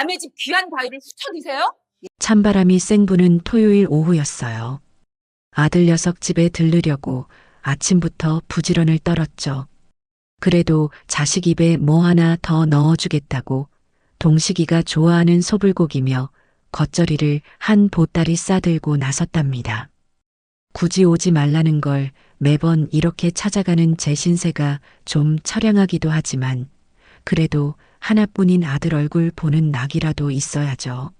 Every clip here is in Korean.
남의 집 귀한 과일을 훔쳐 드세요? 찬바람이 쌩 부는 토요일 오후였어요. 아들 녀석 집에 들르려고 아침부터 부지런을 떨었죠. 그래도 자식 입에 뭐 하나 더 넣어주겠다고 동식이가 좋아하는 소불고기며 겉절이를 한 보따리 싸들고 나섰답니다. 굳이 오지 말라는 걸 매번 이렇게 찾아가는 제 신세가 좀 처량하기도 하지만 그래도 하나뿐인 아들 얼굴 보는 낙이라도 있어야죠.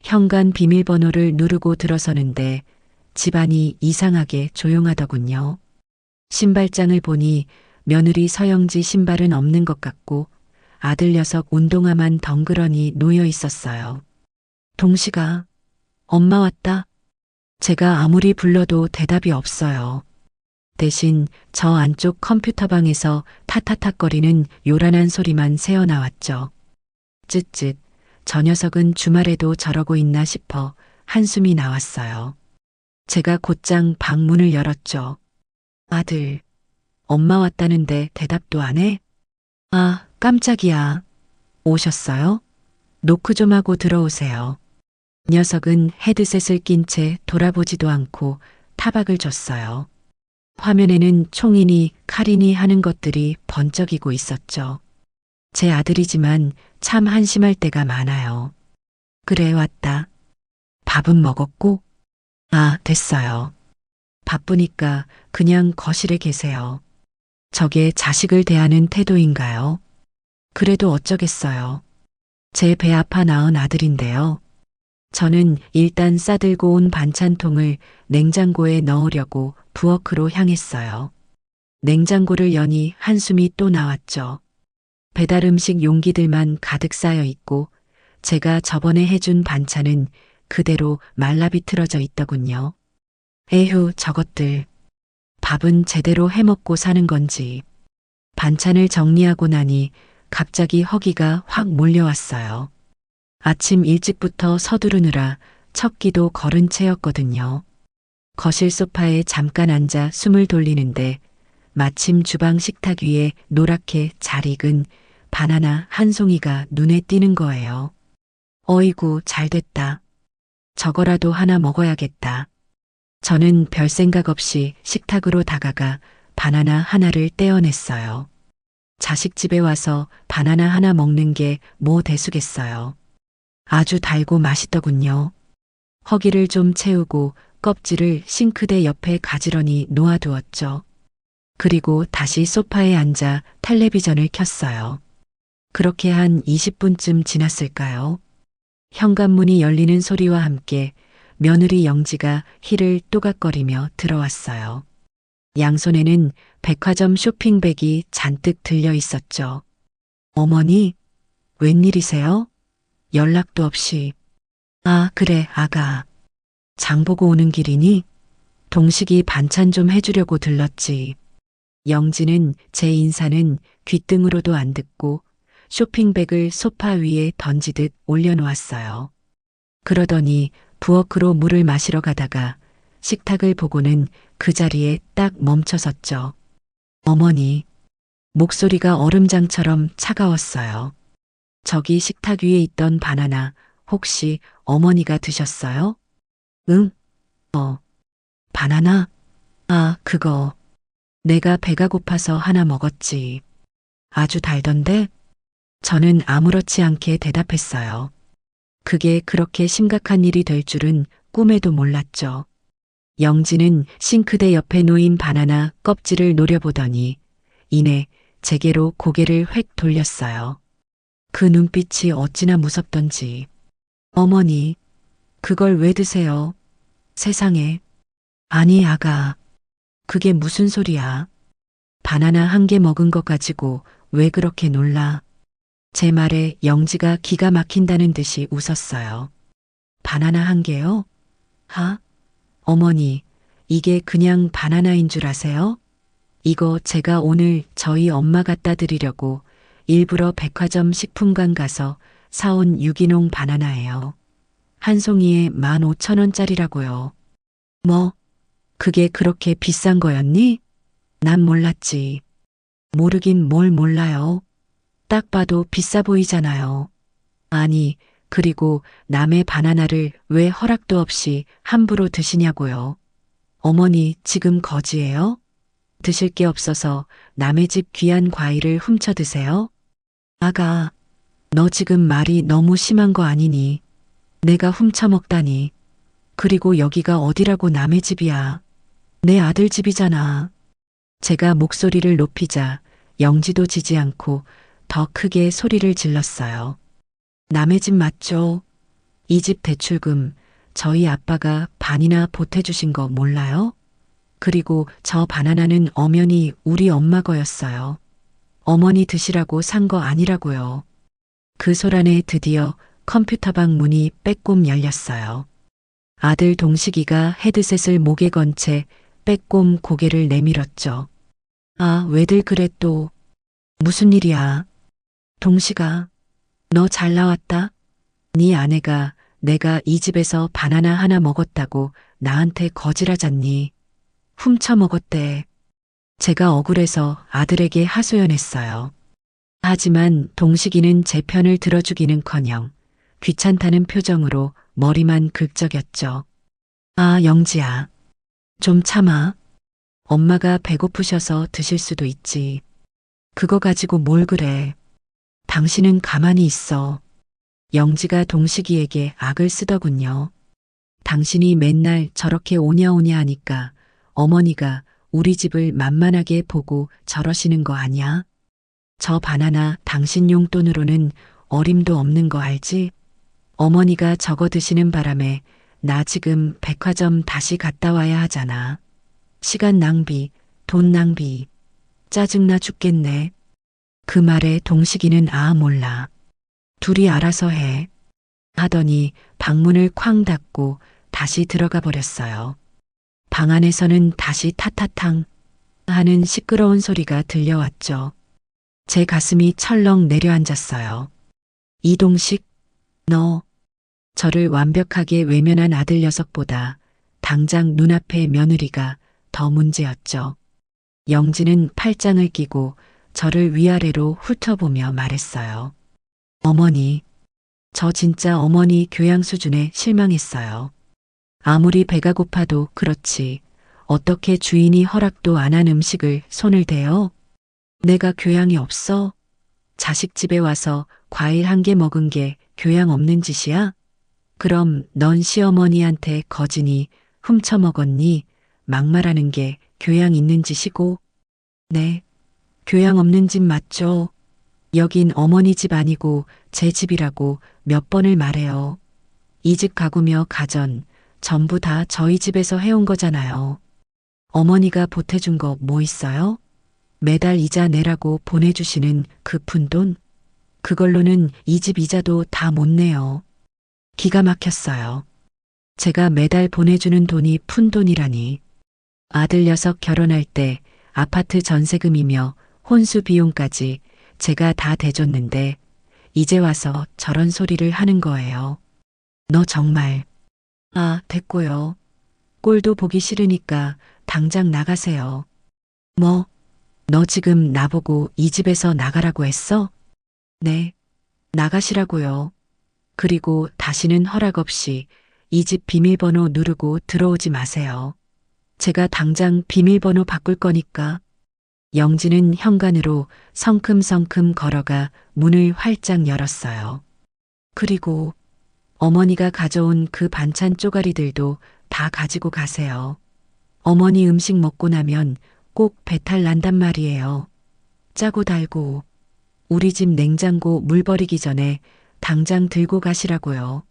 현관 비밀번호를 누르고 들어서는데 집안이 이상하게 조용하더군요. 신발장을 보니 며느리 서영지 신발은 없는 것 같고 아들 녀석 운동화만 덩그러니 놓여 있었어요. 동식아, 엄마 왔다. 제가 아무리 불러도 대답이 없어요. 대신 저 안쪽 컴퓨터방에서 타타타거리는 요란한 소리만 새어나왔죠. 쯧쯧, 저 녀석은 주말에도 저러고 있나 싶어 한숨이 나왔어요. 제가 곧장 방문을 열었죠. 아들, 엄마 왔다는데 대답도 안 해? 아, 깜짝이야. 오셨어요? 노크 좀 하고 들어오세요. 녀석은 헤드셋을 낀 채 돌아보지도 않고 타박을 줬어요. 화면에는 총이니 칼이니 하는 것들이 번쩍이고 있었죠. 제 아들이지만 참 한심할 때가 많아요. 그래, 왔다. 밥은 먹었고? 아, 됐어요. 바쁘니까 그냥 거실에 계세요. 저게 자식을 대하는 태도인가요? 그래도 어쩌겠어요. 제 배 아파 낳은 아들인데요. 저는 일단 싸들고 온 반찬통을 냉장고에 넣으려고 부엌으로 향했어요. 냉장고를 여니 한숨이 또 나왔죠. 배달 음식 용기들만 가득 쌓여 있고 제가 저번에 해준 반찬은 그대로 말라비틀어져 있더군요. 에휴, 저것들. 밥은 제대로 해먹고 사는 건지. 반찬을 정리하고 나니 갑자기 허기가 확 몰려왔어요. 아침 일찍부터 서두르느라 첫 끼도 거른 채였거든요. 거실 소파에 잠깐 앉아 숨을 돌리는데 마침 주방 식탁 위에 노랗게 잘 익은 바나나 한 송이가 눈에 띄는 거예요. 어이구, 잘 됐다. 저거라도 하나 먹어야겠다. 저는 별 생각 없이 식탁으로 다가가 바나나 하나를 떼어냈어요. 자식 집에 와서 바나나 하나 먹는 게 뭐 대수겠어요. 아주 달고 맛있더군요. 허기를 좀 채우고 껍질을 싱크대 옆에 가지런히 놓아두었죠. 그리고 다시 소파에 앉아 텔레비전을 켰어요. 그렇게 한 20분쯤 지났을까요? 현관문이 열리는 소리와 함께 며느리 영지가 힐을 또각거리며 들어왔어요. 양손에는 백화점 쇼핑백이 잔뜩 들려 있었죠. 어머니, 웬일이세요? 연락도 없이. 아, 그래, 아가. 장 보고 오는 길이니? 동식이 반찬 좀 해주려고 들렀지. 영지는 제 인사는 귓등으로도 안 듣고 쇼핑백을 소파 위에 던지듯 올려놓았어요. 그러더니 부엌으로 물을 마시러 가다가 식탁을 보고는 그 자리에 딱 멈춰섰죠. 어머니, 목소리가 얼음장처럼 차가웠어요. 저기 식탁 위에 있던 바나나 혹시 어머니가 드셨어요? 응? 바나나? 아, 그거. 내가 배가 고파서 하나 먹었지. 아주 달던데? 저는 아무렇지 않게 대답했어요. 그게 그렇게 심각한 일이 될 줄은 꿈에도 몰랐죠. 영지는 싱크대 옆에 놓인 바나나 껍질을 노려보더니 이내 제게로 고개를 획 돌렸어요. 그 눈빛이 어찌나 무섭던지. 어머니, 그걸 왜 드세요? 세상에. 아니, 아가. 그게 무슨 소리야? 바나나 한 개 먹은 것 가지고 왜 그렇게 놀라? 제 말에 영지가 기가 막힌다는 듯이 웃었어요. 바나나 한 개요? 하? 어머니, 이게 그냥 바나나인 줄 아세요? 이거 제가 오늘 저희 엄마 갖다 드리려고 일부러 백화점 식품관 가서 사온 유기농 바나나예요. 한 송이에 15,000원짜리라고요. 뭐, 그게 그렇게 비싼 거였니? 난 몰랐지. 모르긴 뭘 몰라요. 딱 봐도 비싸 보이잖아요. 아니, 그리고 남의 바나나를 왜 허락도 없이 함부로 드시냐고요. 어머니, 지금 거지예요? 드실 게 없어서 남의 집 귀한 과일을 훔쳐 드세요? 아가, 너 지금 말이 너무 심한 거 아니니? 내가 훔쳐 먹다니. 그리고 여기가 어디라고 남의 집이야. 내 아들 집이잖아. 제가 목소리를 높이자 영지도 지지 않고 더 크게 소리를 질렀어요. 남의 집 맞죠? 이 집 대출금 저희 아빠가 반이나 보태주신 거 몰라요? 그리고 저 바나나는 엄연히 우리 엄마 거였어요. 어머니 드시라고 산 거 아니라고요. 그 소란에 드디어 컴퓨터방 문이 빼꼼 열렸어요. 아들 동식이가 헤드셋을 목에 건 채 빼꼼 고개를 내밀었죠. 아, 왜들 그래 또. 무슨 일이야? 동식아, 너 잘 나왔다? 네 아내가 내가 이 집에서 바나나 하나 먹었다고 나한테 거짓하잖니. 훔쳐 먹었대. 제가 억울해서 아들에게 하소연했어요. 하지만 동식이는 제 편을 들어주기는커녕 귀찮다는 표정으로 머리만 긁적였죠. 아, 영지야. 좀 참아. 엄마가 배고프셔서 드실 수도 있지. 그거 가지고 뭘 그래. 당신은 가만히 있어. 영지가 동식이에게 악을 쓰더군요. 당신이 맨날 저렇게 오냐오냐 하니까 어머니가 우리 집을 만만하게 보고 저러시는 거 아니야? 저 바나나 당신 용돈으로는 어림도 없는 거 알지? 어머니가 저거 드시는 바람에 나 지금 백화점 다시 갔다 와야 하잖아. 시간 낭비, 돈 낭비. 짜증나 죽겠네. 그 말에 동식이는 아 몰라. 둘이 알아서 해. 하더니 방문을 쾅 닫고 다시 들어가 버렸어요. 방 안에서는 다시 타타탕 하는 시끄러운 소리가 들려왔죠. 제 가슴이 철렁 내려앉았어요. 이동식, 너, 저를 완벽하게 외면한 아들 녀석보다 당장 눈앞의 며느리가 더 문제였죠. 영지는 팔짱을 끼고 저를 위아래로 훑어보며 말했어요. 어머니, 저 진짜 어머니 교양 수준에 실망했어요. 아무리 배가 고파도 그렇지. 어떻게 주인이 허락도 안 한 음식을 손을 대요? 내가 교양이 없어? 자식 집에 와서 과일 한 개 먹은 게 교양 없는 짓이야? 그럼 넌 시어머니한테 거지니 훔쳐 먹었니? 막말하는 게 교양 있는 짓이고? 네, 교양 없는 짓 맞죠? 여긴 어머니 집 아니고 제 집이라고 몇 번을 말해요. 이 집 가구며 가전 전부 다 저희 집에서 해온 거잖아요. 어머니가 보태준 거 뭐 있어요? 매달 이자 내라고 보내주시는 그 푼돈? 그걸로는 이 집 이자도 다 못 내요. 기가 막혔어요. 제가 매달 보내주는 돈이 푼돈이라니. 아들 녀석 결혼할 때 아파트 전세금이며 혼수 비용까지 제가 다 대줬는데 이제 와서 저런 소리를 하는 거예요. 너 정말. 아, 됐고요. 꼴도 보기 싫으니까 당장 나가세요. 뭐? 너 지금 나보고 이 집에서 나가라고 했어? 네, 나가시라고요. 그리고 다시는 허락 없이 이 집 비밀번호 누르고 들어오지 마세요. 제가 당장 비밀번호 바꿀 거니까. 영지는 현관으로 성큼성큼 걸어가 문을 활짝 열었어요. 그리고 어머니가 가져온 그 반찬 쪼가리들도 다 가지고 가세요. 어머니 음식 먹고 나면 꼭 배탈 난단 말이에요. 짜고 달고. 우리 집 냉장고 물 버리기 전에 당장 들고 가시라고요.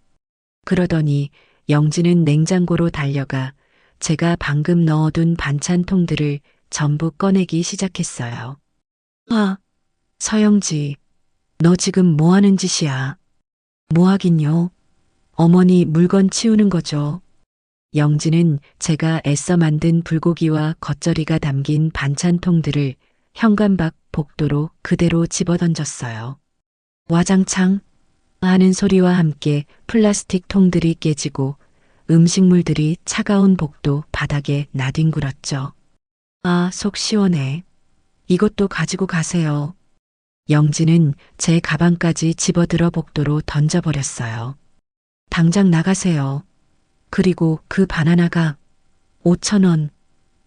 그러더니 영지는 냉장고로 달려가 제가 방금 넣어둔 반찬통들을 전부 꺼내기 시작했어요. 아, 서영지, 너 지금 뭐 하는 짓이야? 뭐 하긴요? 어머니 물건 치우는 거죠. 영지는 제가 애써 만든 불고기와 겉절이가 담긴 반찬통들을 현관 밖 복도로 그대로 집어던졌어요. 와장창 하는 소리와 함께 플라스틱 통들이 깨지고 음식물들이 차가운 복도 바닥에 나뒹굴었죠. 아, 속 시원해. 이것도 가지고 가세요. 영지는 제 가방까지 집어들어 복도로 던져버렸어요. 당장 나가세요. 그리고 그 바나나가 5,000원.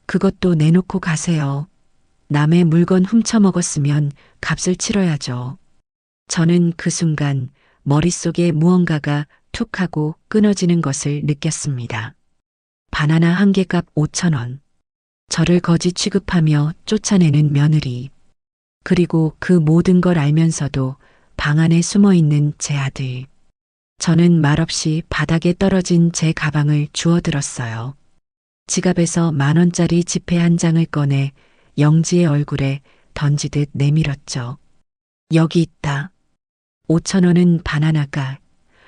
그것도 내놓고 가세요. 남의 물건 훔쳐 먹었으면 값을 치러야죠. 저는 그 순간 머릿속에 무언가가 툭 하고 끊어지는 것을 느꼈습니다. 바나나 한 개 값 5,000원. 저를 거지 취급하며 쫓아내는 며느리. 그리고 그 모든 걸 알면서도 방 안에 숨어 있는 제 아들. 저는 말없이 바닥에 떨어진 제 가방을 주워들었어요. 지갑에서 10,000원짜리 지폐 한 장을 꺼내 영지의 얼굴에 던지듯 내밀었죠. 여기 있다. 5,000원은 바나나가,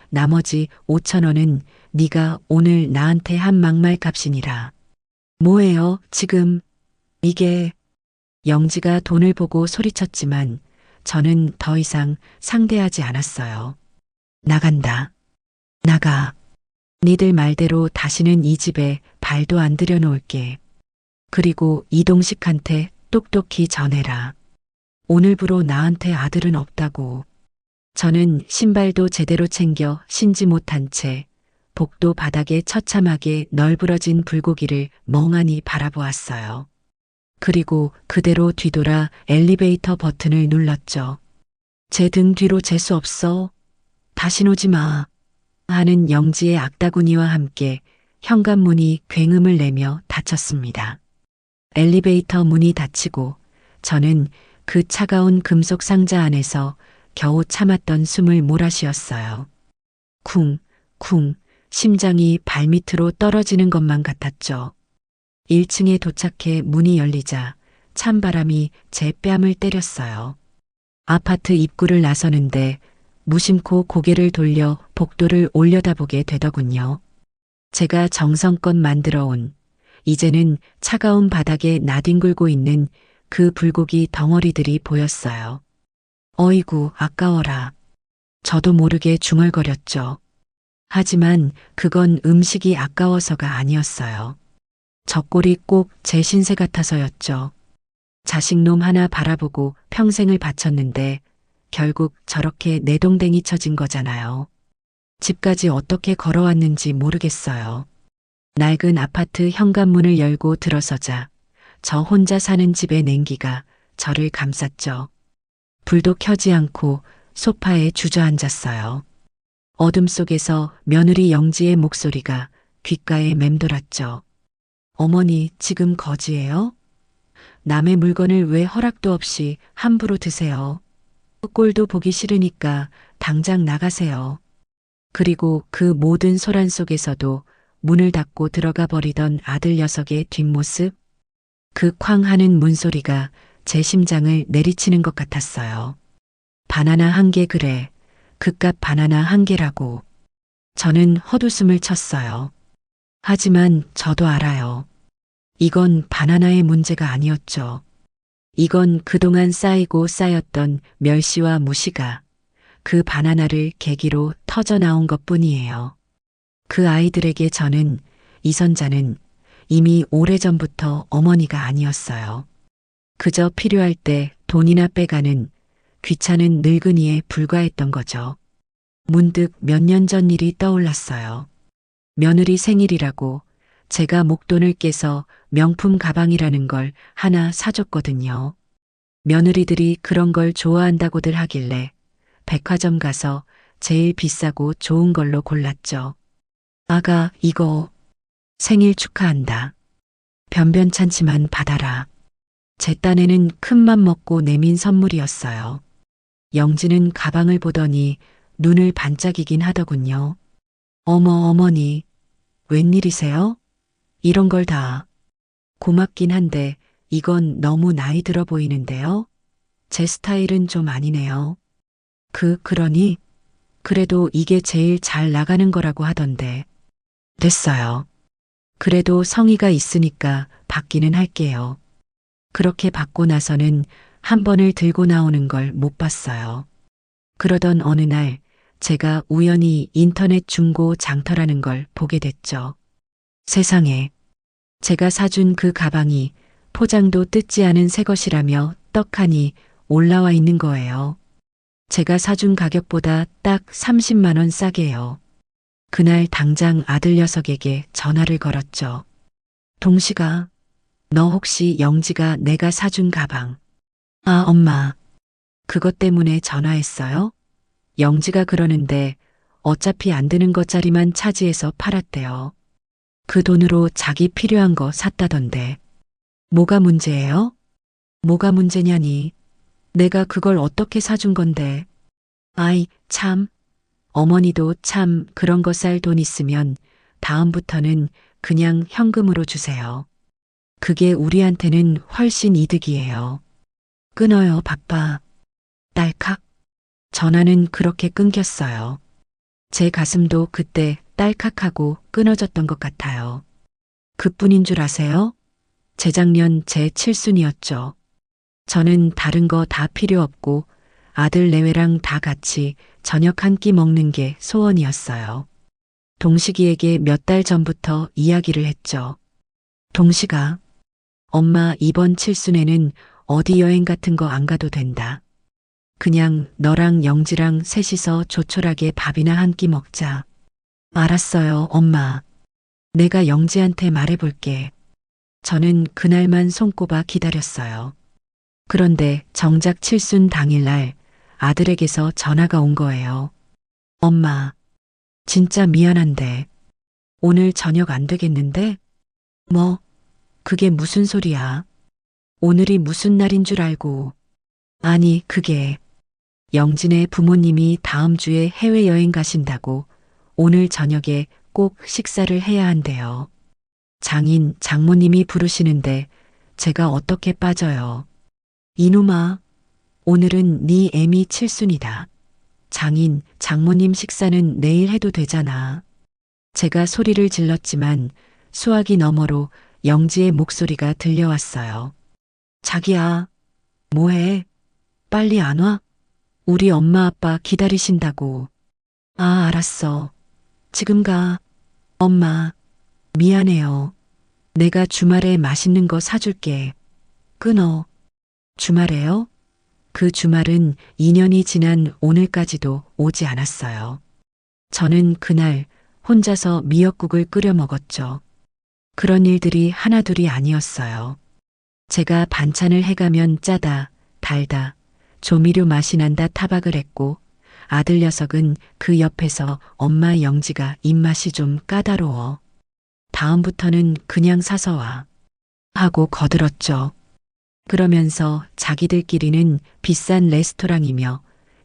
나머지 5,000원은 네가 오늘 나한테 한 막말 값이니라. 뭐예요, 지금? 이게... 영지가 돈을 보고 소리쳤지만 저는 더 이상 상대하지 않았어요. 나간다. 나가. 니들 말대로 다시는 이 집에 발도 안 들여놓을게. 그리고 이동식한테 똑똑히 전해라. 오늘부로 나한테 아들은 없다고. 저는 신발도 제대로 챙겨 신지 못한 채 복도 바닥에 처참하게 널브러진 불고기를 멍하니 바라보았어요. 그리고 그대로 뒤돌아 엘리베이터 버튼을 눌렀죠. 제 등 뒤로 재수 없어. 다신 오지 마. 하는 영지의 악다구니와 함께 현관문이 굉음을 내며 닫혔습니다. 엘리베이터 문이 닫히고 저는 그 차가운 금속 상자 안에서 겨우 참았던 숨을 몰아쉬었어요. 쿵, 쿵, 심장이 발밑으로 떨어지는 것만 같았죠. 1층에 도착해 문이 열리자 찬바람이 제 뺨을 때렸어요. 아파트 입구를 나서는데 무심코 고개를 돌려 복도를 올려다보게 되더군요. 제가 정성껏 만들어 온, 이제는 차가운 바닥에 나뒹굴고 있는 그 불고기 덩어리들이 보였어요. 어이구, 아까워라. 저도 모르게 중얼거렸죠. 하지만 그건 음식이 아까워서가 아니었어요. 젖골이 꼭 제 신세 같아서였죠. 자식놈 하나 바라보고 평생을 바쳤는데 결국 저렇게 내동댕이 쳐진 거잖아요. 집까지 어떻게 걸어왔는지 모르겠어요. 낡은 아파트 현관문을 열고 들어서자 저 혼자 사는 집의 냉기가 저를 감쌌죠. 불도 켜지 않고 소파에 주저앉았어요. 어둠 속에서 며느리 영지의 목소리가 귓가에 맴돌았죠. 어머니, 지금 거지예요? 남의 물건을 왜 허락도 없이 함부로 드세요? 꼴도 보기 싫으니까 당장 나가세요. 그리고 그 모든 소란 속에서도 문을 닫고 들어가 버리던 아들 녀석의 뒷모습? 그 쾅 하는 문소리가 제 심장을 내리치는 것 같았어요. 바나나 한 개 그래. 그깟 바나나 한 개라고. 저는 헛웃음을 쳤어요. 하지만 저도 알아요. 이건 바나나의 문제가 아니었죠. 이건 그동안 쌓이고 쌓였던 멸시와 무시가 그 바나나를 계기로 터져 나온 것뿐이에요. 그 아이들에게 저는, 이선자는 이미 오래전부터 어머니가 아니었어요. 그저 필요할 때 돈이나 빼가는 귀찮은 늙은이에 불과했던 거죠. 문득 몇 년 전 일이 떠올랐어요. 며느리 생일이라고 제가 목돈을 깨서 명품 가방이라는 걸 하나 사줬거든요. 며느리들이 그런 걸 좋아한다고들 하길래 백화점 가서 제일 비싸고 좋은 걸로 골랐죠. 아가, 이거 생일 축하한다. 변변찮지만 받아라. 제 딴에는 큰맘 먹고 내민 선물이었어요. 영지는 가방을 보더니 눈을 반짝이긴 하더군요. 어머, 어머니, 웬일이세요? 이런 걸 다. 고맙긴 한데 이건 너무 나이 들어 보이는데요? 제 스타일은 좀 아니네요. 그러니? 그래도 이게 제일 잘 나가는 거라고 하던데. 됐어요. 그래도 성의가 있으니까 받기는 할게요. 그렇게 받고 나서는 한 번을 들고 나오는 걸 못 봤어요. 그러던 어느 날 제가 우연히 인터넷 중고 장터라는 걸 보게 됐죠. 세상에, 제가 사준 그 가방이 포장도 뜯지 않은 새 것이라며 떡하니 올라와 있는 거예요. 제가 사준 가격보다 딱 30만 원 싸게요. 그날 당장 아들 녀석에게 전화를 걸었죠. 동식아, 너 혹시 영지가 내가 사준 가방. 아, 엄마. 그것 때문에 전화했어요? 영지가 그러는데 어차피 안 드는 것짜리만 차지해서 팔았대요. 그 돈으로 자기 필요한 거 샀다던데. 뭐가 문제예요? 뭐가 문제냐니. 내가 그걸 어떻게 사준 건데. 아이, 참. 어머니도 참 그런 거 쌀 돈 있으면 다음부터는 그냥 현금으로 주세요. 그게 우리한테는 훨씬 이득이에요. 끊어요, 바빠. 딸칵. 전화는 그렇게 끊겼어요. 제 가슴도 그때 딸칵하고 끊어졌던 것 같아요. 그뿐인 줄 아세요? 재작년 제 칠순이었죠. 저는 다른 거 다 필요 없고 아들 내외랑 다 같이 저녁 한 끼 먹는 게 소원이었어요. 동식이에게 몇 달 전부터 이야기를 했죠. 동식아, 엄마 이번 칠순에는 어디 여행 같은 거 안 가도 된다. 그냥 너랑 영지랑 셋이서 조촐하게 밥이나 한 끼 먹자. 알았어요, 엄마. 내가 영지한테 말해볼게. 저는 그날만 손꼽아 기다렸어요. 그런데 정작 칠순 당일날 아들에게서 전화가 온 거예요. 엄마, 진짜 미안한데 오늘 저녁 안 되겠는데? 뭐, 그게 무슨 소리야? 오늘이 무슨 날인 줄 알고. 아니, 그게 영진의 부모님이 다음 주에 해외여행 가신다고 오늘 저녁에 꼭 식사를 해야 한대요. 장인, 장모님이 부르시는데 제가 어떻게 빠져요. 이놈아, 오늘은 네 애미 칠순이다. 장인, 장모님 식사는 내일 해도 되잖아. 제가 소리를 질렀지만 수화기 너머로 영지의 목소리가 들려왔어요. 자기야, 뭐해? 빨리 안 와? 우리 엄마 아빠 기다리신다고. 아, 알았어. 지금 가. 엄마, 미안해요. 내가 주말에 맛있는 거 사줄게. 끊어. 주말에요? 그 주말은 2년이 지난 오늘까지도 오지 않았어요. 저는 그날 혼자서 미역국을 끓여 먹었죠. 그런 일들이 하나둘이 아니었어요. 제가 반찬을 해가면 짜다, 달다, 조미료 맛이 난다 타박을 했고 아들 녀석은 그 옆에서 엄마 영지가 입맛이 좀 까다로워. 다음부터는 그냥 사서 와. 하고 거들었죠. 그러면서 자기들끼리는 비싼 레스토랑이며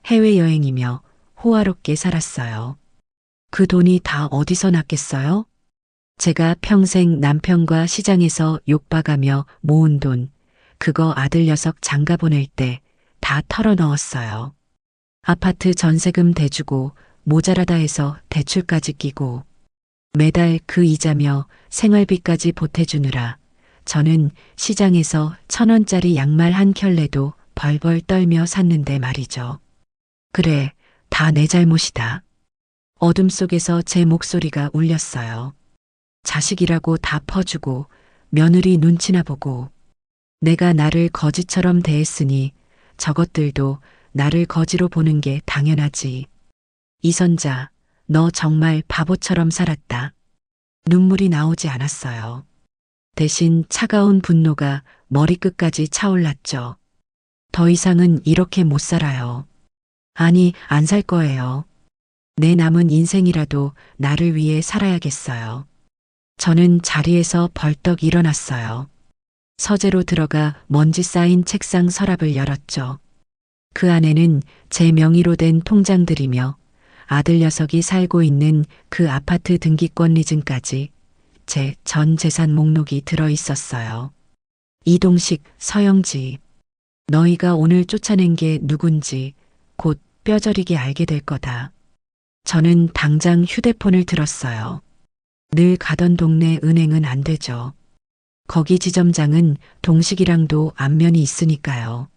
해외여행이며 호화롭게 살았어요. 그 돈이 다 어디서 났겠어요? 제가 평생 남편과 시장에서 욕박하며 모은 돈, 그거 아들 녀석 장가 보낼 때 다 털어 넣었어요. 아파트 전세금 대주고 모자라다 해서 대출까지 끼고 매달 그 이자며 생활비까지 보태주느라 저는 시장에서 1,000원짜리 양말 한 켤레도 벌벌 떨며 샀는데 말이죠. 그래, 다 내 잘못이다. 어둠 속에서 제 목소리가 울렸어요. 자식이라고 다 퍼주고 며느리 눈치나 보고 내가 나를 거지처럼 대했으니 저것들도 나를 거지로 보는 게 당연하지. 이선자, 너 정말 바보처럼 살았다. 눈물이 나오지 않았어요. 대신 차가운 분노가 머리끝까지 차올랐죠. 더 이상은 이렇게 못 살아요. 아니, 안 살 거예요. 내 남은 인생이라도 나를 위해 살아야겠어요. 저는 자리에서 벌떡 일어났어요. 서재로 들어가 먼지 쌓인 책상 서랍을 열었죠. 그 안에는 제 명의로 된 통장들이며 아들 녀석이 살고 있는 그 아파트 등기권 리증까지 제 전 재산 목록이 들어 있었어요. 이동식, 서영지. 너희가 오늘 쫓아낸 게 누군지 곧 뼈저리게 알게 될 거다. 저는 당장 휴대폰을 들었어요. 늘 가던 동네 은행은 안 되죠. 거기 지점장은 동식이랑도 안면이 있으니까요.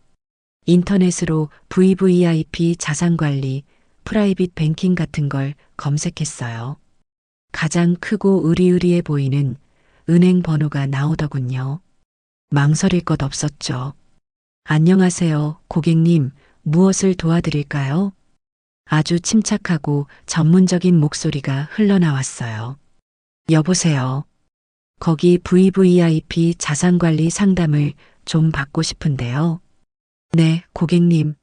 인터넷으로 VVIP 자산관리, 프라이빗 뱅킹 같은 걸 검색했어요. 가장 크고 으리으리해 보이는 은행 번호가 나오더군요. 망설일 것 없었죠. 안녕하세요, 고객님. 무엇을 도와드릴까요? 아주 침착하고 전문적인 목소리가 흘러나왔어요. 여보세요. 거기 VVIP 자산관리 상담을 좀 받고 싶은데요. 네, 고객님.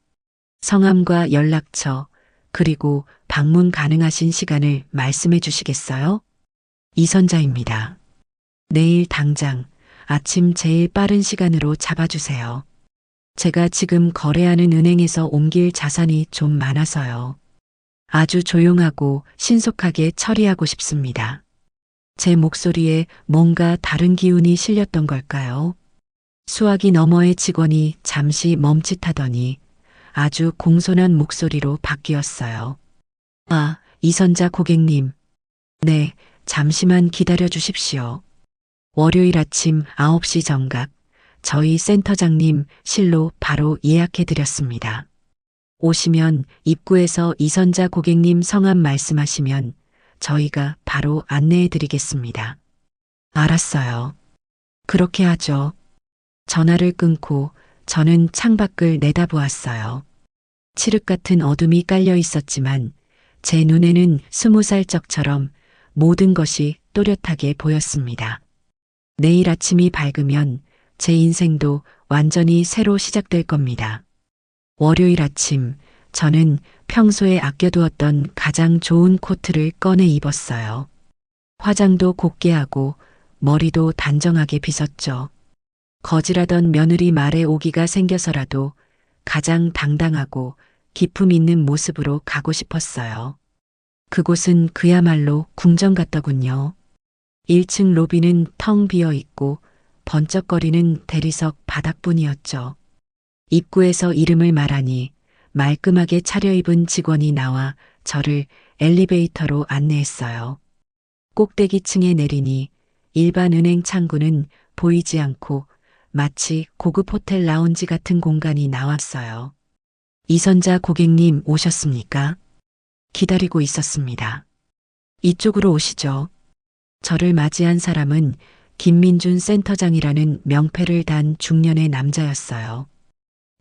성함과 연락처, 그리고 방문 가능하신 시간을 말씀해 주시겠어요? 이선자입니다. 내일 당장 아침 제일 빠른 시간으로 잡아주세요. 제가 지금 거래하는 은행에서 옮길 자산이 좀 많아서요. 아주 조용하고 신속하게 처리하고 싶습니다. 제 목소리에 뭔가 다른 기운이 실렸던 걸까요? 수화기 너머의 직원이 잠시 멈칫하더니 아주 공손한 목소리로 바뀌었어요. 아, 이선자 고객님. 네, 잠시만 기다려 주십시오. 월요일 아침 9시 정각 저희 센터장님 실로 바로 예약해 드렸습니다. 오시면 입구에서 이선자 고객님 성함 말씀하시면 저희가 바로 안내해 드리겠습니다. 알았어요. 그렇게 하죠. 전화를 끊고 저는 창밖을 내다보았어요. 칠흑 같은 어둠이 깔려 있었지만 제 눈에는 20살 적처럼 모든 것이 또렷하게 보였습니다. 내일 아침이 밝으면 제 인생도 완전히 새로 시작될 겁니다. 월요일 아침 저는 평소에 아껴두었던 가장 좋은 코트를 꺼내 입었어요. 화장도 곱게 하고 머리도 단정하게 빗었죠. 거지라던 며느리 말에 오기가 생겨서라도 가장 당당하고 기품 있는 모습으로 가고 싶었어요. 그곳은 그야말로 궁전 같더군요. 1층 로비는 텅 비어 있고 번쩍거리는 대리석 바닥뿐이었죠. 입구에서 이름을 말하니 말끔하게 차려입은 직원이 나와 저를 엘리베이터로 안내했어요. 꼭대기층에 내리니 일반 은행 창구는 보이지 않고 마치 고급 호텔 라운지 같은 공간이 나왔어요. 이선자 고객님 오셨습니까? 기다리고 있었습니다. 이쪽으로 오시죠. 저를 맞이한 사람은 김민준 센터장이라는 명패를 단 중년의 남자였어요.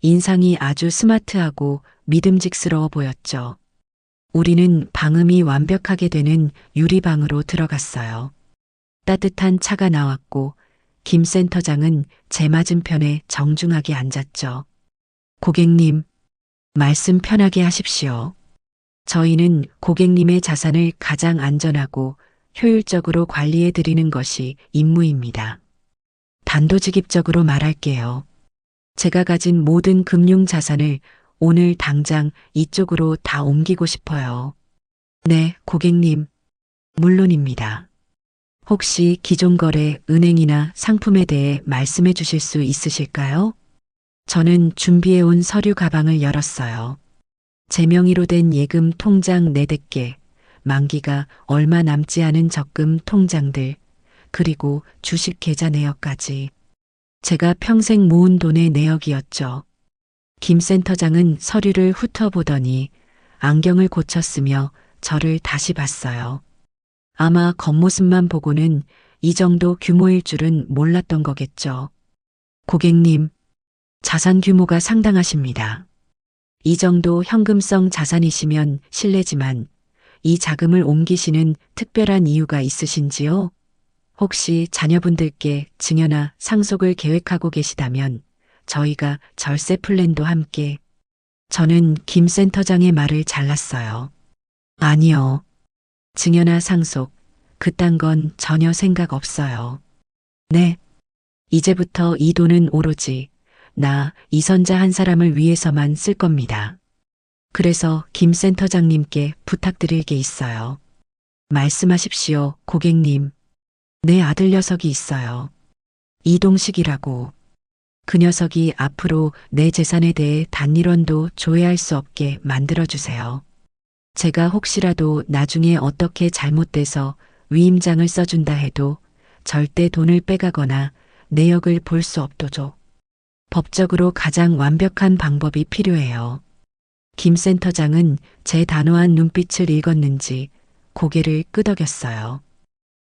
인상이 아주 스마트하고 믿음직스러워 보였죠. 우리는 방음이 완벽하게 되는 유리방으로 들어갔어요. 따뜻한 차가 나왔고 김 센터장은 제 맞은편에 정중하게 앉았죠. 고객님, 말씀 편하게 하십시오. 저희는 고객님의 자산을 가장 안전하고 효율적으로 관리해 드리는 것이 임무입니다. 단도직입적으로 말할게요. 제가 가진 모든 금융 자산을 오늘 당장 이쪽으로 다 옮기고 싶어요. 네, 고객님. 물론입니다. 혹시 기존 거래 은행이나 상품에 대해 말씀해 주실 수 있으실까요? 저는 준비해 온 서류 가방을 열었어요. 제 명의로 된 예금 통장 4개, 만기가 얼마 남지 않은 적금 통장들, 그리고 주식 계좌 내역까지. 제가 평생 모은 돈의 내역이었죠. 김 센터장은 서류를 훑어보더니 안경을 고쳤으며 저를 다시 봤어요. 아마 겉모습만 보고는 이 정도 규모일 줄은 몰랐던 거겠죠. 고객님, 자산 규모가 상당하십니다. 이 정도 현금성 자산이시면 실례지만 이 자금을 옮기시는 특별한 이유가 있으신지요? 혹시 자녀분들께 증여나 상속을 계획하고 계시다면 저희가 절세 플랜도 함께. 저는 김 센터장의 말을 잘랐어요. 아니요. 증여나 상속, 그딴 건 전혀 생각 없어요. 네. 이제부터 이 돈은 오로지 나 이선자 한 사람을 위해서만 쓸 겁니다. 그래서 김 센터장님께 부탁드릴 게 있어요. 말씀하십시오, 고객님. 내 아들 녀석이 있어요. 이동식이라고. 그 녀석이 앞으로 내 재산에 대해 단일원도 조회할 수 없게 만들어주세요. 제가 혹시라도 나중에 어떻게 잘못돼서 위임장을 써준다 해도 절대 돈을 빼가거나 내역을 볼 수 없도록. 법적으로 가장 완벽한 방법이 필요해요. 김 센터장은 제 단호한 눈빛을 읽었는지 고개를 끄덕였어요.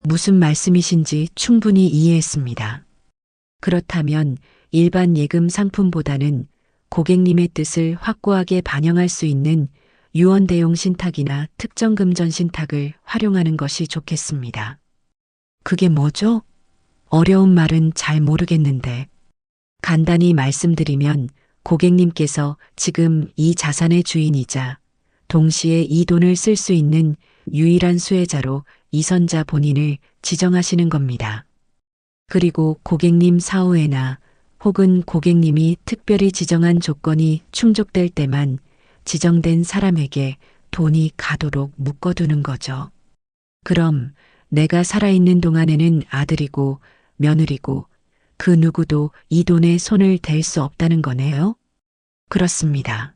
무슨 말씀이신지 충분히 이해했습니다. 그렇다면 일반 예금 상품보다는 고객님의 뜻을 확고하게 반영할 수 있는 유언대용 신탁이나 특정 금전 신탁을 활용하는 것이 좋겠습니다. 그게 뭐죠? 어려운 말은 잘 모르겠는데. 간단히 말씀드리면 고객님께서 지금 이 자산의 주인이자 동시에 이 돈을 쓸 수 있는 유일한 수혜자로 이선자 본인을 지정하시는 겁니다. 그리고 고객님 사후에나 혹은 고객님이 특별히 지정한 조건이 충족될 때만 지정된 사람에게 돈이 가도록 묶어두는 거죠. 그럼 내가 살아있는 동안에는 아들이고 며느리고 그 누구도 이 돈에 손을 댈 수 없다는 거네요? 그렇습니다.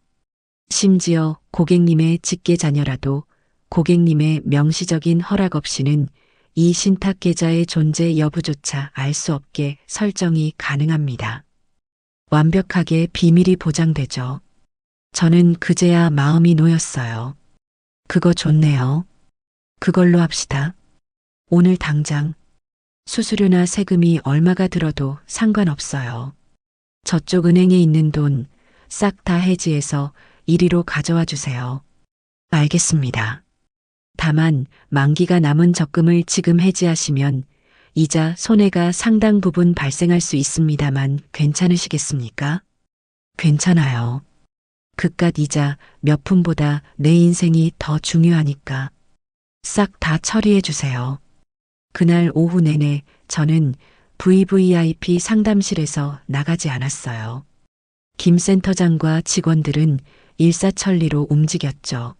심지어 고객님의 직계 자녀라도 고객님의 명시적인 허락 없이는 이 신탁 계좌의 존재 여부조차 알 수 없게 설정이 가능합니다. 완벽하게 비밀이 보장되죠. 저는 그제야 마음이 놓였어요. 그거 좋네요. 그걸로 합시다. 오늘 당장. 수수료나 세금이 얼마가 들어도 상관없어요. 저쪽 은행에 있는 돈 싹 다 해지해서 이리로 가져와 주세요. 알겠습니다. 다만 만기가 남은 적금을 지금 해지하시면 이자 손해가 상당 부분 발생할 수 있습니다만 괜찮으시겠습니까? 괜찮아요. 그깟 이자 몇 푼보다 내 인생이 더 중요하니까 싹 다 처리해 주세요. 그날 오후 내내 저는 VVIP 상담실에서 나가지 않았어요. 김 센터장과 직원들은 일사천리로 움직였죠.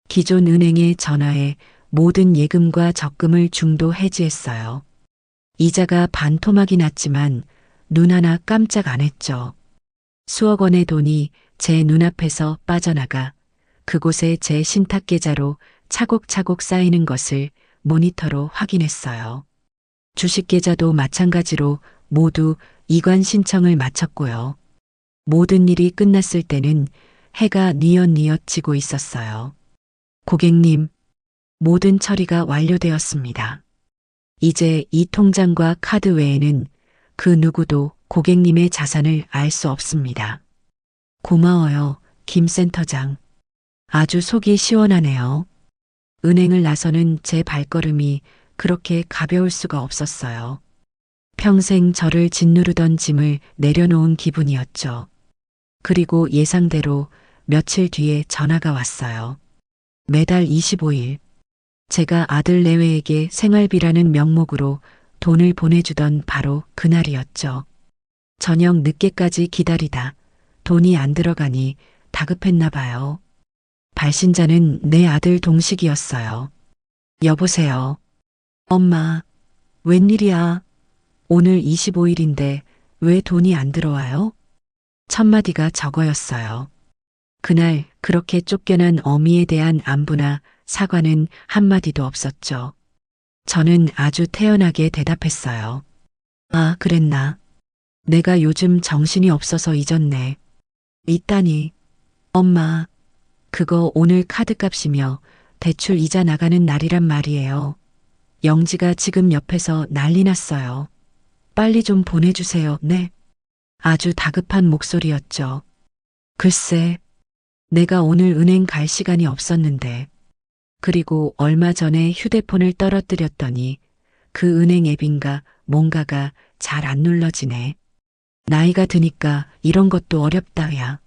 기존 은행에 전화해 모든 예금과 적금을 중도 해지했어요. 이자가 반토막이 났지만 눈 하나 깜짝 안 했죠. 수억 원의 돈이 제 눈앞에서 빠져나가 그곳에 제 신탁 계좌로 차곡차곡 쌓이는 것을 모니터로 확인했어요. 주식 계좌도 마찬가지로 모두 이관 신청을 마쳤고요. 모든 일이 끝났을 때는 해가 뉘엿뉘엿 지고 있었어요. 고객님, 모든 처리가 완료되었습니다. 이제 이 통장과 카드 외에는 그 누구도 고객님의 자산을 알 수 없습니다. 고마워요, 김 센터장. 아주 속이 시원하네요. 은행을 나서는 제 발걸음이 그렇게 가벼울 수가 없었어요. 평생 저를 짓누르던 짐을 내려놓은 기분이었죠. 그리고 예상대로 며칠 뒤에 전화가 왔어요. 매달 25일 제가 아들 내외에게 생활비라는 명목으로 돈을 보내주던 바로 그날이었죠. 저녁 늦게까지 기다리다 돈이 안 들어가니 다급했나 봐요. 발신자는 내 아들 동식이었어요. 여보세요. 엄마, 웬일이야? 오늘 25일인데 왜 돈이 안 들어와요? 첫마디가 저거였어요. 그날 그렇게 쫓겨난 어미에 대한 안부나 사과는 한마디도 없었죠. 저는 아주 태연하게 대답했어요. 아, 그랬나? 내가 요즘 정신이 없어서 잊었네. 있다니. 엄마, 그거 오늘 카드값이며 대출 이자 나가는 날이란 말이에요. 영지가 지금 옆에서 난리 났어요. 빨리 좀 보내주세요. 네. 아주 다급한 목소리였죠. 글쎄, 내가 오늘 은행 갈 시간이 없었는데. 그리고 얼마 전에 휴대폰을 떨어뜨렸더니 그 은행 앱인가 뭔가가 잘 안 눌러지네. 나이가 드니까 이런 것도 어렵다, 야.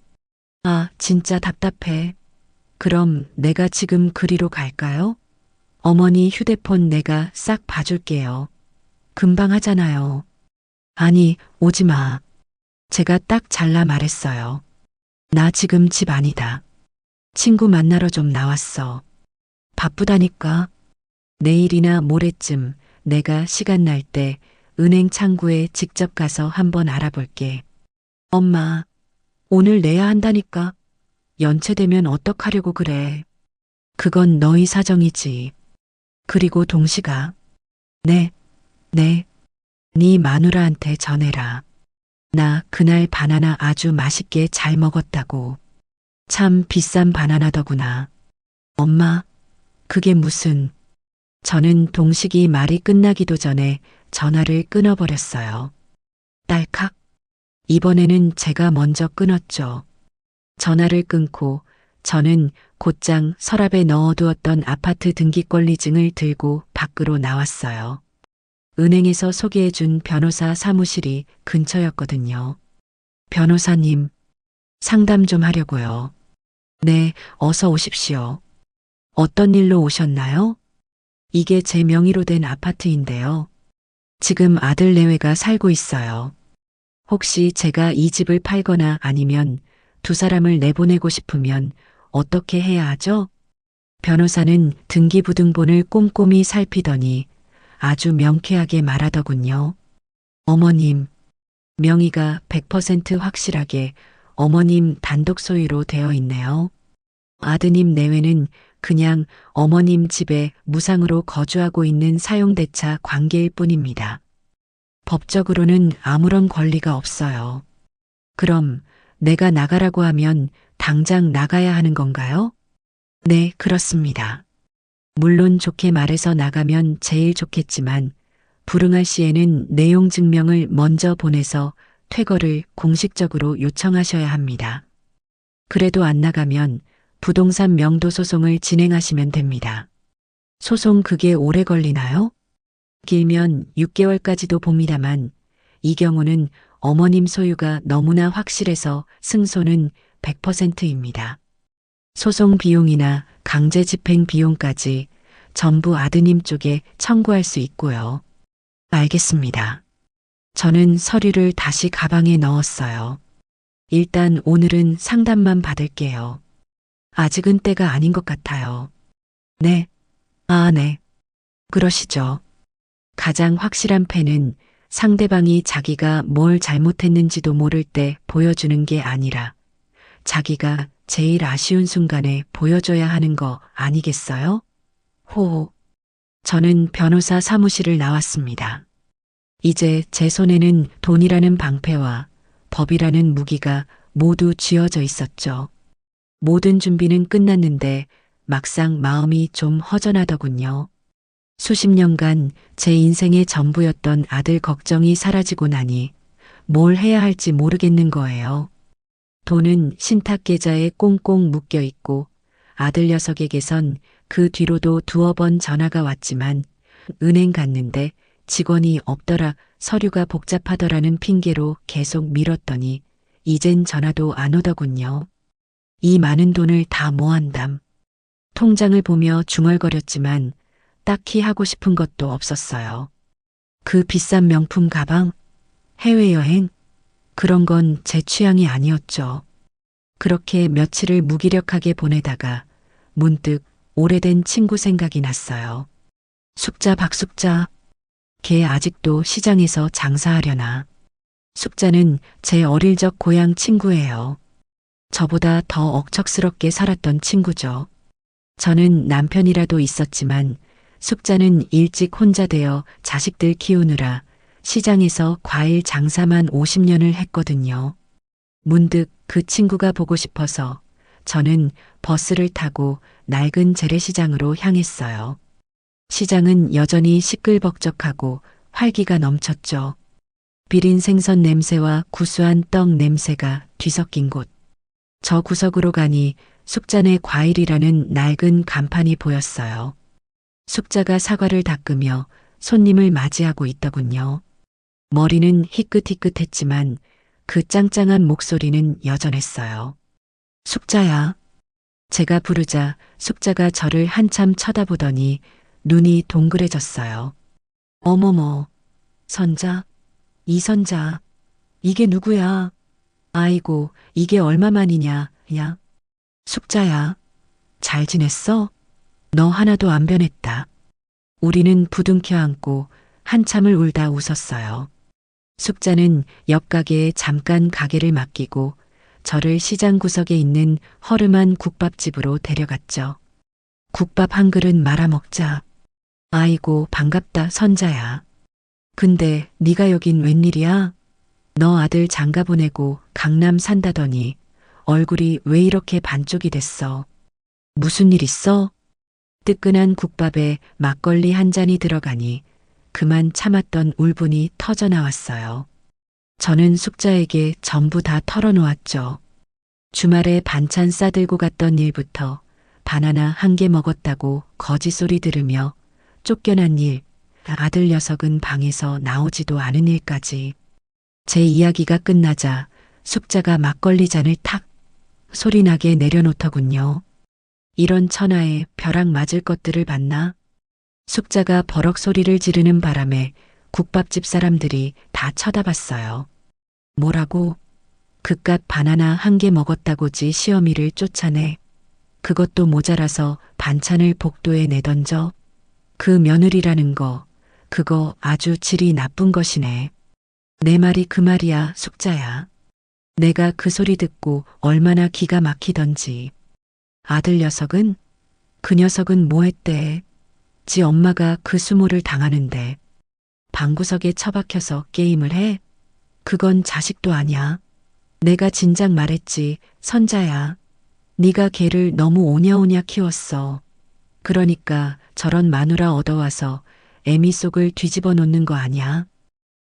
아, 진짜 답답해. 그럼 내가 지금 그리로 갈까요? 어머니 휴대폰 내가 싹 봐줄게요. 금방 하잖아요. 아니, 오지 마. 제가 딱 잘라 말했어요. 나 지금 집 아니다. 친구 만나러 좀 나왔어. 바쁘다니까. 내일이나 모레쯤 내가 시간 날 때 은행 창구에 직접 가서 한번 알아볼게. 엄마, 오늘 내야 한다니까. 연체되면 어떡하려고 그래. 그건 너희 사정이지. 그리고 동식아. 네. 네 마누라한테 전해라. 나 그날 바나나 아주 맛있게 잘 먹었다고. 참 비싼 바나나더구나. 엄마, 그게 무슨. 저는 동식이 말이 끝나기도 전에 전화를 끊어버렸어요. 딸칵. 이번에는 제가 먼저 끊었죠. 전화를 끊고 저는 곧장 서랍에 넣어두었던 아파트 등기권리증을 들고 밖으로 나왔어요. 은행에서 소개해준 변호사 사무실이 근처였거든요. 변호사님, 상담 좀 하려고요. 네, 어서 오십시오. 어떤 일로 오셨나요? 이게 제 명의로 된 아파트인데요. 지금 아들 내외가 살고 있어요. 혹시 제가 이 집을 팔거나 아니면 두 사람을 내보내고 싶으면 어떻게 해야 하죠? 변호사는 등기부등본을 꼼꼼히 살피더니 아주 명쾌하게 말하더군요. 어머님, 명의가 100% 확실하게 어머님 단독 소유로 되어 있네요. 아드님 내외는 그냥 어머님 집에 무상으로 거주하고 있는 사용대차 관계일 뿐입니다. 법적으로는 아무런 권리가 없어요. 그럼 내가 나가라고 하면 당장 나가야 하는 건가요? 네, 그렇습니다. 물론 좋게 말해서 나가면 제일 좋겠지만 불응할 시에는 내용 증명을 먼저 보내서 퇴거를 공식적으로 요청하셔야 합니다. 그래도 안 나가면 부동산 명도 소송을 진행하시면 됩니다. 소송 그게 오래 걸리나요? 길면 6개월까지도 봅니다만 이 경우는 어머님 소유가 너무나 확실해서 승소는 100%입니다. 소송 비용이나 강제 집행 비용까지 전부 아드님 쪽에 청구할 수 있고요. 알겠습니다. 저는 서류를 다시 가방에 넣었어요. 일단 오늘은 상담만 받을게요. 아직은 때가 아닌 것 같아요. 네. 아, 네. 그러시죠. 가장 확실한 패는 상대방이 자기가 뭘 잘못했는지도 모를 때 보여주는 게 아니라 자기가 제일 아쉬운 순간에 보여줘야 하는 거 아니겠어요? 호호. 저는 변호사 사무실을 나왔습니다. 이제 제 손에는 돈이라는 방패와 법이라는 무기가 모두 쥐어져 있었죠. 모든 준비는 끝났는데 막상 마음이 좀 허전하더군요. 수십 년간 제 인생의 전부였던 아들 걱정이 사라지고 나니 뭘 해야 할지 모르겠는 거예요. 돈은 신탁 계좌에 꽁꽁 묶여 있고 아들 녀석에게선 그 뒤로도 두어 번 전화가 왔지만 은행 갔는데 직원이 없더라, 서류가 복잡하더라는 핑계로 계속 미뤘더니 이젠 전화도 안 오더군요. 이 많은 돈을 다 모한담. 통장을 보며 중얼거렸지만 딱히 하고 싶은 것도 없었어요. 그 비싼 명품 가방, 해외여행, 그런 건 제 취향이 아니었죠. 그렇게 며칠을 무기력하게 보내다가 문득 오래된 친구 생각이 났어요. 숙자 박숙자, 걔 아직도 시장에서 장사하려나. 숙자는 제 어릴 적 고향 친구예요. 저보다 더 억척스럽게 살았던 친구죠. 저는 남편이라도 있었지만 숙자는 일찍 혼자 되어 자식들 키우느라 시장에서 과일 장사만 50년을 했거든요. 문득 그 친구가 보고 싶어서 저는 버스를 타고 낡은 재래시장으로 향했어요. 시장은 여전히 시끌벅적하고 활기가 넘쳤죠. 비린 생선 냄새와 구수한 떡 냄새가 뒤섞인 곳. 저 구석으로 가니 숙자네 과일이라는 낡은 간판이 보였어요. 숙자가 사과를 닦으며 손님을 맞이하고 있더군요. 머리는 희끗희끗했지만 그 짱짱한 목소리는 여전했어요. 숙자야. 제가 부르자 숙자가 저를 한참 쳐다보더니 눈이 동그래졌어요. 어머머, 선자, 이선자, 이게 누구야? 아이고, 이게 얼마만이냐, 야. 숙자야, 잘 지냈어? 너 하나도 안 변했다. 우리는 부둥켜 안고 한참을 울다 웃었어요. 숙자는 옆 가게에 잠깐 가게를 맡기고 저를 시장 구석에 있는 허름한 국밥집으로 데려갔죠. 국밥 한 그릇 말아먹자. 아이고 반갑다 선자야. 근데 네가 여긴 웬일이야? 너 아들 장가 보내고 강남 산다더니 얼굴이 왜 이렇게 반쪽이 됐어? 무슨 일 있어? 뜨끈한 국밥에 막걸리 한 잔이 들어가니 그만 참았던 울분이 터져 나왔어요. 저는 숙자에게 전부 다 털어놓았죠. 주말에 반찬 싸들고 갔던 일부터 바나나 한 개 먹었다고 거짓 소리 들으며 쫓겨난 일, 아들 녀석은 방에서 나오지도 않은 일까지. 제 이야기가 끝나자 숙자가 막걸리 잔을 탁 소리나게 내려놓더군요. 이런 천하에 벼락 맞을 것들을 봤나? 숙자가 버럭 소리를 지르는 바람에 국밥집 사람들이 다 쳐다봤어요. 뭐라고? 그깟 바나나 한 개 먹었다고지 시어미를 쫓아내. 그것도 모자라서 반찬을 복도에 내던져. 그 며느리라는 거, 그거 아주 질이 나쁜 것이네. 내 말이 그 말이야, 숙자야. 내가 그 소리 듣고 얼마나 기가 막히던지. 아들 녀석은? 그 녀석은 뭐 했대? 지 엄마가 그 수모를 당하는데 방구석에 처박혀서 게임을 해? 그건 자식도 아냐. 내가 진작 말했지, 선자야. 네가 걔를 너무 오냐오냐 키웠어. 그러니까 저런 마누라 얻어와서 애미 속을 뒤집어 놓는 거 아냐?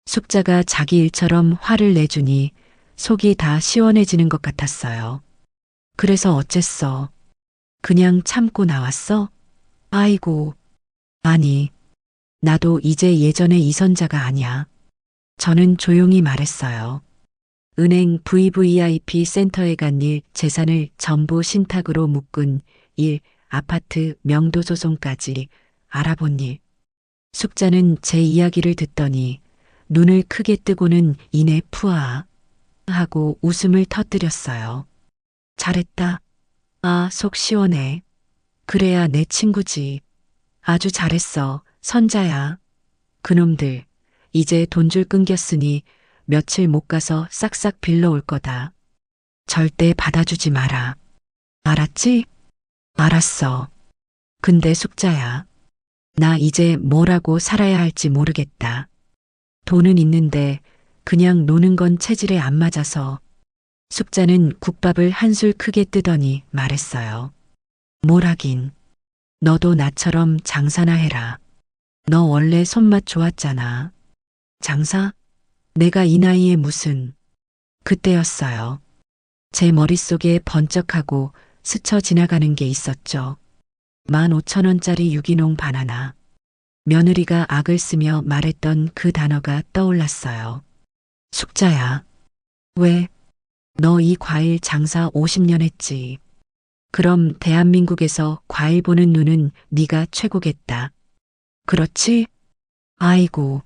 숙자가 자기 일처럼 화를 내주니 속이 다 시원해지는 것 같았어요. 그래서 어쨌어? 그냥 참고 나왔어? 아이고. 아니, 나도 이제 예전의 이선자가 아니야. 저는 조용히 말했어요. 은행 VVIP 센터에 간 일, 재산을 전부 신탁으로 묶은 일, 아파트 명도소송까지 알아본 일. 숙자는 제 이야기를 듣더니 눈을 크게 뜨고는 이내 푸아 하고 웃음을 터뜨렸어요. 잘했다. 아, 속 시원해. 그래야 내 친구지. 아주 잘했어, 선자야. 그놈들, 이제 돈줄 끊겼으니 며칠 못 가서 싹싹 빌려올 거다. 절대 받아주지 마라. 알았지? 알았어. 근데 숙자야. 나 이제 뭐라고 살아야 할지 모르겠다. 돈은 있는데 그냥 노는 건 체질에 안 맞아서. 숙자는 국밥을 한술 크게 뜨더니 말했어요. 뭘 하긴. 너도 나처럼 장사나 해라. 너 원래 손맛 좋았잖아. 장사? 내가 이 나이에 무슨. 그때였어요. 제 머릿속에 번쩍하고 스쳐 지나가는 게 있었죠. 15,000원짜리 유기농 바나나. 며느리가 악을 쓰며 말했던 그 단어가 떠올랐어요. 숙자야. 왜? 너 이 과일 장사 50년 했지. 그럼 대한민국에서 과일 보는 눈은 네가 최고겠다. 그렇지? 아이고.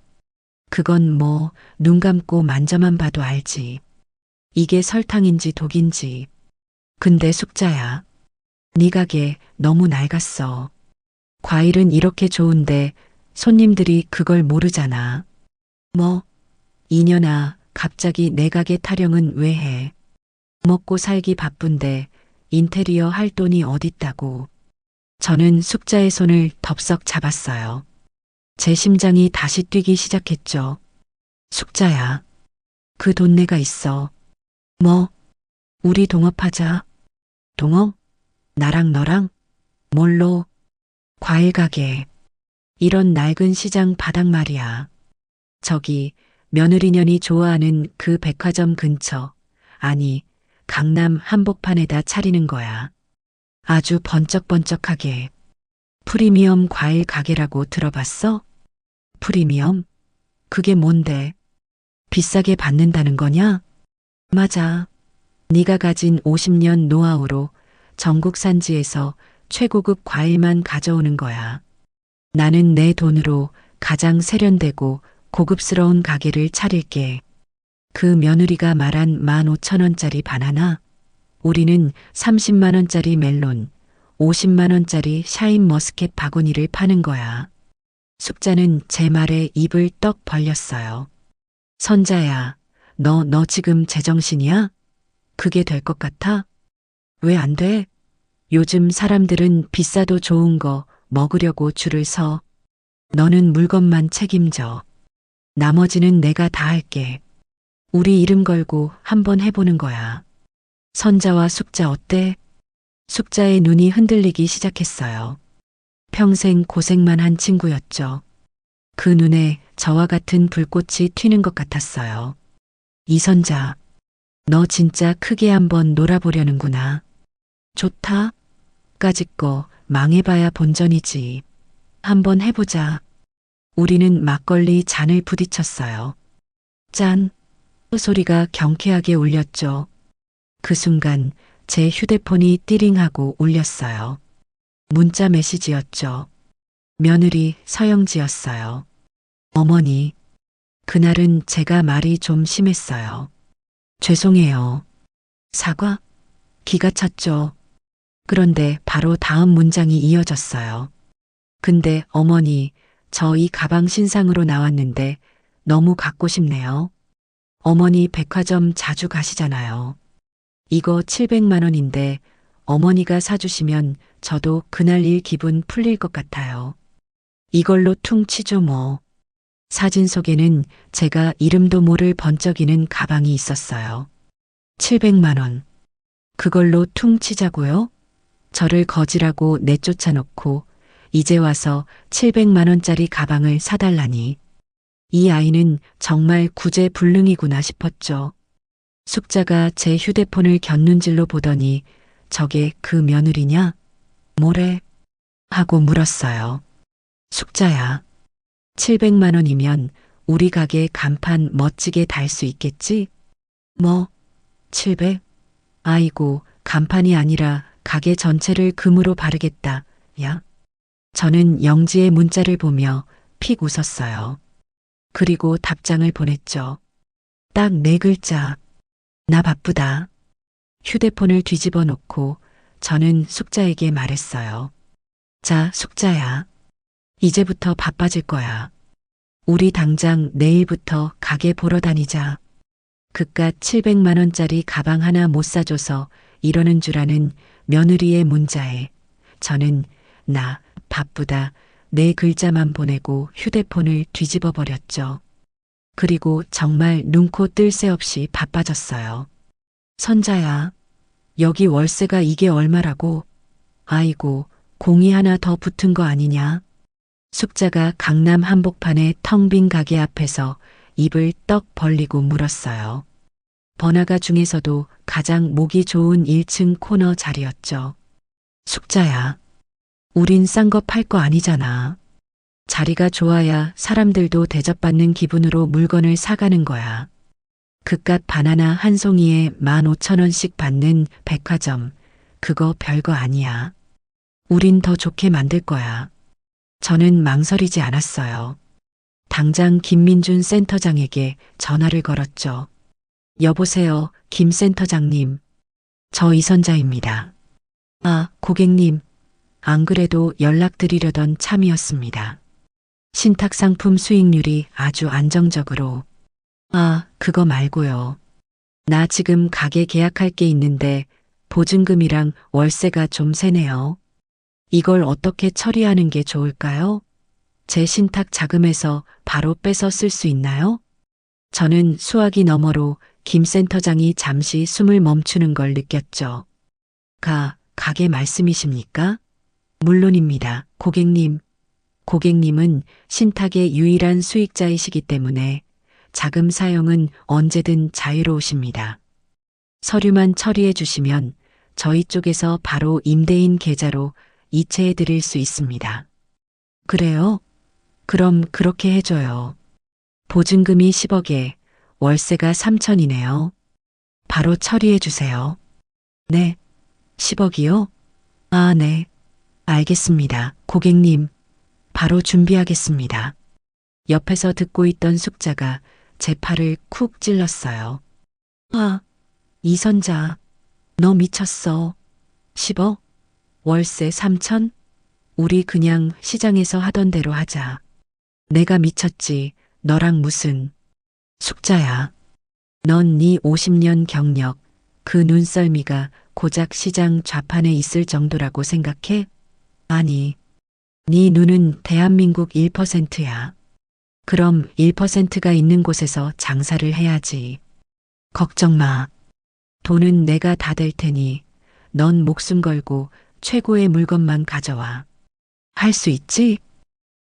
그건 뭐 눈 감고 만져만 봐도 알지. 이게 설탕인지 독인지. 근데 숙자야. 네 가게 너무 낡았어. 과일은 이렇게 좋은데 손님들이 그걸 모르잖아. 뭐? 이년아, 갑자기 내 가게 타령은 왜 해? 먹고 살기 바쁜데 인테리어 할 돈이 어딨다고. 저는 숙자의 손을 덥석 잡았어요. 제 심장이 다시 뛰기 시작했죠. 숙자야. 그 돈 내가 있어. 뭐? 우리 동업하자. 동업? 나랑 너랑? 뭘로? 과일 가게. 이런 낡은 시장 바닥 말이야. 저기 며느리년이 좋아하는 그 백화점 근처. 아니, 강남 한복판에다 차리는 거야. 아주 번쩍번쩍하게. 프리미엄 과일 가게라고 들어봤어? 프리미엄? 그게 뭔데? 비싸게 받는다는 거냐? 맞아. 네가 가진 50년 노하우로 전국 산지에서 최고급 과일만 가져오는 거야. 나는 내 돈으로 가장 세련되고 고급스러운 가게를 차릴게. 그 며느리가 말한 15,000원짜리 바나나, 우리는 30만 원짜리 멜론, 50만 원짜리 샤인머스켓 바구니를 파는 거야. 숙자는 제 말에 입을 떡 벌렸어요. 선자야, 너 지금 제정신이야? 그게 될 것 같아? 왜 안 돼? 요즘 사람들은 비싸도 좋은 거 먹으려고 줄을 서. 너는 물건만 책임져. 나머지는 내가 다 할게. 우리 이름 걸고 한번 해보는 거야. 선자와 숙자 어때? 숙자의 눈이 흔들리기 시작했어요. 평생 고생만 한 친구였죠. 그 눈에 저와 같은 불꽃이 튀는 것 같았어요. 이선자, 너 진짜 크게 한번 놀아보려는구나. 좋다. 까짓 거 망해봐야 본전이지. 한번 해보자. 우리는 막걸리 잔을 부딪혔어요. 짠! 소리가 경쾌하게 울렸죠. 그 순간 제 휴대폰이 띠링하고 울렸어요. 문자 메시지였죠. 며느리 서영지였어요. 어머니, 그날은 제가 말이 좀 심했어요. 죄송해요. 사과? 기가 찼죠. 그런데 바로 다음 문장이 이어졌어요. 근데 어머니, 저 이 가방 신상으로 나왔는데 너무 갖고 싶네요. 어머니 백화점 자주 가시잖아요. 이거 700만 원인데 어머니가 사주시면 저도 그날 일 기분 풀릴 것 같아요. 이걸로 퉁 치죠 뭐. 사진 속에는 제가 이름도 모를 번쩍이는 가방이 있었어요. 700만 원. 그걸로 퉁 치자고요? 저를 거지라고 내쫓아 놓고 이제 와서 700만 원짜리 가방을 사달라니. 이 아이는 정말 구제불능이구나 싶었죠. 숙자가 제 휴대폰을 곁눈질로 보더니 저게 그 며느리냐? 뭐래? 하고 물었어요. 숙자야. 700만 원이면 우리 가게 간판 멋지게 달 수 있겠지? 뭐? 700? 아이고, 간판이 아니라 가게 전체를 금으로 바르겠다. 야. 저는 영지의 문자를 보며 픽 웃었어요. 그리고 답장을 보냈죠. 딱 4글자. 나 바쁘다. 휴대폰을 뒤집어 놓고 저는 숙자에게 말했어요. 자, 숙자야. 이제부터 바빠질 거야. 우리 당장 내일부터 가게 보러 다니자. 그깟 700만 원짜리 가방 하나 못 사줘서 이러는 줄 아는 며느리의 문자에 저는 나 바쁘다 4글자만 보내고 휴대폰을 뒤집어 버렸죠. 그리고 정말 눈코 뜰 새 없이 바빠졌어요. 선자야, 여기 월세가 이게 얼마라고? 아이고, 공이 하나 더 붙은 거 아니냐? 숙자가 강남 한복판의 텅 빈 가게 앞에서 입을 떡 벌리고 물었어요. 번화가 중에서도 가장 목이 좋은 1층 코너 자리였죠. 숙자야, 우린 싼 거 팔 거 아니잖아. 자리가 좋아야 사람들도 대접받는 기분으로 물건을 사가는 거야. 그깟 바나나 한 송이에 15,000원씩 받는 백화점, 그거 별거 아니야. 우린 더 좋게 만들 거야. 저는 망설이지 않았어요. 당장 김민준 센터장에게 전화를 걸었죠. 여보세요, 김 센터장님. 저 이선자입니다. 아, 고객님. 안 그래도 연락드리려던 참이었습니다. 신탁 상품 수익률이 아주 안정적으로. 아, 그거 말고요. 나 지금 가게 계약할 게 있는데 보증금이랑 월세가 좀 세네요. 이걸 어떻게 처리하는 게 좋을까요? 제 신탁 자금에서 바로 빼서 쓸 수 있나요? 저는 수화기 너머로 김 센터장이 잠시 숨을 멈추는 걸 느꼈죠. 가게 말씀이십니까? 물론입니다, 고객님. 고객님은 신탁의 유일한 수익자이시기 때문에 자금 사용은 언제든 자유로우십니다. 서류만 처리해 주시면 저희 쪽에서 바로 임대인 계좌로 이체해 드릴 수 있습니다. 그래요? 그럼 그렇게 해줘요. 보증금이 10억에 월세가 3천이네요. 바로 처리해 주세요. 네. 10억이요? 아, 네. 알겠습니다, 고객님. 바로 준비하겠습니다. 옆에서 듣고 있던 숙자가 제 팔을 쿡 찔렀어요. 아, 이선자, 너 미쳤어. 10억? 월세 3천? 우리 그냥 시장에서 하던 대로 하자. 내가 미쳤지, 너랑 무슨. 숙자야, 넌 네 50년 경력, 그 눈썰미가 고작 시장 좌판에 있을 정도라고 생각해? 아니, 네 눈은 대한민국 1%야. 그럼 1%가 있는 곳에서 장사를 해야지. 걱정 마. 돈은 내가 다 댈 테니 넌 목숨 걸고 최고의 물건만 가져와. 할 수 있지?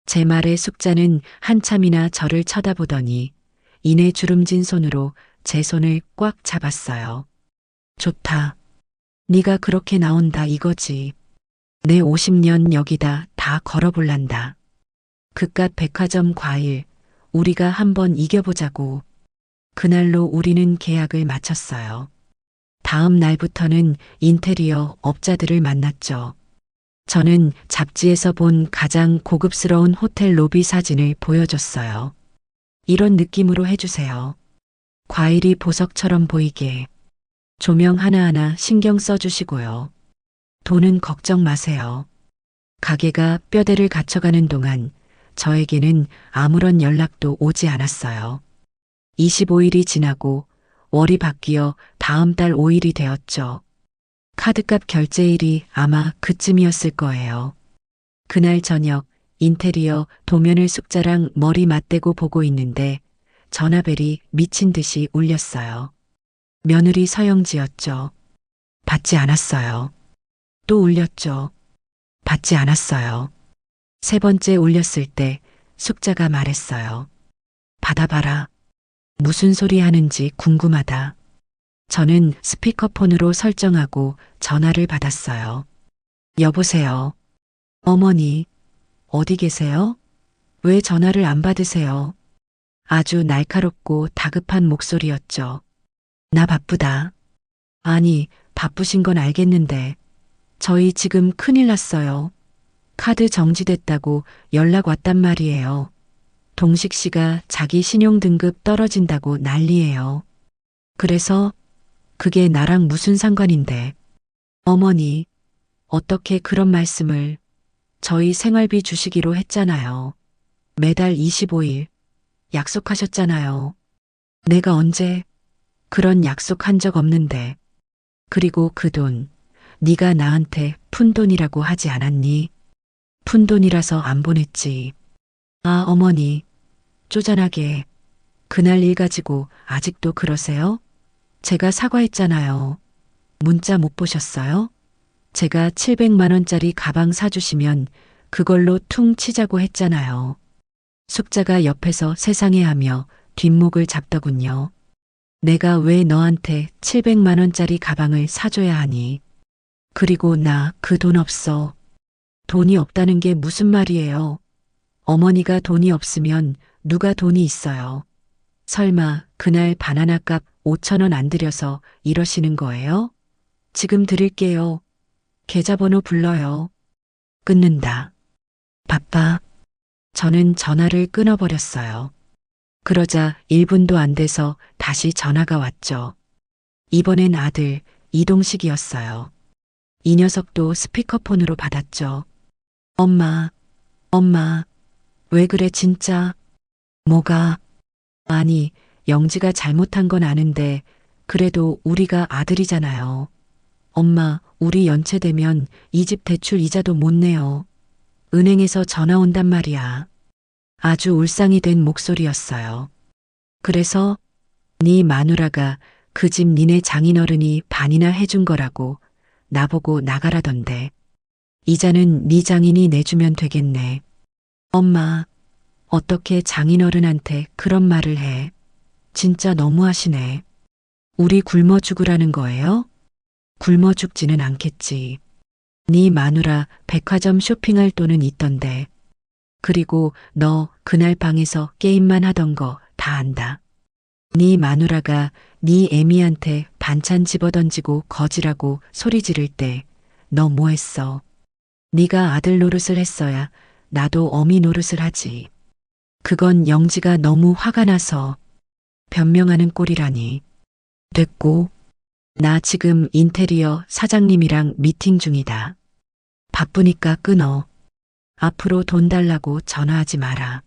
제 말에 숙자는 한참이나 저를 쳐다보더니 이내 주름진 손으로 제 손을 꽉 잡았어요. 좋다. 네가 그렇게 나온다 이거지. 내 50년 여기다 다 걸어볼란다. 그깟 백화점 과일, 우리가 한번 이겨보자고. 그날로 우리는 계약을 마쳤어요. 다음 날부터는 인테리어 업자들을 만났죠. 저는 잡지에서 본 가장 고급스러운 호텔 로비 사진을 보여줬어요. 이런 느낌으로 해주세요. 과일이 보석처럼 보이게. 조명 하나하나 신경 써주시고요. 돈은 걱정 마세요. 가게가 뼈대를 갖춰가는 동안 저에게는 아무런 연락도 오지 않았어요. 25일이 지나고 월이 바뀌어 다음 달 5일이 되었죠. 카드값 결제일이 아마 그쯤이었을 거예요. 그날 저녁 인테리어 도면을 숙자랑 머리 맞대고 보고 있는데 전화벨이 미친 듯이 울렸어요. 며느리 서영지였죠. 받지 않았어요. 또 울렸죠. 받지 않았어요. 세 번째 울렸을 때 숙자가 말했어요. 받아봐라. 무슨 소리 하는지 궁금하다. 저는 스피커폰으로 설정하고 전화를 받았어요. 여보세요. 어머니, 어디 계세요? 왜 전화를 안 받으세요? 아주 날카롭고 다급한 목소리였죠. 나 바쁘다. 아니, 바쁘신 건 알겠는데, 저희 지금 큰일 났어요. 카드 정지됐다고 연락 왔단 말이에요. 동식 씨가 자기 신용등급 떨어진다고 난리예요. 그래서 그게 나랑 무슨 상관인데. 어머니, 어떻게 그런 말씀을. 저희 생활비 주시기로 했잖아요. 매달 25일 약속하셨잖아요. 내가 언제 그런 약속한 적 없는데. 그리고 그 돈, 네가 나한테 푼돈이라고 하지 않았니? 푼돈이라서 안 보냈지. 아, 어머니, 쪼잔하게. 그날 일 가지고 아직도 그러세요? 제가 사과했잖아요. 문자 못 보셨어요? 제가 700만 원짜리 가방 사주시면 그걸로 퉁 치자고 했잖아요. 숙자가 옆에서 세상에 하며 뒷목을 잡더군요. 내가 왜 너한테 700만 원짜리 가방을 사줘야 하니? 그리고 나 그 돈 없어. 돈이 없다는 게 무슨 말이에요? 어머니가 돈이 없으면 누가 돈이 있어요? 설마 그날 바나나 값 5천 원 안 들여서 이러시는 거예요? 지금 드릴게요. 계좌번호 불러요. 끊는다. 바빠. 저는 전화를 끊어버렸어요. 그러자 1분도 안 돼서 다시 전화가 왔죠. 이번엔 아들 이동식이었어요. 이 녀석도 스피커폰으로 받았죠. 엄마, 엄마, 왜 그래 진짜? 뭐가? 아니, 영지가 잘못한 건 아는데 그래도 우리가 아들이잖아요. 엄마, 우리 연체되면 이 집 대출 이자도 못 내요. 은행에서 전화 온단 말이야. 아주 울상이 된 목소리였어요. 그래서 네 마누라가 그 집 니네 장인어른이 반이나 해준 거라고 나보고 나가라던데. 이자는 네 장인이 내주면 되겠네. 엄마, 어떻게 장인어른한테 그런 말을 해? 진짜 너무하시네. 우리 굶어 죽으라는 거예요? 굶어 죽지는 않겠지. 네 마누라 백화점 쇼핑할 돈은 있던데. 그리고 너 그날 방에서 게임만 하던 거 다 안다. 네 마누라가 네 애미한테 반찬 집어던지고 거지라고 소리 지를 때 너 뭐 했어? 네가 아들 노릇을 했어야 나도 어미 노릇을 하지. 그건 영지가 너무 화가 나서 변명하는 꼴이라니. 됐고, 나 지금 인테리어 사장님이랑 미팅 중이다. 바쁘니까 끊어. 앞으로 돈 달라고 전화하지 마라.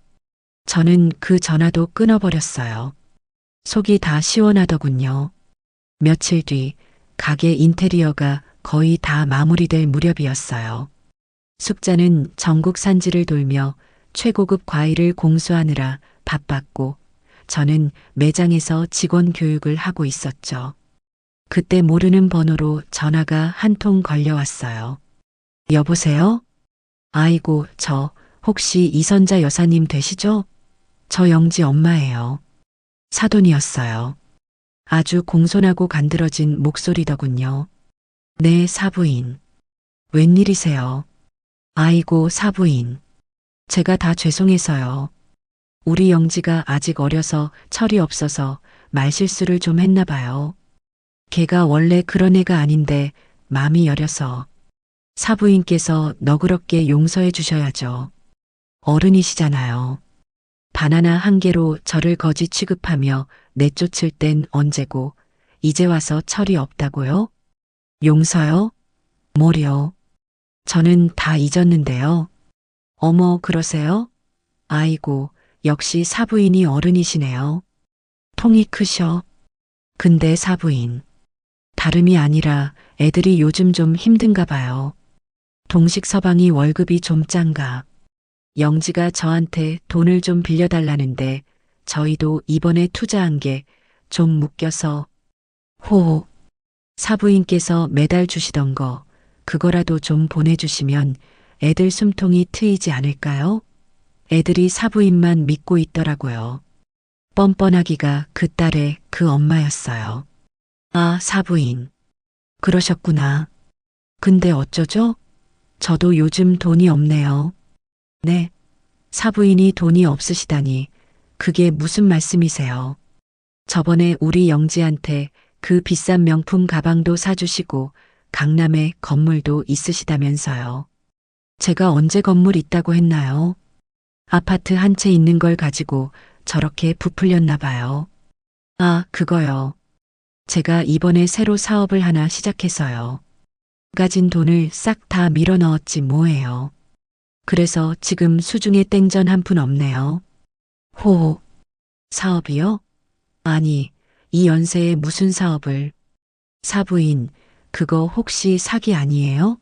저는 그 전화도 끊어버렸어요. 속이 다 시원하더군요. 며칠 뒤 가게 인테리어가 거의 다 마무리될 무렵이었어요. 숙자는 전국 산지를 돌며 최고급 과일을 공수하느라 바빴고 저는 매장에서 직원 교육을 하고 있었죠. 그때 모르는 번호로 전화가 한 통 걸려왔어요. 여보세요? 아이고, 저 혹시 이선자 여사님 되시죠? 저 영지 엄마예요. 사돈이었어요. 아주 공손하고 간드러진 목소리더군요. 네, 사부인. 웬일이세요? 아이고, 사부인. 제가 다 죄송해서요. 우리 영지가 아직 어려서 철이 없어서 말실수를 좀 했나 봐요. 걔가 원래 그런 애가 아닌데 마음이 여려서. 사부인께서 너그럽게 용서해 주셔야죠. 어른이시잖아요. 바나나 한 개로 저를 거지 취급하며 내쫓을 땐 언제고 이제 와서 철이 없다고요? 용서요? 뭐려? 저는 다 잊었는데요. 어머, 그러세요? 아이고, 역시 사부인이 어른이시네요. 통이 크셔. 근데 사부인. 다름이 아니라 애들이 요즘 좀 힘든가 봐요. 동식 서방이 월급이 좀 짠가. 영지가 저한테 돈을 좀 빌려달라는데 저희도 이번에 투자한 게 좀 묶여서. 호. 사부인께서 매달 주시던 거 그거라도 좀 보내주시면 애들 숨통이 트이지 않을까요? 애들이 사부인만 믿고 있더라고요. 뻔뻔하기가 그 딸의 그 엄마였어요. 아, 사부인. 그러셨구나. 근데 어쩌죠? 저도 요즘 돈이 없네요. 네. 사부인이 돈이 없으시다니 그게 무슨 말씀이세요? 저번에 우리 영지한테 그 비싼 명품 가방도 사주시고 강남에 건물도 있으시다면서요. 제가 언제 건물 있다고 했나요? 아파트 한 채 있는 걸 가지고 저렇게 부풀렸나 봐요. 아, 그거요. 제가 이번에 새로 사업을 하나 시작해서요. 가진 돈을 싹 다 밀어 넣었지 뭐예요. 그래서 지금 수중에 땡전 한 푼 없네요. 호. 사업이요? 아니, 이 연세에 무슨 사업을. 사부인, 그거 혹시 사기 아니에요?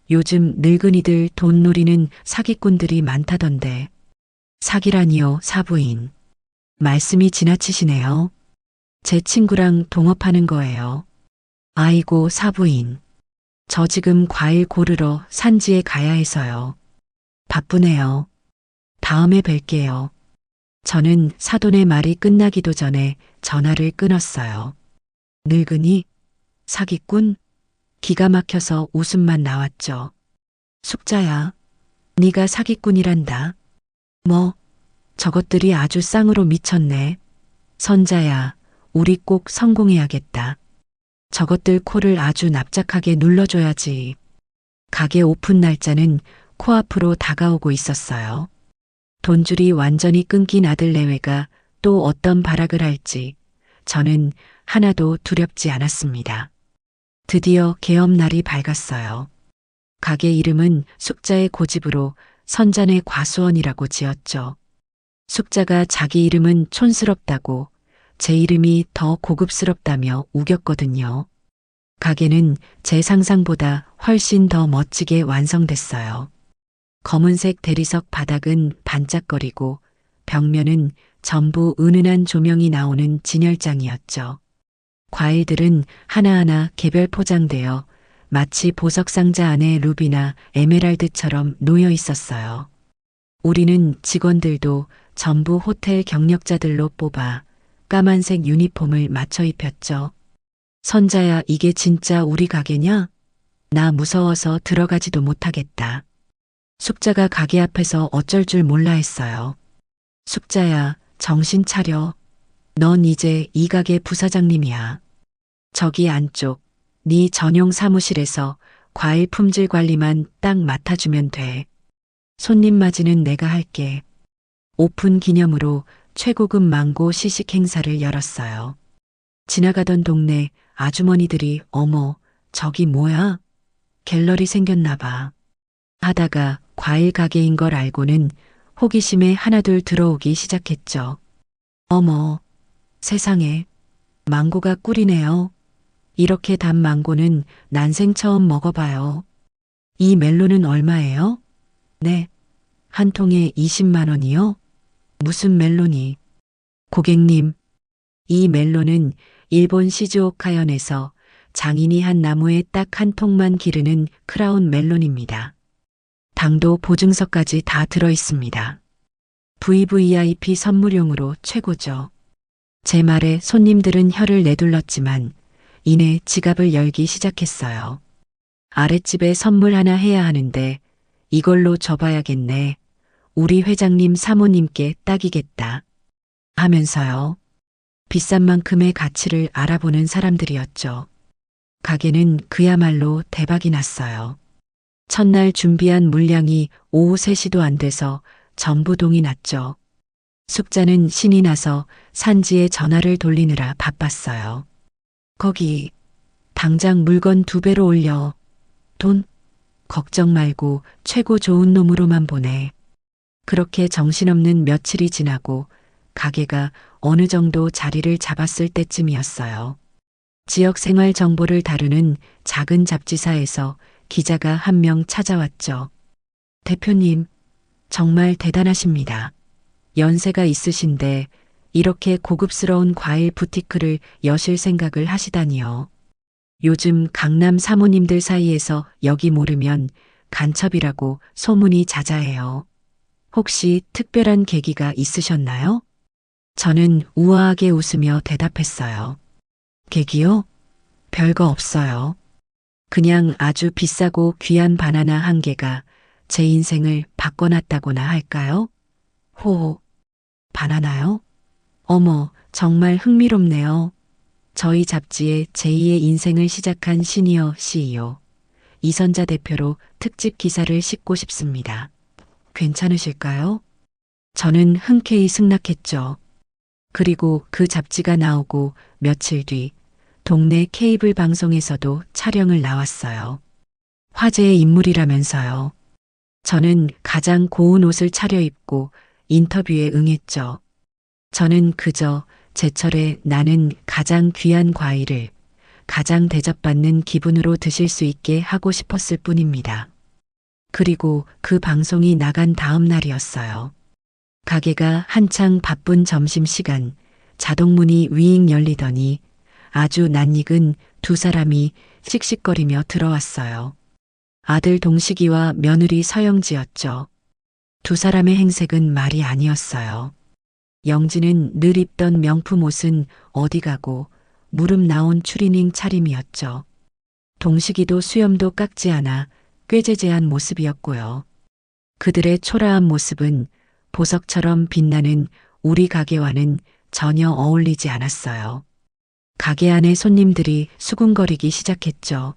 요즘 늙은이들 돈 노리는 사기꾼들이 많다던데. 사기라니요, 사부인. 말씀이 지나치시네요. 제 친구랑 동업하는 거예요. 아이고, 사부인. 저 지금 과일 고르러 산지에 가야 해서요. 바쁘네요. 다음에 뵐게요. 저는 사돈의 말이 끝나기도 전에 전화를 끊었어요. 늙은이? 사기꾼? 기가 막혀서 웃음만 나왔죠. 숙자야, 네가 사기꾼이란다. 뭐, 저것들이 아주 쌍으로 미쳤네. 선자야, 우리 꼭 성공해야겠다. 저것들 코를 아주 납작하게 눌러줘야지. 가게 오픈 날짜는 코앞으로 다가오고 있었어요. 돈줄이 완전히 끊긴 아들 내외가 또 어떤 발악을 할지 저는 하나도 두렵지 않았습니다. 드디어 개업날이 밝았어요. 가게 이름은 숙자의 고집으로 선잔의 과수원이라고 지었죠. 숙자가 자기 이름은 촌스럽다고 제 이름이 더 고급스럽다며 우겼거든요. 가게는 제 상상보다 훨씬 더 멋지게 완성됐어요. 검은색 대리석 바닥은 반짝거리고 벽면은 전부 은은한 조명이 나오는 진열장이었죠. 과일들은 하나하나 개별 포장되어 마치 보석 상자 안에 루비나 에메랄드처럼 놓여 있었어요. 우리는 직원들도 전부 호텔 경력자들로 뽑아 까만색 유니폼을 맞춰 입혔죠. 선자야, 이게 진짜 우리 가게냐? 나 무서워서 들어가지도 못하겠다. 숙자가 가게 앞에서 어쩔 줄 몰라 했어요. 숙자야, 정신 차려. 넌 이제 이 가게 부사장님이야. 저기 안쪽, 네 전용 사무실에서 과일 품질 관리만 딱 맡아주면 돼. 손님 맞이는 내가 할게. 오픈 기념으로 최고급 망고 시식 행사를 열었어요. 지나가던 동네 아주머니들이 어머, 저기 뭐야? 갤러리 생겼나 봐. 하다가 과일 가게인 걸 알고는 호기심에 하나둘 들어오기 시작했죠. 어머, 세상에, 망고가 꿀이네요. 이렇게 단 망고는 난생 처음 먹어봐요. 이 멜론은 얼마예요? 네, 한 통에 20만 원이요? 무슨 멜론이? 고객님, 이 멜론은 일본 시즈오카현에서 장인이 한 나무에 딱 한 통만 기르는 크라운 멜론입니다. 당도 보증서까지 다 들어 있습니다. VVIP 선물용으로 최고죠. 제 말에 손님들은 혀를 내둘렀지만 이내 지갑을 열기 시작했어요. 아랫집에 선물 하나 해야 하는데 이걸로 줘봐야겠네. 우리 회장님 사모님께 딱이겠다. 하면서요. 비싼 만큼의 가치를 알아보는 사람들이었죠. 가게는 그야말로 대박이 났어요. 첫날 준비한 물량이 오후 3시도 안 돼서 전부 동이 났죠. 숙자는 신이 나서 산지에 전화를 돌리느라 바빴어요. 거기 당장 물건 2배로 올려. 돈 걱정 말고 최고 좋은 놈으로만 보내. 그렇게 정신없는 며칠이 지나고 가게가 어느 정도 자리를 잡았을 때쯤이었어요. 지역 생활 정보를 다루는 작은 잡지사에서 기자가 한 명 찾아왔죠. 대표님, 정말 대단하십니다. 연세가 있으신데 이렇게 고급스러운 과일 부티크를 여실 생각을 하시다니요. 요즘 강남 사모님들 사이에서 여기 모르면 간첩이라고 소문이 자자해요. 혹시 특별한 계기가 있으셨나요? 저는 우아하게 웃으며 대답했어요. 계기요? 별거 없어요. 그냥 아주 비싸고 귀한 바나나 한 개가 제 인생을 바꿔놨다고나 할까요? 호, 바나나요? 어머, 정말 흥미롭네요. 저희 잡지에 제2의 인생을 시작한 시니어 CEO, 이선자 대표로 특집 기사를 싣고 싶습니다. 괜찮으실까요? 저는 흔쾌히 승낙했죠. 그리고 그 잡지가 나오고 며칠 뒤 동네 케이블 방송에서도 촬영을 나왔어요. 화제의 인물이라면서요. 저는 가장 고운 옷을 차려입고 인터뷰에 응했죠. 저는 그저 제철에 나는 가장 귀한 과일을 가장 대접받는 기분으로 드실 수 있게 하고 싶었을 뿐입니다. 그리고 그 방송이 나간 다음 날이었어요. 가게가 한창 바쁜 점심시간 자동문이 위잉 열리더니 아주 낯익은 2사람이 씩씩거리며 들어왔어요. 아들 동식이와 며느리 서영지였죠. 2사람의 행색은 말이 아니었어요. 영지는 늘 입던 명품 옷은 어디 가고 무릎 나온 추리닝 차림이었죠. 동식이도 수염도 깎지 않아 꾀재재한 모습이었고요. 그들의 초라한 모습은 보석처럼 빛나는 우리 가게와는 전혀 어울리지 않았어요. 가게 안에 손님들이 수군거리기 시작했죠.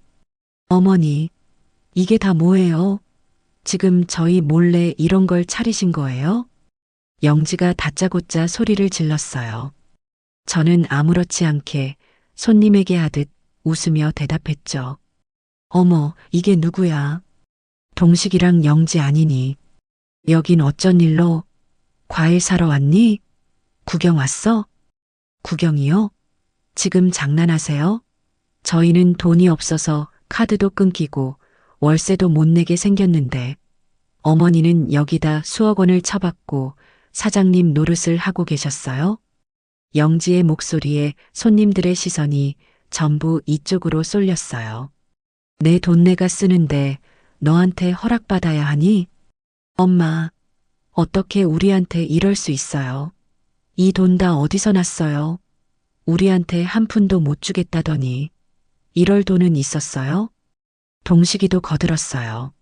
어머니, 이게 다 뭐예요? 지금 저희 몰래 이런 걸 차리신 거예요? 영지가 다짜고짜 소리를 질렀어요. 저는 아무렇지 않게 손님에게 하듯 웃으며 대답했죠. 어머, 이게 누구야? 동식이랑 영지 아니니? 여긴 어쩐 일로? 과일 사러 왔니? 구경 왔어? 구경이요? 지금 장난하세요? 저희는 돈이 없어서 카드도 끊기고 월세도 못 내게 생겼는데 어머니는 여기다 수억 원을 쳐받고 사장님 노릇을 하고 계셨어요? 영지의 목소리에 손님들의 시선이 전부 이쪽으로 쏠렸어요. 내 돈 내가 쓰는데 너한테 허락받아야 하니? 엄마, 어떻게 우리한테 이럴 수 있어요? 이 돈 다 어디서 났어요? 우리한테 한 푼도 못 주겠다더니 이럴 돈은 있었어요? 동식이도 거들었어요.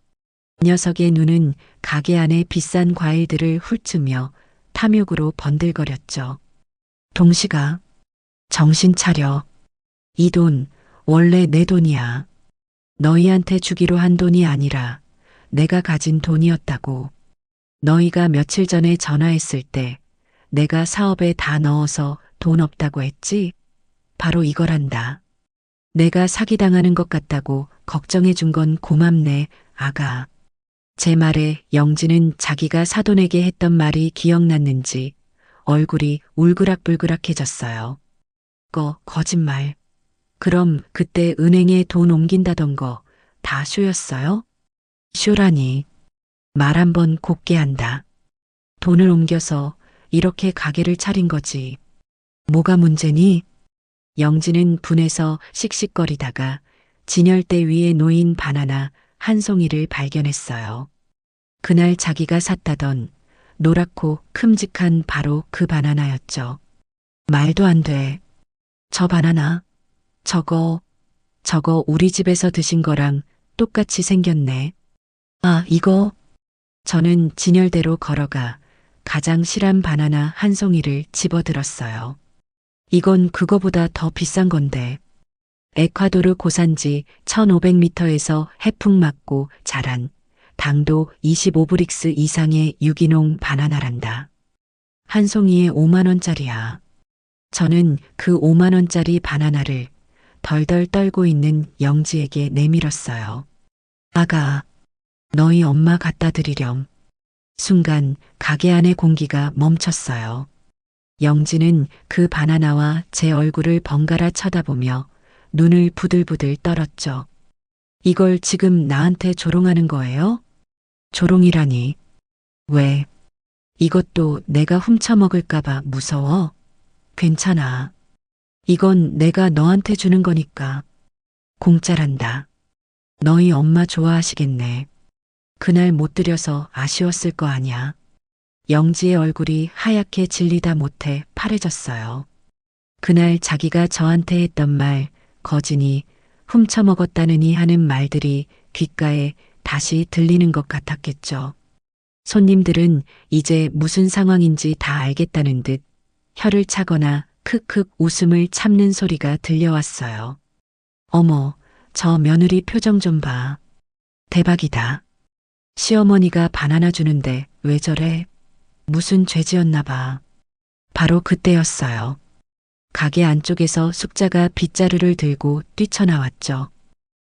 녀석의 눈은 가게 안에 비싼 과일들을 훑으며 탐욕으로 번들거렸죠. 동식아, 정신 차려. 이 돈 원래 내 돈이야. 너희한테 주기로 한 돈이 아니라 내가 가진 돈이었다고. 너희가 며칠 전에 전화했을 때 내가 사업에 다 넣어서 돈 없다고 했지? 바로 이거란다. 내가 사기당하는 것 같다고 걱정해 준 건 고맙네, 아가. 제 말에 영지는 자기가 사돈에게 했던 말이 기억났는지 얼굴이 울그락불그락해졌어요. 거짓말. 그럼 그때 은행에 돈 옮긴다던 거 다 쇼였어요? 쇼라니. 말 한번 곱게 한다. 돈을 옮겨서 이렇게 가게를 차린 거지. 뭐가 문제니? 영지는 분해서 씩씩거리다가 진열대 위에 놓인 바나나 한 송이를 발견했어요. 그날 자기가 샀다던 노랗고 큼직한 바로 그 바나나였죠. 말도 안 돼. 저 바나나. 저거 우리 집에서 드신 거랑 똑같이 생겼네. 아, 이거. 저는 진열대로 걸어가 가장 실한 바나나 한 송이를 집어들었어요. 이건 그거보다 더 비싼 건데. 에콰도르 고산지 1500m에서 해풍 맞고 자란 당도 25브릭스 이상의 유기농 바나나란다. 한 송이에 5만 원짜리야. 저는 그 5만 원짜리 바나나를 덜덜 떨고 있는 영지에게 내밀었어요. 아가, 너희 엄마 갖다 드리렴. 순간 가게 안의 공기가 멈췄어요. 영지는 그 바나나와 제 얼굴을 번갈아 쳐다보며 눈을 부들부들 떨었죠. 이걸 지금 나한테 조롱하는 거예요? 조롱이라니. 왜? 이것도 내가 훔쳐먹을까봐 무서워? 괜찮아. 이건 내가 너한테 주는 거니까. 공짜란다. 너희 엄마 좋아하시겠네. 그날 못 드려서 아쉬웠을 거 아냐. 영지의 얼굴이 하얗게 질리다 못해 파래졌어요. 그날 자기가 저한테 했던 말, 거진이 훔쳐먹었다느니 하는 말들이 귓가에 다시 들리는 것 같았겠죠. 손님들은 이제 무슨 상황인지 다 알겠다는 듯 혀를 차거나 크크 웃음을 참는 소리가 들려왔어요. 어머, 저 며느리 표정 좀 봐. 대박이다. 시어머니가 바나나 주는데 왜 저래? 무슨 죄 지었나 봐. 바로 그때였어요. 가게 안쪽에서 숙자가 빗자루를 들고 뛰쳐나왔죠.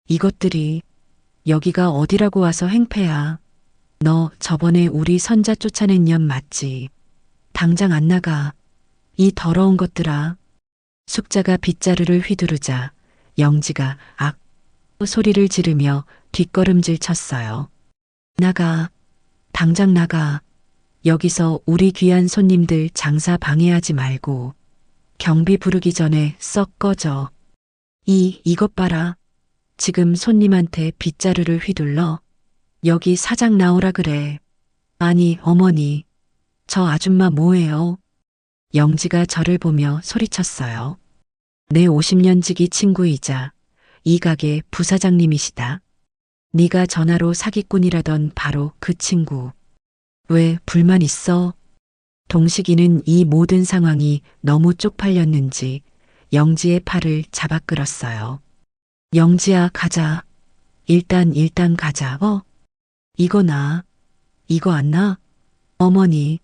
이것들이 여기가 어디라고 와서 행패야. 너 저번에 우리 선자 쫓아낸 년 맞지? 당장 안 나가. 이 더러운 것들아. 숙자가 빗자루를 휘두르자 영지가 악 소리를 지르며 뒷걸음질 쳤어요. 나가. 당장 나가. 여기서 우리 귀한 손님들 장사 방해하지 말고 경비 부르기 전에 썩 꺼져. 이것 봐라. 지금 손님한테 빗자루를 휘둘러. 여기 사장 나오라 그래. 아니, 어머니. 저 아줌마 뭐예요? 영지가 저를 보며 소리쳤어요. 내 50년 지기 친구이자 이 가게 부사장님이시다. 네가 전화로 사기꾼이라던 바로 그 친구. 왜 불만 있어? 동식이는 이 모든 상황이 너무 쪽팔렸는지 영지의 팔을 잡아 끌었어요. 영지야, 가자. 일단 가자. 이거 나. 이거 안 나? 어머니.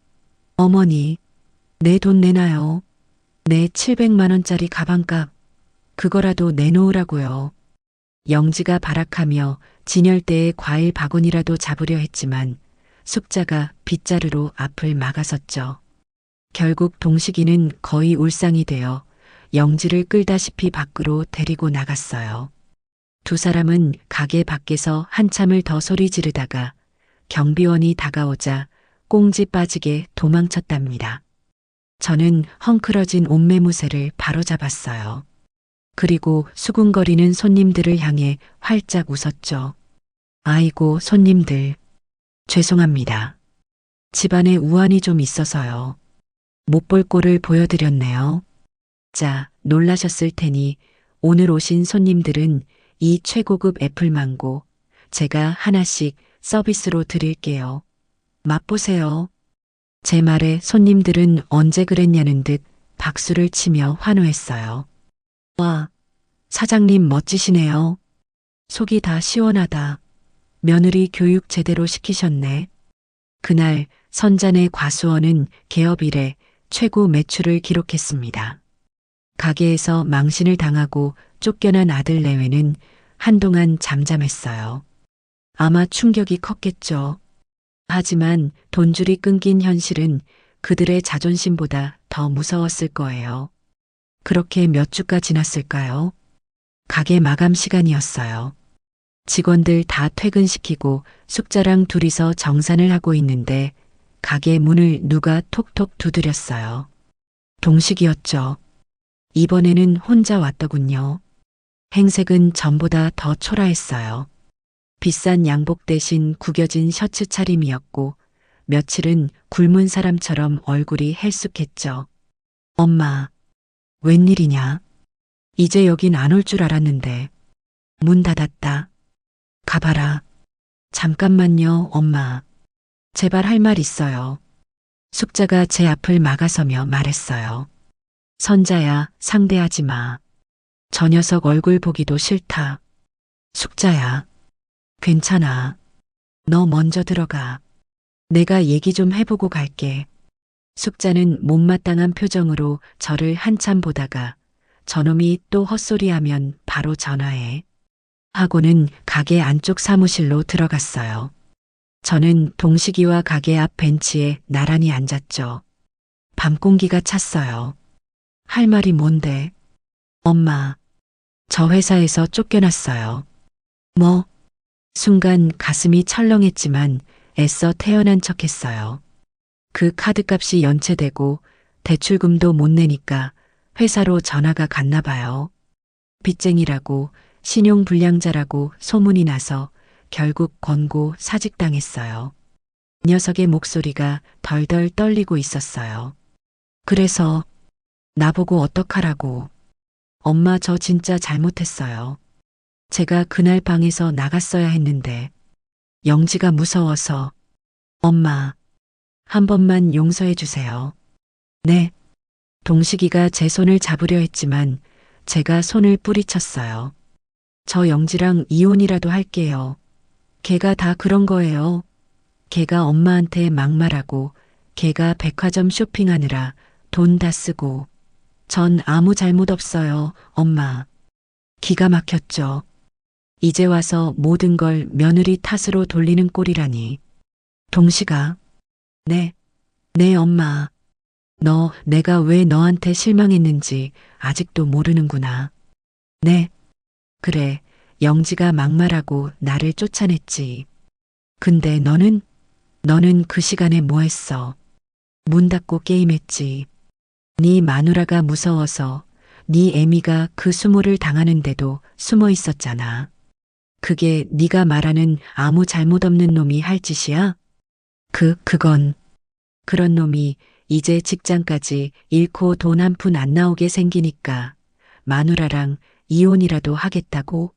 내 돈 내놔요. 내 700만 원짜리 가방값. 그거라도 내놓으라고요. 영지가 발악하며 진열대에 과일 바구니라도 잡으려 했지만 숙자가 빗자루로 앞을 막아섰죠. 결국 동식이는 거의 울상이 되어 영지를 끌다시피 밖으로 데리고 나갔어요. 두 사람은 가게 밖에서 한참을 더 소리 지르다가 경비원이 다가오자 꽁지 빠지게 도망쳤답니다. 저는 헝클어진 옷매무새를 바로잡았어요. 그리고 수군거리는 손님들을 향해 활짝 웃었죠. 아이고, 손님들. 죄송합니다. 집안에 우환이 좀 있어서요. 못 볼 꼴을 보여드렸네요. 자, 놀라셨을 테니 오늘 오신 손님들은 이 최고급 애플망고 제가 하나씩 서비스로 드릴게요. 맛보세요. 제 말에 손님들은 언제 그랬냐는 듯 박수를 치며 환호했어요. 와, 사장님 멋지시네요. 속이 다 시원하다. 며느리 교육 제대로 시키셨네. 그날 선잔의 과수원은 개업 이래 최고 매출을 기록했습니다. 가게에서 망신을 당하고 쫓겨난 아들 내외는 한동안 잠잠했어요. 아마 충격이 컸겠죠. 하지만 돈줄이 끊긴 현실은 그들의 자존심보다 더 무서웠을 거예요. 그렇게 몇 주가 지났을까요? 가게 마감 시간이었어요. 직원들 다 퇴근시키고 숙자랑 둘이서 정산을 하고 있는데 가게 문을 누가 톡톡 두드렸어요. 동식이었죠. 이번에는 혼자 왔더군요. 행색은 전보다 더 초라했어요. 비싼 양복 대신 구겨진 셔츠 차림이었고 며칠은 굶은 사람처럼 얼굴이 헬쑥했죠. 엄마, 웬일이냐? 이제 여긴 안 올 줄 알았는데. 문 닫았다. 가봐라. 잠깐만요, 엄마. 제발 할 말 있어요. 숙자가 제 앞을 막아서며 말했어요. 선자야, 상대하지 마. 저 녀석 얼굴 보기도 싫다. 숙자야, 괜찮아. 너 먼저 들어가. 내가 얘기 좀 해보고 갈게. 숙자는 못마땅한 표정으로 저를 한참 보다가 저놈이 또 헛소리하면 바로 전화해. 하고는 가게 안쪽 사무실로 들어갔어요. 저는 동식이와 가게 앞 벤치에 나란히 앉았죠. 밤 공기가 찼어요. 할 말이 뭔데? 엄마, 저 회사에서 쫓겨났어요. 뭐? 순간 가슴이 철렁했지만 애써 태어난 척했어요. 그 카드값이 연체되고 대출금도 못 내니까 회사로 전화가 갔나 봐요. 빚쟁이라고 신용불량자라고 소문이 나서 결국 권고 사직당했어요. 녀석의 목소리가 덜덜 떨리고 있었어요. 그래서 나보고 어떡하라고. 엄마 저 진짜 잘못했어요. 제가 그날 방에서 나갔어야 했는데 영지가 무서워서. 엄마, 한 번만 용서해 주세요. 네. 동식이가 제 손을 잡으려 했지만 제가 손을 뿌리쳤어요. 저 영지랑 이혼이라도 할게요. 걔가 다 그런 거예요. 걔가 엄마한테 막말하고 걔가 백화점 쇼핑하느라 돈 다 쓰고. 전 아무 잘못 없어요, 엄마. 기가 막혔죠. 이제 와서 모든 걸 며느리 탓으로 돌리는 꼴이라니. 동식아. 네. 네, 엄마. 너 내가 왜 너한테 실망했는지 아직도 모르는구나. 네. 그래, 영지가 막말하고 나를 쫓아냈지. 근데 너는 그 시간에 뭐 했어? 문 닫고 게임했지. 네 마누라가 무서워서 네 애미가 그 수모를 당하는데도 숨어 있었잖아. 그게 네가 말하는 아무 잘못 없는 놈이 할 짓이야? 그건 그런 놈이 이제 직장까지 잃고 돈 한 푼 안 나오게 생기니까 마누라랑 이혼이라도 하겠다고?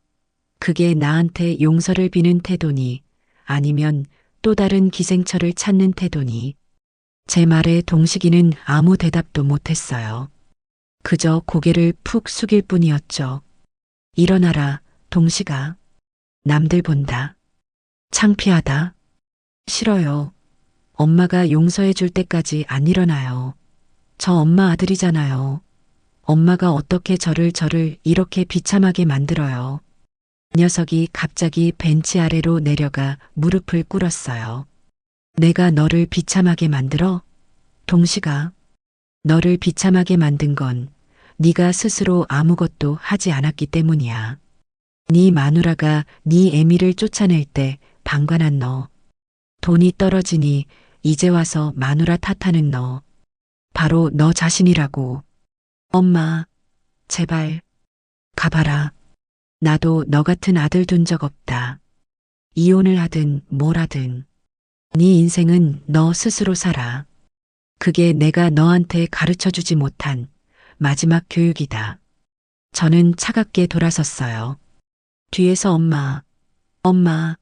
그게 나한테 용서를 비는 태도니 아니면 또 다른 기생처를 찾는 태도니. 제 말에 동식이는 아무 대답도 못했어요. 그저 고개를 푹 숙일 뿐이었죠. 일어나라, 동식아. 남들 본다. 창피하다. 싫어요. 엄마가 용서해 줄 때까지 안 일어나요. 저 엄마 아들이잖아요. 엄마가 어떻게 저를 이렇게 비참하게 만들어요. 녀석이 갑자기 벤치 아래로 내려가 무릎을 꿇었어요. 내가 너를 비참하게 만들어? 동식아, 너를 비참하게 만든 건 네가 스스로 아무것도 하지 않았기 때문이야. 네 마누라가 네 애미를 쫓아낼 때 방관한 너. 돈이 떨어지니 이제 와서 마누라 탓하는 너. 바로 너 자신이라고. 엄마, 제발 가봐라. 나도 너 같은 아들 둔 적 없다. 이혼을 하든 뭘 하든 네 인생은 너 스스로 살아. 그게 내가 너한테 가르쳐 주지 못한 마지막 교육이다. 저는 차갑게 돌아섰어요. 뒤에서 엄마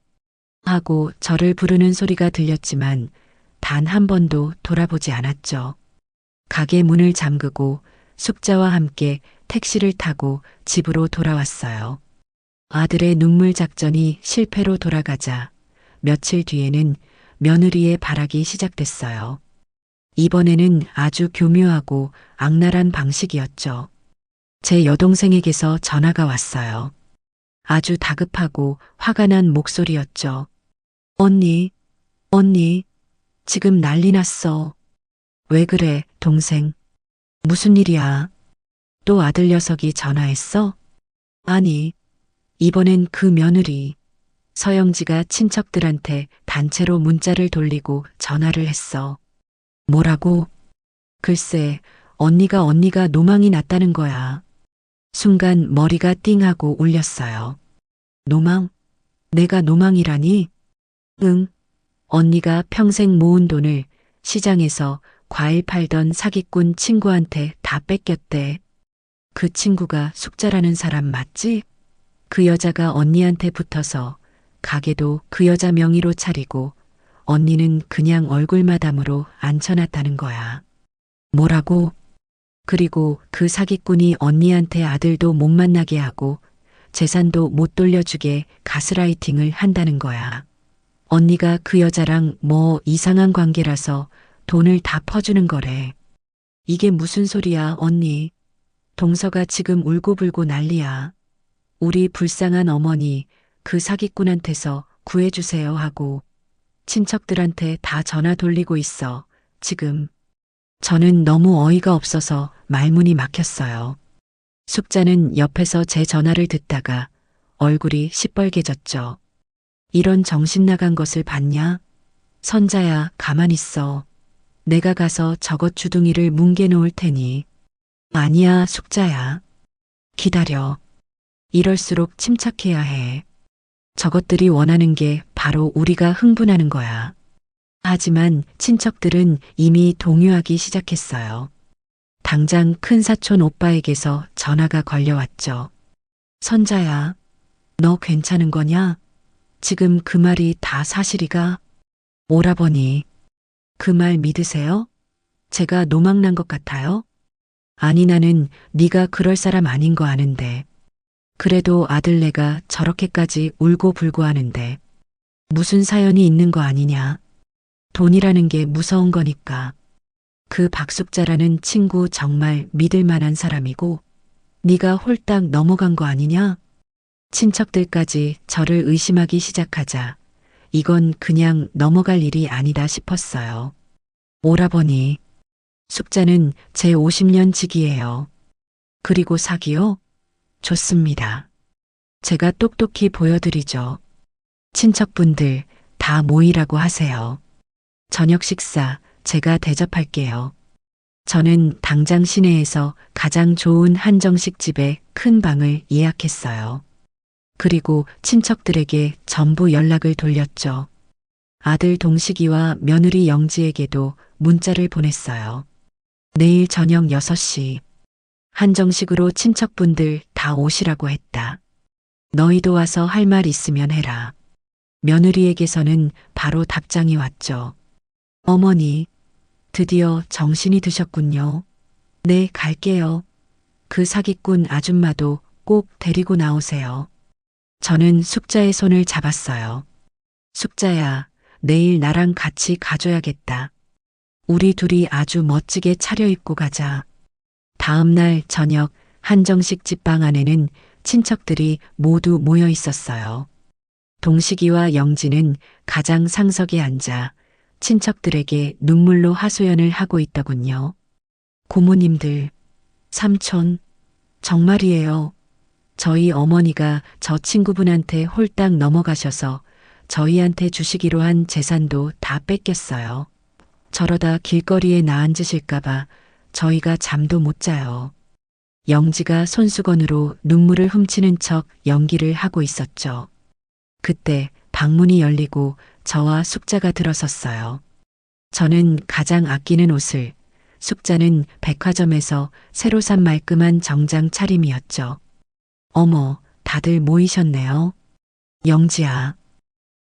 하고 저를 부르는 소리가 들렸지만 단 한 번도 돌아보지 않았죠. 가게 문을 잠그고 숙자와 함께 택시를 타고 집으로 돌아왔어요. 아들의 눈물 작전이 실패로 돌아가자 며칠 뒤에는 며느리의 발악이 시작됐어요. 이번에는 아주 교묘하고 악랄한 방식이었죠. 제 여동생에게서 전화가 왔어요. 아주 다급하고 화가 난 목소리였죠. 언니, 지금 난리 났어. 왜 그래, 동생? 무슨 일이야? 또 아들 녀석이 전화했어? 아니, 이번엔 그 며느리. 서영지가 친척들한테 단체로 문자를 돌리고 전화를 했어. 뭐라고? 글쎄, 언니가 노망이 났다는 거야. 순간 머리가 띵하고 울렸어요. 노망? 내가 노망이라니? 응. 언니가 평생 모은 돈을 시장에서 과일 팔던 사기꾼 친구한테 다 뺏겼대. 그 친구가 숙자라는 사람 맞지? 그 여자가 언니한테 붙어서 가게도 그 여자 명의로 차리고 언니는 그냥 얼굴마담으로 앉혀놨다는 거야. 뭐라고? 그리고 그 사기꾼이 언니한테 아들도 못 만나게 하고 재산도 못 돌려주게 가스라이팅을 한다는 거야. 언니가 그 여자랑 뭐 이상한 관계라서 돈을 다 퍼주는 거래. 이게 무슨 소리야, 언니. 동서가 지금 울고불고 난리야. 우리 불쌍한 어머니 그 사기꾼한테서 구해주세요 하고 친척들한테 다 전화 돌리고 있어. 지금. 저는 너무 어이가 없어서 말문이 막혔어요. 숙자는 옆에서 제 전화를 듣다가 얼굴이 시뻘개졌죠. 이런 정신 나간 것을 봤냐? 선자야, 가만 있어. 내가 가서 저것 주둥이를 뭉개 놓을 테니. 아니야, 숙자야. 기다려. 이럴수록 침착해야 해. 저것들이 원하는 게 바로 우리가 흥분하는 거야. 하지만 친척들은 이미 동요하기 시작했어요. 당장 큰 사촌 오빠에게서 전화가 걸려왔죠. 선자야, 너 괜찮은 거냐? 지금 그 말이 다 사실이가? 오라버니, 그 말 믿으세요? 제가 노망난 것 같아요? 아니 나는 네가 그럴 사람 아닌 거 아는데. 그래도 아들네가 저렇게까지 울고불고 하는데 무슨 사연이 있는 거 아니냐? 돈이라는 게 무서운 거니까. 그 박숙자라는 친구 정말 믿을 만한 사람이고 네가 홀딱 넘어간 거 아니냐? 친척들까지 저를 의심하기 시작하자 이건 그냥 넘어갈 일이 아니다 싶었어요. 오라버니, 숙자는 제 50년 직이에요. 그리고 사기요? 좋습니다. 제가 똑똑히 보여드리죠. 친척분들 다 모이라고 하세요. 저녁 식사 제가 대접할게요. 저는 당장 시내에서 가장 좋은 한정식 집에 큰 방을 예약했어요. 그리고 친척들에게 전부 연락을 돌렸죠. 아들 동식이와 며느리 영지에게도 문자를 보냈어요. 내일 저녁 6시 한정식으로 친척분들 다 오시라고 했다. 너희도 와서 할 말 있으면 해라. 며느리에게서는 바로 답장이 왔죠. 어머니, 드디어 정신이 드셨군요. 네, 갈게요. 그 사기꾼 아줌마도 꼭 데리고 나오세요. 저는 숙자의 손을 잡았어요. 숙자야, 내일 나랑 같이 가줘야겠다. 우리 둘이 아주 멋지게 차려입고 가자. 다음 날 저녁 한정식 집방 안에는 친척들이 모두 모여 있었어요. 동식이와 영지는 가장 상석에 앉아 친척들에게 눈물로 하소연을 하고 있더군요. 고모님들, 삼촌, 정말이에요. 저희 어머니가 저 친구분한테 홀딱 넘어가셔서 저희한테 주시기로 한 재산도 다 뺏겼어요. 저러다 길거리에 나앉으실까봐 저희가 잠도 못 자요. 영지가 손수건으로 눈물을 훔치는 척 연기를 하고 있었죠. 그때 방문이 열리고 저와 숙자가 들어섰어요. 저는 가장 아끼는 옷을, 숙자는 백화점에서 새로 산 말끔한 정장 차림이었죠. 어머, 다들 모이셨네요. 영지야,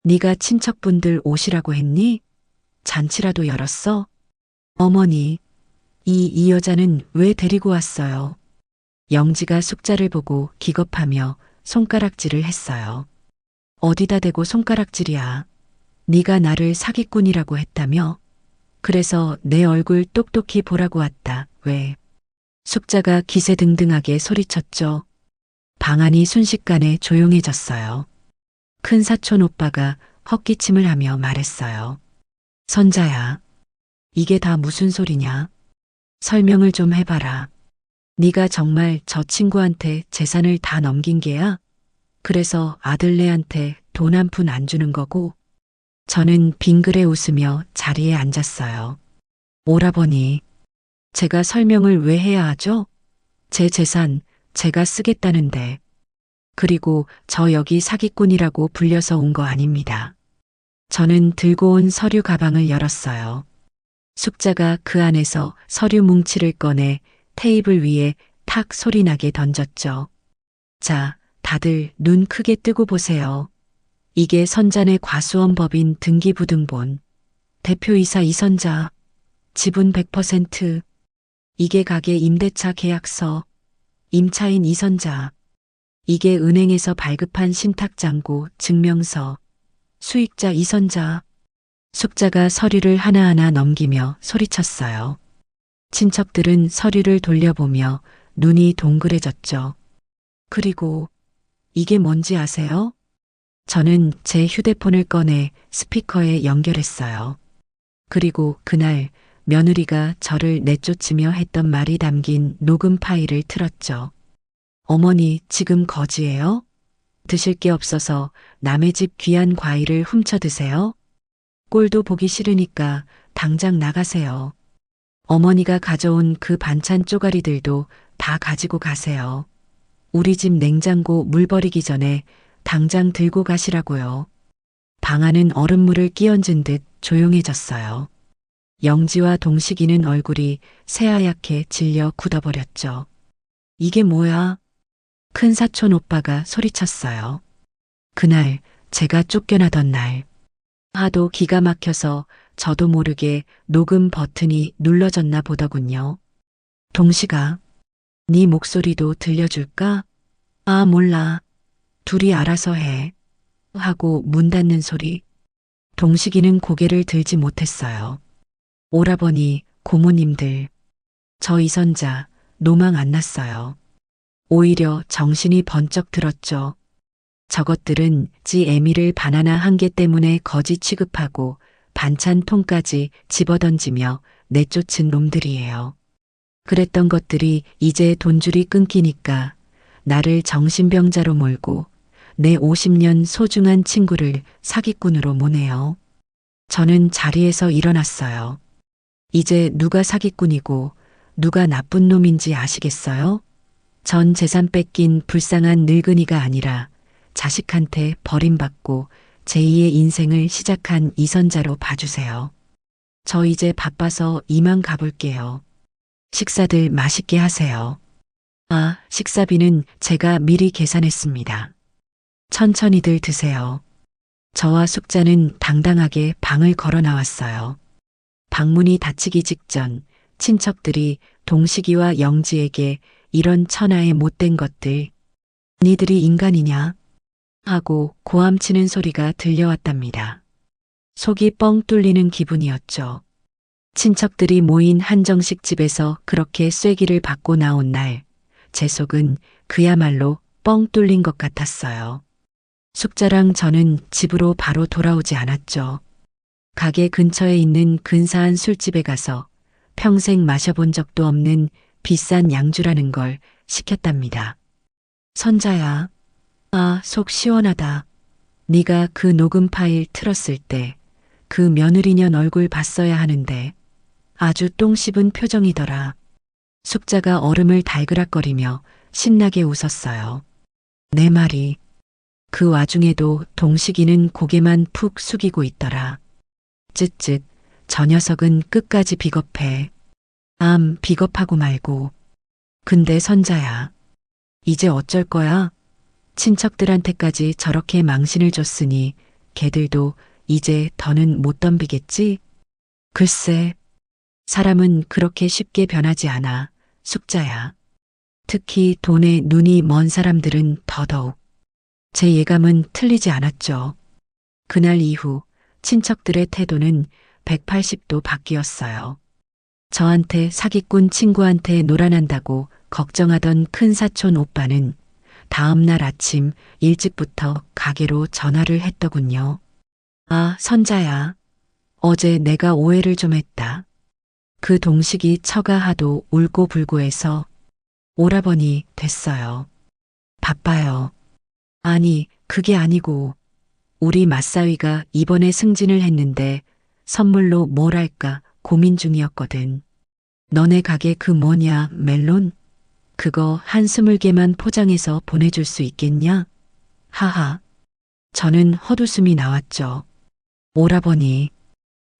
네가 친척분들 오시라고 했니? 잔치라도 열었어? 어머니, 이 여자는 왜 데리고 왔어요? 영지가 숙자를 보고 기겁하며 손가락질을 했어요. 어디다 대고 손가락질이야. 네가 나를 사기꾼이라고 했다며? 그래서 내 얼굴 똑똑히 보라고 왔다. 왜? 숙자가 기세등등하게 소리쳤죠. 방 안이 순식간에 조용해졌어요. 큰 사촌 오빠가 헛기침을 하며 말했어요. 선자야, 이게 다 무슨 소리냐? 설명을 좀 해봐라. 네가 정말 저 친구한테 재산을 다 넘긴 게야? 그래서 아들네한테 돈 한 푼 안 주는 거고? 저는 빙그레 웃으며 자리에 앉았어요. 오라버니, 제가 설명을 왜 해야 하죠? 제 재산 제가 쓰겠다는데. 그리고 저 여기 사기꾼이라고 불려서 온 거 아닙니다. 저는 들고 온 서류 가방을 열었어요. 숙자가 그 안에서 서류 뭉치를 꺼내 테이블 위에 탁 소리나게 던졌죠. 자, 다들 눈 크게 뜨고 보세요. 이게 선잔의 과수원법인 등기부등본. 대표이사 이선자. 지분 100%. 이게 가게 임대차 계약서. 임차인 이선자. 이게 은행에서 발급한 신탁장고 증명서. 수익자 이선자. 숙자가 서류를 하나하나 넘기며 소리쳤어요. 친척들은 서류를 돌려보며 눈이 동그래졌죠. 그리고 이게 뭔지 아세요? 저는 제 휴대폰을 꺼내 스피커에 연결했어요. 그리고 그날 며느리가 저를 내쫓으며 했던 말이 담긴 녹음 파일을 틀었죠. 어머니, 지금 거지예요? 드실 게 없어서 남의 집 귀한 과일을 훔쳐 드세요? 꼴도 보기 싫으니까 당장 나가세요. 어머니가 가져온 그 반찬 쪼가리들도 다 가지고 가세요. 우리 집 냉장고 물 버리기 전에 당장 들고 가시라고요. 방 안은 얼음물을 끼얹은 듯 조용해졌어요. 영지와 동식이는 얼굴이 새하얗게 질려 굳어버렸죠. 이게 뭐야? 큰 사촌 오빠가 소리쳤어요. 그날 제가 쫓겨나던 날. 하도 기가 막혀서 저도 모르게 녹음 버튼이 눌러졌나 보더군요. 동식아, 네 목소리도 들려줄까? 아, 몰라. 둘이 알아서 해. 하고 문 닫는 소리. 동식이는 고개를 들지 못했어요. 오라버니, 고모님들. 저 이선자, 노망 안 났어요. 오히려 정신이 번쩍 들었죠. 저것들은 지 애미를 바나나 한 개 때문에 거지 취급하고 반찬 통까지 집어던지며 내쫓은 놈들이에요. 그랬던 것들이 이제 돈줄이 끊기니까 나를 정신병자로 몰고 내 50년 소중한 친구를 사기꾼으로 모네요. 저는 자리에서 일어났어요. 이제 누가 사기꾼이고 누가 나쁜 놈인지 아시겠어요? 전 재산 뺏긴 불쌍한 늙은이가 아니라 자식한테 버림받고 제2의 인생을 시작한 이선자로 봐주세요. 저 이제 바빠서 이만 가볼게요. 식사들 맛있게 하세요. 아, 식사비는 제가 미리 계산했습니다. 천천히들 드세요. 저와 숙자는 당당하게 방을 걸어 나왔어요. 방문이 닫히기 직전 친척들이 동식이와 영지에게 이런 천하의 못된 것들, 니들이 인간이냐? 하고 고함치는 소리가 들려왔답니다. 속이 뻥 뚫리는 기분이었죠. 친척들이 모인 한정식 집에서 그렇게 쐐기를 받고 나온 날, 제 속은 그야말로 뻥 뚫린 것 같았어요. 숙자랑 저는 집으로 바로 돌아오지 않았죠. 가게 근처에 있는 근사한 술집에 가서 평생 마셔본 적도 없는 비싼 양주라는 걸 시켰답니다. 선자야, 아, 속 시원하다. 네가 그 녹음 파일 틀었을 때 그 며느리년 얼굴 봤어야 하는데 아주 똥 씹은 표정이더라. 숙자가 얼음을 달그락거리며 신나게 웃었어요. 내 말이. 그 와중에도 동식이는 고개만 푹 숙이고 있더라. 쯧쯧, 저 녀석은 끝까지 비겁해. 비겁하고 말고. 근데 선자야, 이제 어쩔 거야? 친척들한테까지 저렇게 망신을 줬으니 걔들도 이제 더는 못 덤비겠지? 글쎄, 사람은 그렇게 쉽게 변하지 않아, 숙자야. 특히 돈에 눈이 먼 사람들은 더더욱. 제 예감은 틀리지 않았죠. 그날 이후 친척들의 태도는 180도 바뀌었어요. 저한테 사기꾼 친구한테 놀아난다고 걱정하던 큰 사촌 오빠는 다음 날 아침 일찍부터 가게로 전화를 했더군요. 아, 선자야. 어제 내가 오해를 좀 했다. 그 동식이 처가 하도 울고 불고 해서 오라버니 됐어요. 바빠요. 아니, 그게 아니고 우리 맞사위가 이번에 승진을 했는데 선물로 뭘 할까 고민 중이었거든. 너네 가게 그 뭐냐, 멜론? 그거 한 20개만 포장해서 보내줄 수 있겠냐? 하하. 저는 헛웃음이 나왔죠. 오라버니,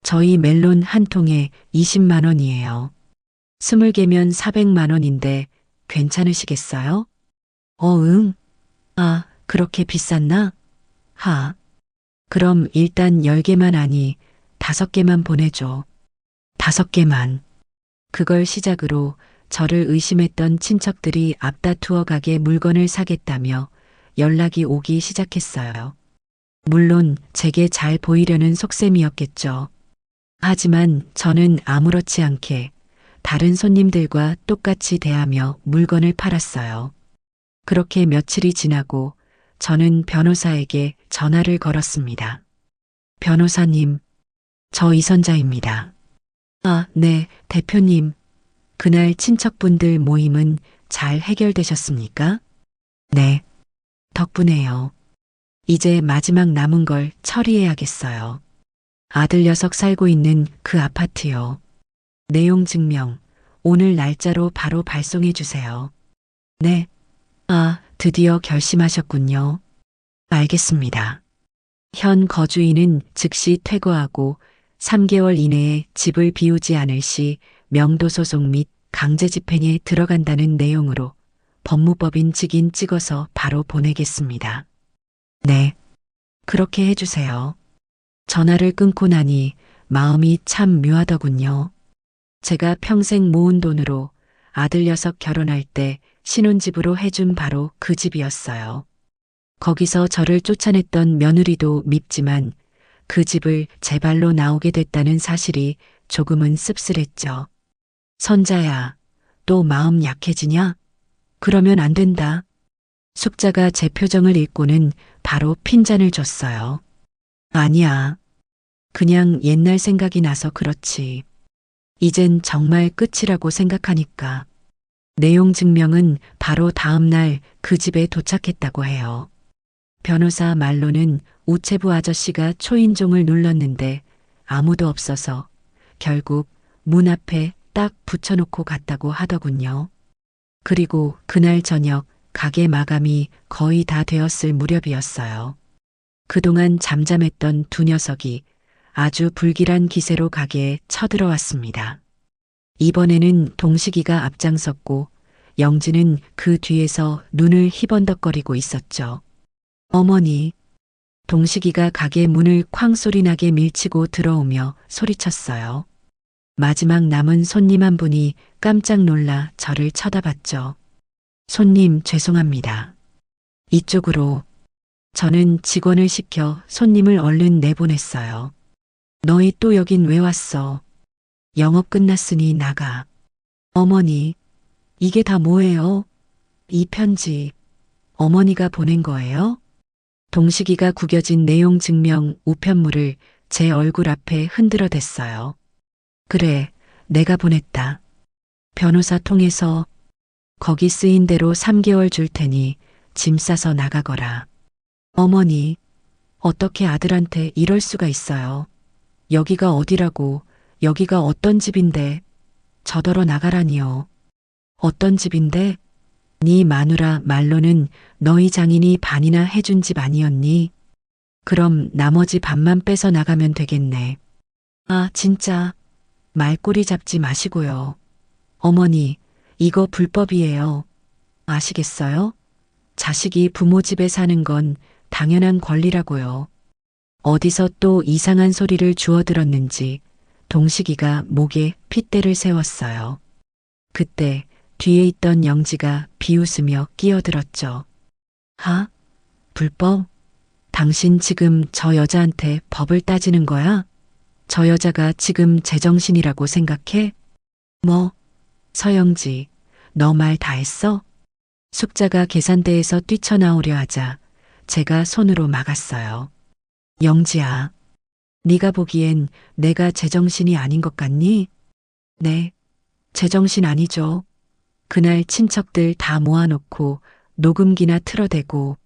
저희 멜론 한 통에 20만 원이에요. 20개면 400만 원인데 괜찮으시겠어요? 응. 아, 그렇게 비쌌나? 하. 그럼 일단 10개만 아니 5개만 보내줘. 5개만. 그걸 시작으로 저를 의심했던 친척들이 앞다투어 가게 물건을 사겠다며 연락이 오기 시작했어요. 물론 제게 잘 보이려는 속셈이었겠죠. 하지만 저는 아무렇지 않게 다른 손님들과 똑같이 대하며 물건을 팔았어요. 그렇게 며칠이 지나고 저는 변호사에게 전화를 걸었습니다. 변호사님, 저 이선자입니다. 아, 네, 대표님. 그날 친척분들 모임은 잘 해결되셨습니까? 네, 덕분에요. 이제 마지막 남은 걸 처리해야겠어요. 아들 녀석 살고 있는 그 아파트요. 내용 증명, 오늘 날짜로 바로 발송해 주세요. 네. 아, 드디어 결심하셨군요. 알겠습니다. 현 거주인은 즉시 퇴거하고 3개월 이내에 집을 비우지 않을 시 명도소송 및 강제집행에 들어간다는 내용으로 법무법인 직인 찍어서 바로 보내겠습니다. 네, 그렇게 해주세요. 전화를 끊고 나니 마음이 참 묘하더군요. 제가 평생 모은 돈으로 아들 녀석 결혼할 때 신혼집으로 해준 바로 그 집이었어요. 거기서 저를 쫓아냈던 며느리도 밉지만 그 집을 제 발로 나오게 됐다는 사실이 조금은 씁쓸했죠. 선자야, 또 마음 약해지냐? 그러면 안 된다. 숙자가 제 표정을 읽고는 바로 핀잔을 줬어요. 아니야. 그냥 옛날 생각이 나서 그렇지. 이젠 정말 끝이라고 생각하니까. 내용 증명은 바로 다음날 그 집에 도착했다고 해요. 변호사 말로는 우체부 아저씨가 초인종을 눌렀는데 아무도 없어서 결국 문 앞에 딱 붙여놓고 갔다고 하더군요. 그리고 그날 저녁 가게 마감이 거의 다 되었을 무렵이었어요. 그동안 잠잠했던 두 녀석이 아주 불길한 기세로 가게에 쳐들어왔습니다. 이번에는 동식이가 앞장섰고 영지는 그 뒤에서 눈을 희번덕거리고 있었죠. 어머니, 동식이가 가게 문을 쾅 소리나게 밀치고 들어오며 소리쳤어요. 마지막 남은 손님 한 분이 깜짝 놀라 저를 쳐다봤죠. 손님 죄송합니다. 이쪽으로. 저는 직원을 시켜 손님을 얼른 내보냈어요. 너희 또 여긴 왜 왔어? 영업 끝났으니 나가. 어머니, 이게 다 뭐예요? 이 편지, 어머니가 보낸 거예요? 동식이가 구겨진 내용 증명 우편물을 제 얼굴 앞에 흔들어 댔어요. 그래, 내가 보냈다. 변호사 통해서 거기 쓰인 대로 3개월 줄 테니 짐 싸서 나가거라. 어머니, 어떻게 아들한테 이럴 수가 있어요. 여기가 어디라고, 여기가 어떤 집인데, 저더러 나가라니요. 어떤 집인데? 네 마누라 말로는 너희 장인이 반이나 해준 집 아니었니? 그럼 나머지 반만 빼서 나가면 되겠네. 아, 진짜. 말꼬리 잡지 마시고요. 어머니, 이거 불법이에요. 아시겠어요? 자식이 부모 집에 사는 건 당연한 권리라고요. 어디서 또 이상한 소리를 주워들었는지 동식이가 목에 핏대를 세웠어요. 그때 뒤에 있던 영지가 비웃으며 끼어들었죠. 하? 불법? 당신 지금 저 여자한테 법을 따지는 거야? 저 여자가 지금 제정신이라고 생각해? 뭐? 서영지, 너 말 다 했어? 숙자가 계산대에서 뛰쳐나오려 하자 제가 손으로 막았어요. 영지야, 네가 보기엔 내가 제정신이 아닌 것 같니? 네, 제정신 아니죠. 그날 친척들 다 모아놓고 녹음기나 틀어대고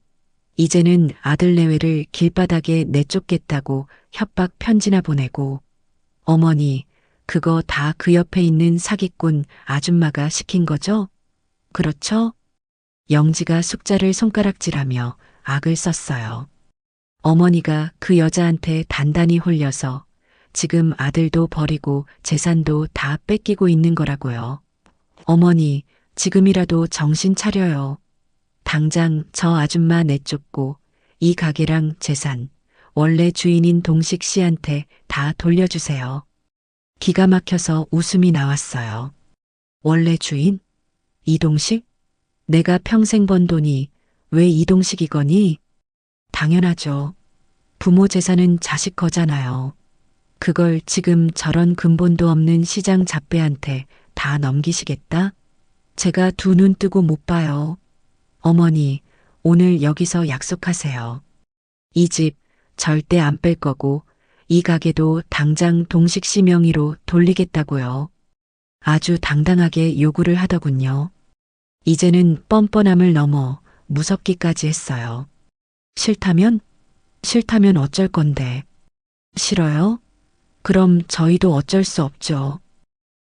이제는 아들 내외를 길바닥에 내쫓겠다고 협박 편지나 보내고 어머니, 그거 다 그 옆에 있는 사기꾼 아줌마가 시킨 거죠? 그렇죠? 영지가 숙자를 손가락질하며 악을 썼어요. 어머니가 그 여자한테 단단히 홀려서 지금 아들도 버리고 재산도 다 뺏기고 있는 거라고요. 어머니, 지금이라도 정신 차려요. 당장 저 아줌마 내쫓고 이 가게랑 재산, 원래 주인인 동식 씨한테 다 돌려주세요. 기가 막혀서 웃음이 나왔어요. 원래 주인? 이동식? 내가 평생 번 돈이 왜 이동식이거니? 당연하죠. 부모 재산은 자식 거잖아요. 그걸 지금 저런 근본도 없는 시장 잡배한테 다 넘기시겠다? 제가 두 눈 뜨고 못 봐요. 어머니, 오늘 여기서 약속하세요. 이 집 절대 안 뺄 거고 이 가게도 당장 동식 씨 명의로 돌리겠다고요. 아주 당당하게 요구를 하더군요. 이제는 뻔뻔함을 넘어 무섭기까지 했어요. 싫다면? 싫다면 어쩔 건데. 싫어요? 그럼 저희도 어쩔 수 없죠.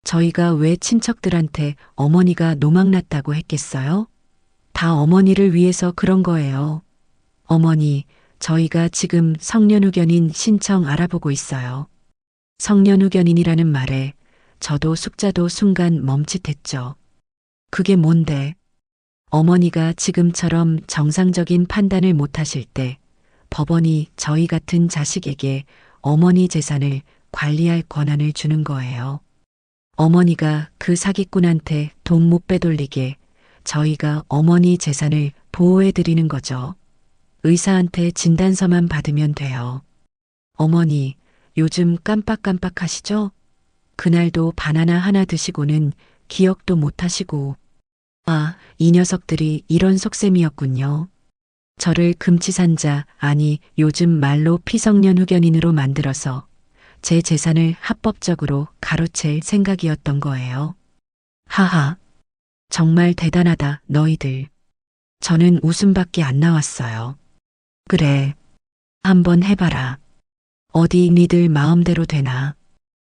저희가 왜 친척들한테 어머니가 노망났다고 했겠어요? 다 어머니를 위해서 그런 거예요. 어머니, 저희가 지금 성년후견인 신청 알아보고 있어요. 성년후견인이라는 말에 저도 숙자도 순간 멈칫했죠. 그게 뭔데? 어머니가 지금처럼 정상적인 판단을 못하실 때 법원이 저희 같은 자식에게 어머니 재산을 관리할 권한을 주는 거예요. 어머니가 그 사기꾼한테 돈 못 빼돌리게 저희가 어머니 재산을 보호해 드리는 거죠. 의사한테 진단서만 받으면 돼요. 어머니, 요즘 깜빡깜빡 하시죠? 그날도 바나나 하나 드시고는 기억도 못 하시고. 아, 이 녀석들이 이런 속셈이었군요. 저를 금치산자, 아니 요즘 말로 피성년후견인으로 만들어서 제 재산을 합법적으로 가로챌 생각이었던 거예요. 하하, 정말 대단하다, 너희들. 저는 웃음밖에 안 나왔어요. 그래, 한번 해봐라. 어디 니들 마음대로 되나.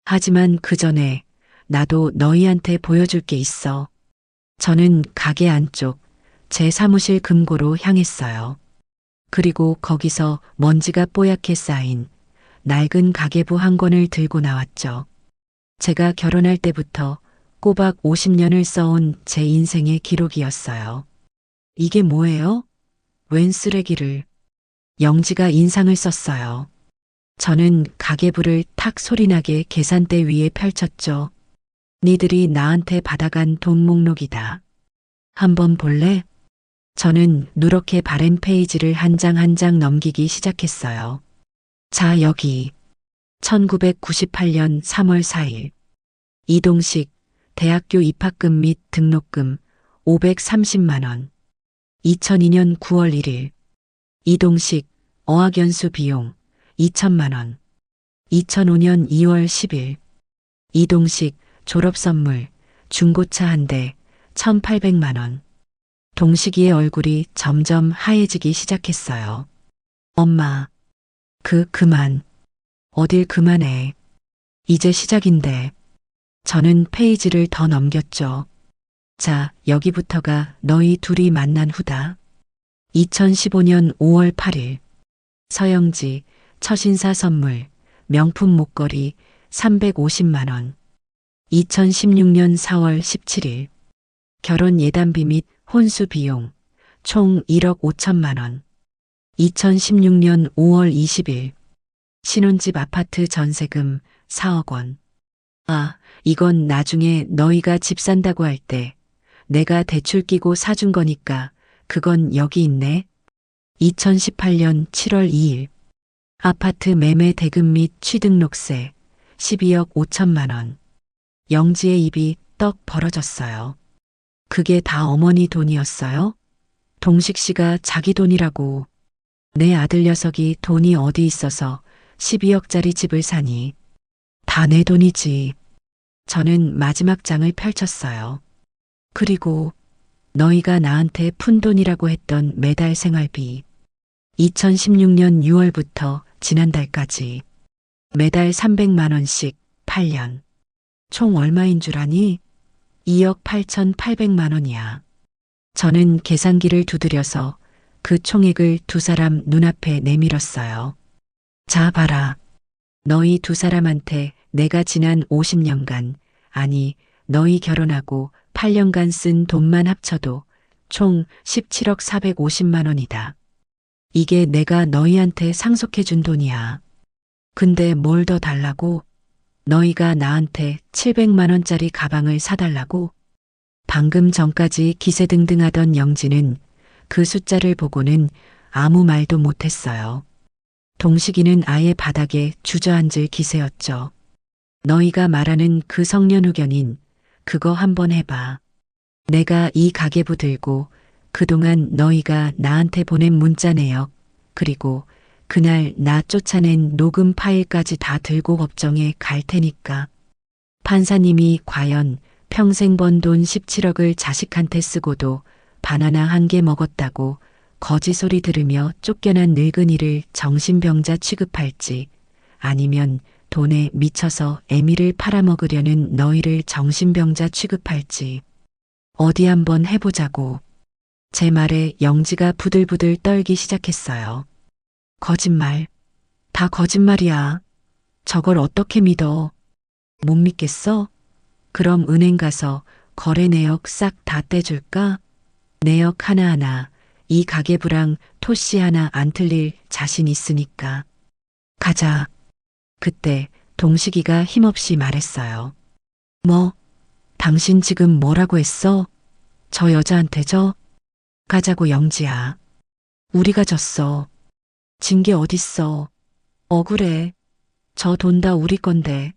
하지만 그 전에 나도 너희한테 보여줄 게 있어. 저는 가게 안쪽 제 사무실 금고로 향했어요. 그리고 거기서 먼지가 뽀얗게 쌓인 낡은 가계부 한 권을 들고 나왔죠. 제가 결혼할 때부터 꼬박 50년을 써온 제 인생의 기록이었어요. 이게 뭐예요? 웬 쓰레기를. 영지가 인상을 썼어요. 저는 가계부를 탁 소리나게 계산대 위에 펼쳤죠. 니들이 나한테 받아간 돈 목록이다. 한번 볼래? 저는 누렇게 바랜 페이지를 한 장 한 장 넘기기 시작했어요. 자, 여기. 1998년 3월 4일. 이동식, 대학교 입학금 및 등록금 530만 원. 2002년 9월 1일. 이동식, 어학연수 비용 2천만 원. 2005년 2월 10일. 이동식, 졸업선물, 중고차 한 대, 1,800만 원. 동식이의 얼굴이 점점 하얘지기 시작했어요. 엄마, 그만. 어딜 그만해. 이제 시작인데. 저는 페이지를 더 넘겼죠. 자, 여기부터가 너희 둘이 만난 후다. 2015년 5월 8일. 서영지, 첫인사 선물, 명품 목걸이 350만 원. 2016년 4월 17일. 결혼 예단비 및 혼수 비용 총 1억 5천만 원. 2016년 5월 20일. 신혼집 아파트 전세금 4억 원. 아, 이건 나중에 너희가 집 산다고 할 때 내가 대출 끼고 사준 거니까 그건 여기 있네. 2018년 7월 2일. 아파트 매매 대금 및 취등록세 12억 5천만 원. 영지의 입이 떡 벌어졌어요. 그게 다 어머니 돈이었어요? 동식 씨가 자기 돈이라고. 내 아들 녀석이 돈이 어디 있어서 12억짜리 집을 사니. 다 내 돈이지. 저는 마지막 장을 펼쳤어요. 그리고 너희가 나한테 푼 돈이라고 했던 매달 생활비. 2016년 6월부터 지난달까지 매달 300만 원씩 8년. 총 얼마인 줄 아니? 2억 8,800만 원이야. 저는 계산기를 두드려서 그 총액을 두 사람 눈앞에 내밀었어요. 자, 봐라. 너희 두 사람한테 내가 지난 50년간, 아니, 너희 결혼하고 8년간 쓴 돈만 합쳐도 총 17억 450만 원이다. 이게 내가 너희한테 상속해 준 돈이야. 근데 뭘 더 달라고? 너희가 나한테 700만 원짜리 가방을 사달라고? 방금 전까지 기세등등하던 영지는 그 숫자를 보고는 아무 말도 못했어요. 동식이는 아예 바닥에 주저앉을 기세였죠. 너희가 말하는 그 성년후견인 그거 한번 해봐. 내가 이 가계부 들고 그동안 너희가 나한테 보낸 문자 내역, 그리고 그날 나 쫓아낸 녹음 파일까지 다 들고 법정에 갈 테니까. 판사님이 과연 평생 번 돈 17억을 자식한테 쓰고도 바나나 한 개 먹었다고 거짓 소리 들으며 쫓겨난 늙은이를 정신병자 취급할지, 아니면 돈에 미쳐서 애미를 팔아먹으려는 너희를 정신병자 취급할지 어디 한번 해보자고. 제 말에 영지가 부들부들 떨기 시작했어요. 거짓말. 다 거짓말이야. 저걸 어떻게 믿어? 못 믿겠어? 그럼 은행 가서 거래 내역 싹 다 떼줄까? 내역 하나하나 이 가계부랑 토씨 하나 안 틀릴 자신 있으니까. 가자. 그때 동식이가 힘없이 말했어요. 뭐? 당신 지금 뭐라고 했어? 저 여자한테죠? 가자고 영지야. 우리가 졌어. 진 게 어딨어. 억울해. 저 돈 다 우리 건데.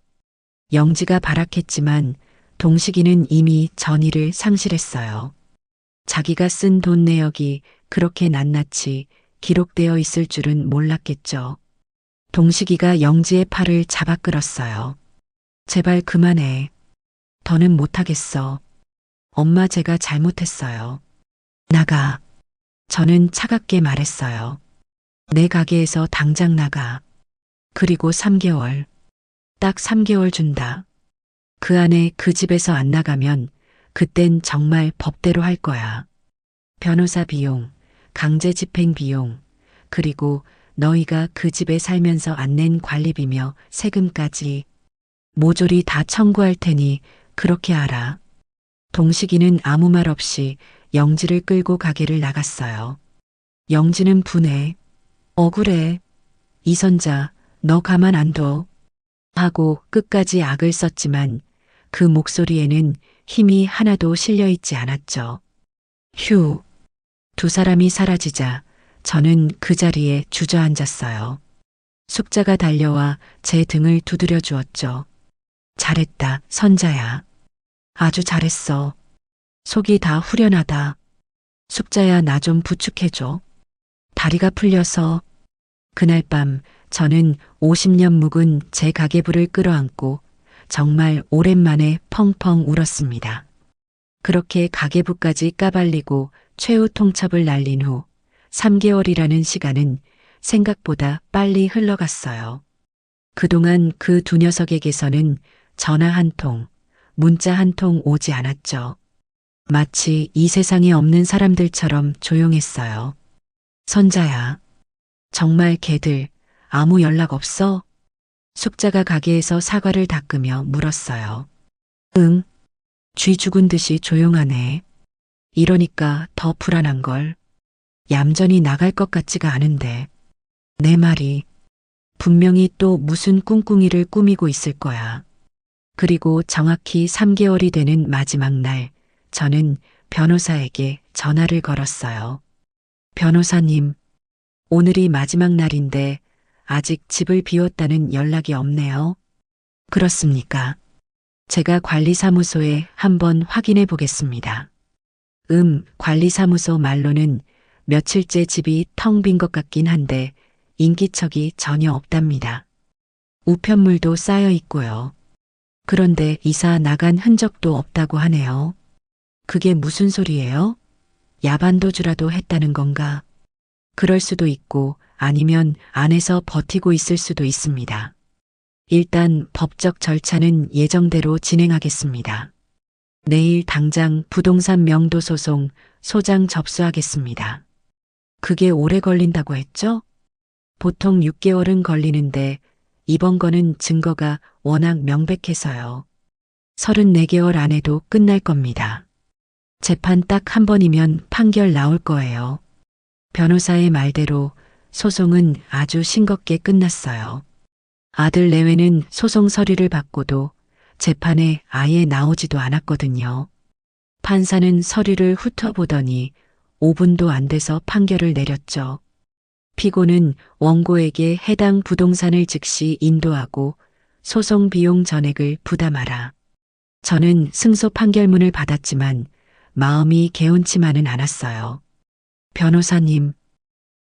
영지가 발악했지만 동식이는 이미 전의를 상실했어요. 자기가 쓴 돈 내역이 그렇게 낱낱이 기록되어 있을 줄은 몰랐겠죠. 동식이가 영지의 팔을 잡아 끌었어요. 제발 그만해. 더는 못하겠어. 엄마 제가 잘못했어요. 나가. 저는 차갑게 말했어요. 내 가게에서 당장 나가. 그리고 3개월. 딱 3개월 준다. 그 안에 그 집에서 안 나가면 그땐 정말 법대로 할 거야. 변호사 비용, 강제 집행 비용, 그리고 너희가 그 집에 살면서 안 낸 관리비며 세금까지 모조리 다 청구할 테니 그렇게 알아. 동식이는 아무 말 없이 영지를 끌고 가게를 나갔어요. 영지는 분해. 억울해. 이선자, 너 가만 안 둬. 하고 끝까지 악을 썼지만 그 목소리에는 힘이 하나도 실려 있지 않았죠. 휴. 두 사람이 사라지자 저는 그 자리에 주저앉았어요. 숙자가 달려와 제 등을 두드려 주었죠. 잘했다, 선자야. 아주 잘했어. 속이 다 후련하다. 숙자야, 나 좀 부축해줘. 다리가 풀려서. 그날 밤 저는 50년 묵은 제 가계부를 끌어안고 정말 오랜만에 펑펑 울었습니다. 그렇게 가계부까지 까발리고 최후 통첩을 날린 후 3개월이라는 시간은 생각보다 빨리 흘러갔어요. 그동안 그 두 녀석에게서는 전화 한 통, 문자 한 통 오지 않았죠. 마치 이 세상에 없는 사람들처럼 조용했어요. 선자야. 정말 걔들 아무 연락 없어? 숙자가 가게에서 사과를 닦으며 물었어요. 응. 쥐 죽은 듯이 조용하네. 이러니까 더 불안한걸. 얌전히 나갈 것 같지가 않은데. 내 말이 분명히 또 무슨 꿍꿍이를 꾸미고 있을 거야. 그리고 정확히 3개월이 되는 마지막 날, 저는 변호사에게 전화를 걸었어요. 변호사님, 오늘이 마지막 날인데 아직 집을 비웠다는 연락이 없네요. 그렇습니까? 제가 관리사무소에 한번 확인해 보겠습니다. 관리사무소 말로는 며칠째 집이 텅 빈 것 같긴 한데 인기척이 전혀 없답니다. 우편물도 쌓여 있고요. 그런데 이사 나간 흔적도 없다고 하네요. 그게 무슨 소리예요? 야반도주라도 했다는 건가? 그럴 수도 있고 아니면 안에서 버티고 있을 수도 있습니다. 일단 법적 절차는 예정대로 진행하겠습니다. 내일 당장 부동산 명도소송 소장 접수하겠습니다. 그게 오래 걸린다고 했죠? 보통 6개월은 걸리는데 이번 건은 증거가 워낙 명백해서요. 34개월 안에도 끝날 겁니다. 재판 딱 한 번이면 판결 나올 거예요. 변호사의 말대로 소송은 아주 싱겁게 끝났어요. 아들 내외는 소송 서류를 받고도 재판에 아예 나오지도 않았거든요. 판사는 서류를 훑어보더니 5분도 안 돼서 판결을 내렸죠. 피고는 원고에게 해당 부동산을 즉시 인도하고 소송 비용 전액을 부담하라. 저는 승소 판결문을 받았지만 마음이 개운치만은 않았어요. 변호사님,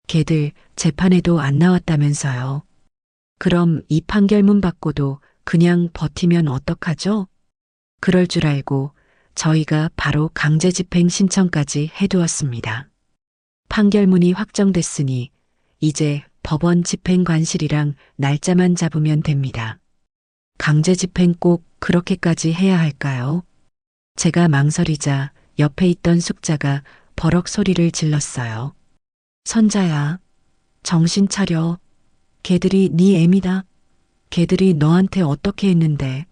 걔들 재판에도 안 나왔다면서요. 그럼 이 판결문 받고도 그냥 버티면 어떡하죠? 그럴 줄 알고 저희가 바로 강제집행 신청까지 해두었습니다. 판결문이 확정됐으니 이제 법원 집행관실이랑 날짜만 잡으면 됩니다. 강제집행 꼭 그렇게까지 해야 할까요? 제가 망설이자 옆에 있던 숙자가 버럭 소리를 질렀어요. 선자야, 정신 차려. 걔들이 네 애미다. 걔들이 너한테 어떻게 했는데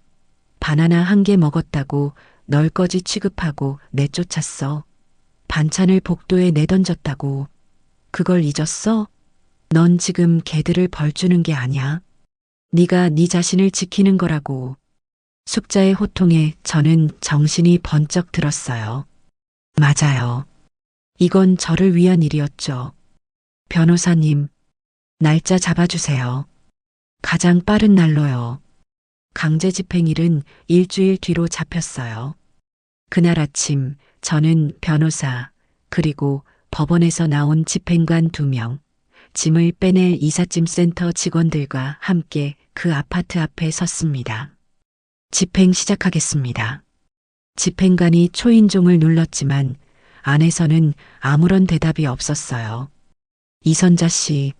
바나나 한 개 먹었다고 널 거지 취급하고 내쫓았어. 반찬을 복도에 내던졌다고. 그걸 잊었어? 넌 지금 걔들을 벌 주는 게 아니야. 네가 네 자신을 지키는 거라고. 숙자의 호통에 저는 정신이 번쩍 들었어요. 맞아요. 이건 저를 위한 일이었죠. 변호사님, 날짜 잡아주세요. 가장 빠른 날로요. 강제집행일은 일주일 뒤로 잡혔어요. 그날 아침 저는 변호사 그리고 법원에서 나온 집행관 2명, 짐을 빼낼 이삿짐센터 직원들과 함께 그 아파트 앞에 섰습니다. 집행 시작하겠습니다. 집행관이 초인종을 눌렀지만 안에서는 아무런 대답이 없었어요. 이선자 씨,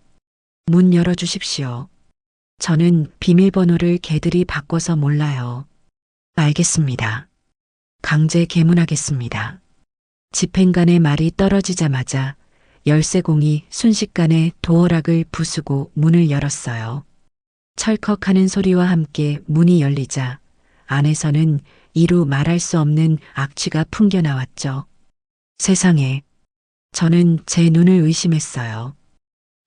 문 열어주십시오. 저는 비밀번호를 걔들이 바꿔서 몰라요. 알겠습니다. 강제 개문하겠습니다. 집행관의 말이 떨어지자마자 열쇠공이 순식간에 도어락을 부수고 문을 열었어요. 철컥하는 소리와 함께 문이 열리자 안에서는 이루 말할 수 없는 악취가 풍겨나왔죠. 세상에, 저는 제 눈을 의심했어요.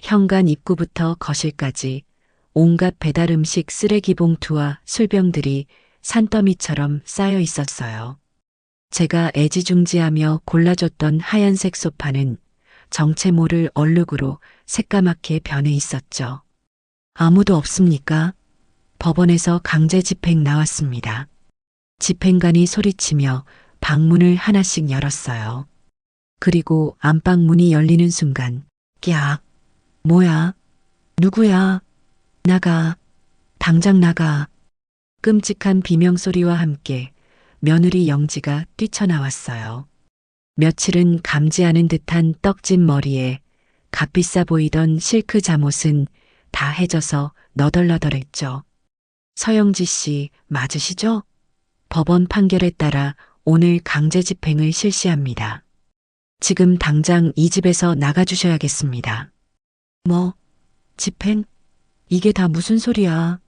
현관 입구부터 거실까지 온갖 배달 음식 쓰레기 봉투와 술병들이 산더미처럼 쌓여 있었어요. 제가 애지중지하며 골라줬던 하얀색 소파는 정체 모를 얼룩으로 새까맣게 변해 있었죠. 아무도 없습니까? 법원에서 강제 집행 나왔습니다. 집행관이 소리치며 방문을 하나씩 열었어요. 그리고 안방 문이 열리는 순간, 깍! 뭐야? 누구야? 나가. 당장 나가. 끔찍한 비명소리와 함께 며느리 영지가 뛰쳐나왔어요. 며칠은 감지 않은 듯한 떡진 머리에 값비싸 보이던 실크 잠옷은 다 해져서 너덜너덜했죠. 서영지 씨 맞으시죠? 법원 판결에 따라 오늘 강제 집행을 실시합니다. 지금 당장 이 집에서 나가주셔야겠습니다. 뭐? 집행? 이게 다 무슨 소리야?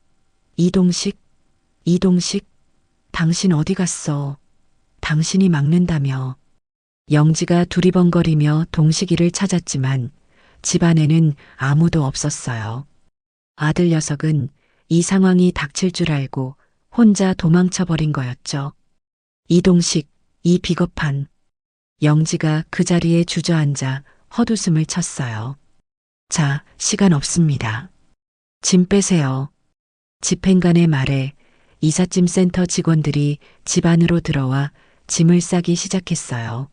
이동식? 당신 어디 갔어? 당신이 막는다며. 영지가 두리번거리며 동식이를 찾았지만 집안에는 아무도 없었어요. 아들 녀석은 이 상황이 닥칠 줄 알고 혼자 도망쳐버린 거였죠. 이동식, 이 비겁한. 영지가 그 자리에 주저앉아 헛웃음을 쳤어요. 자, 시간 없습니다. 짐 빼세요. 집행관의 말에 이삿짐 센터 직원들이 집 안으로 들어와 짐을 싸기 시작했어요.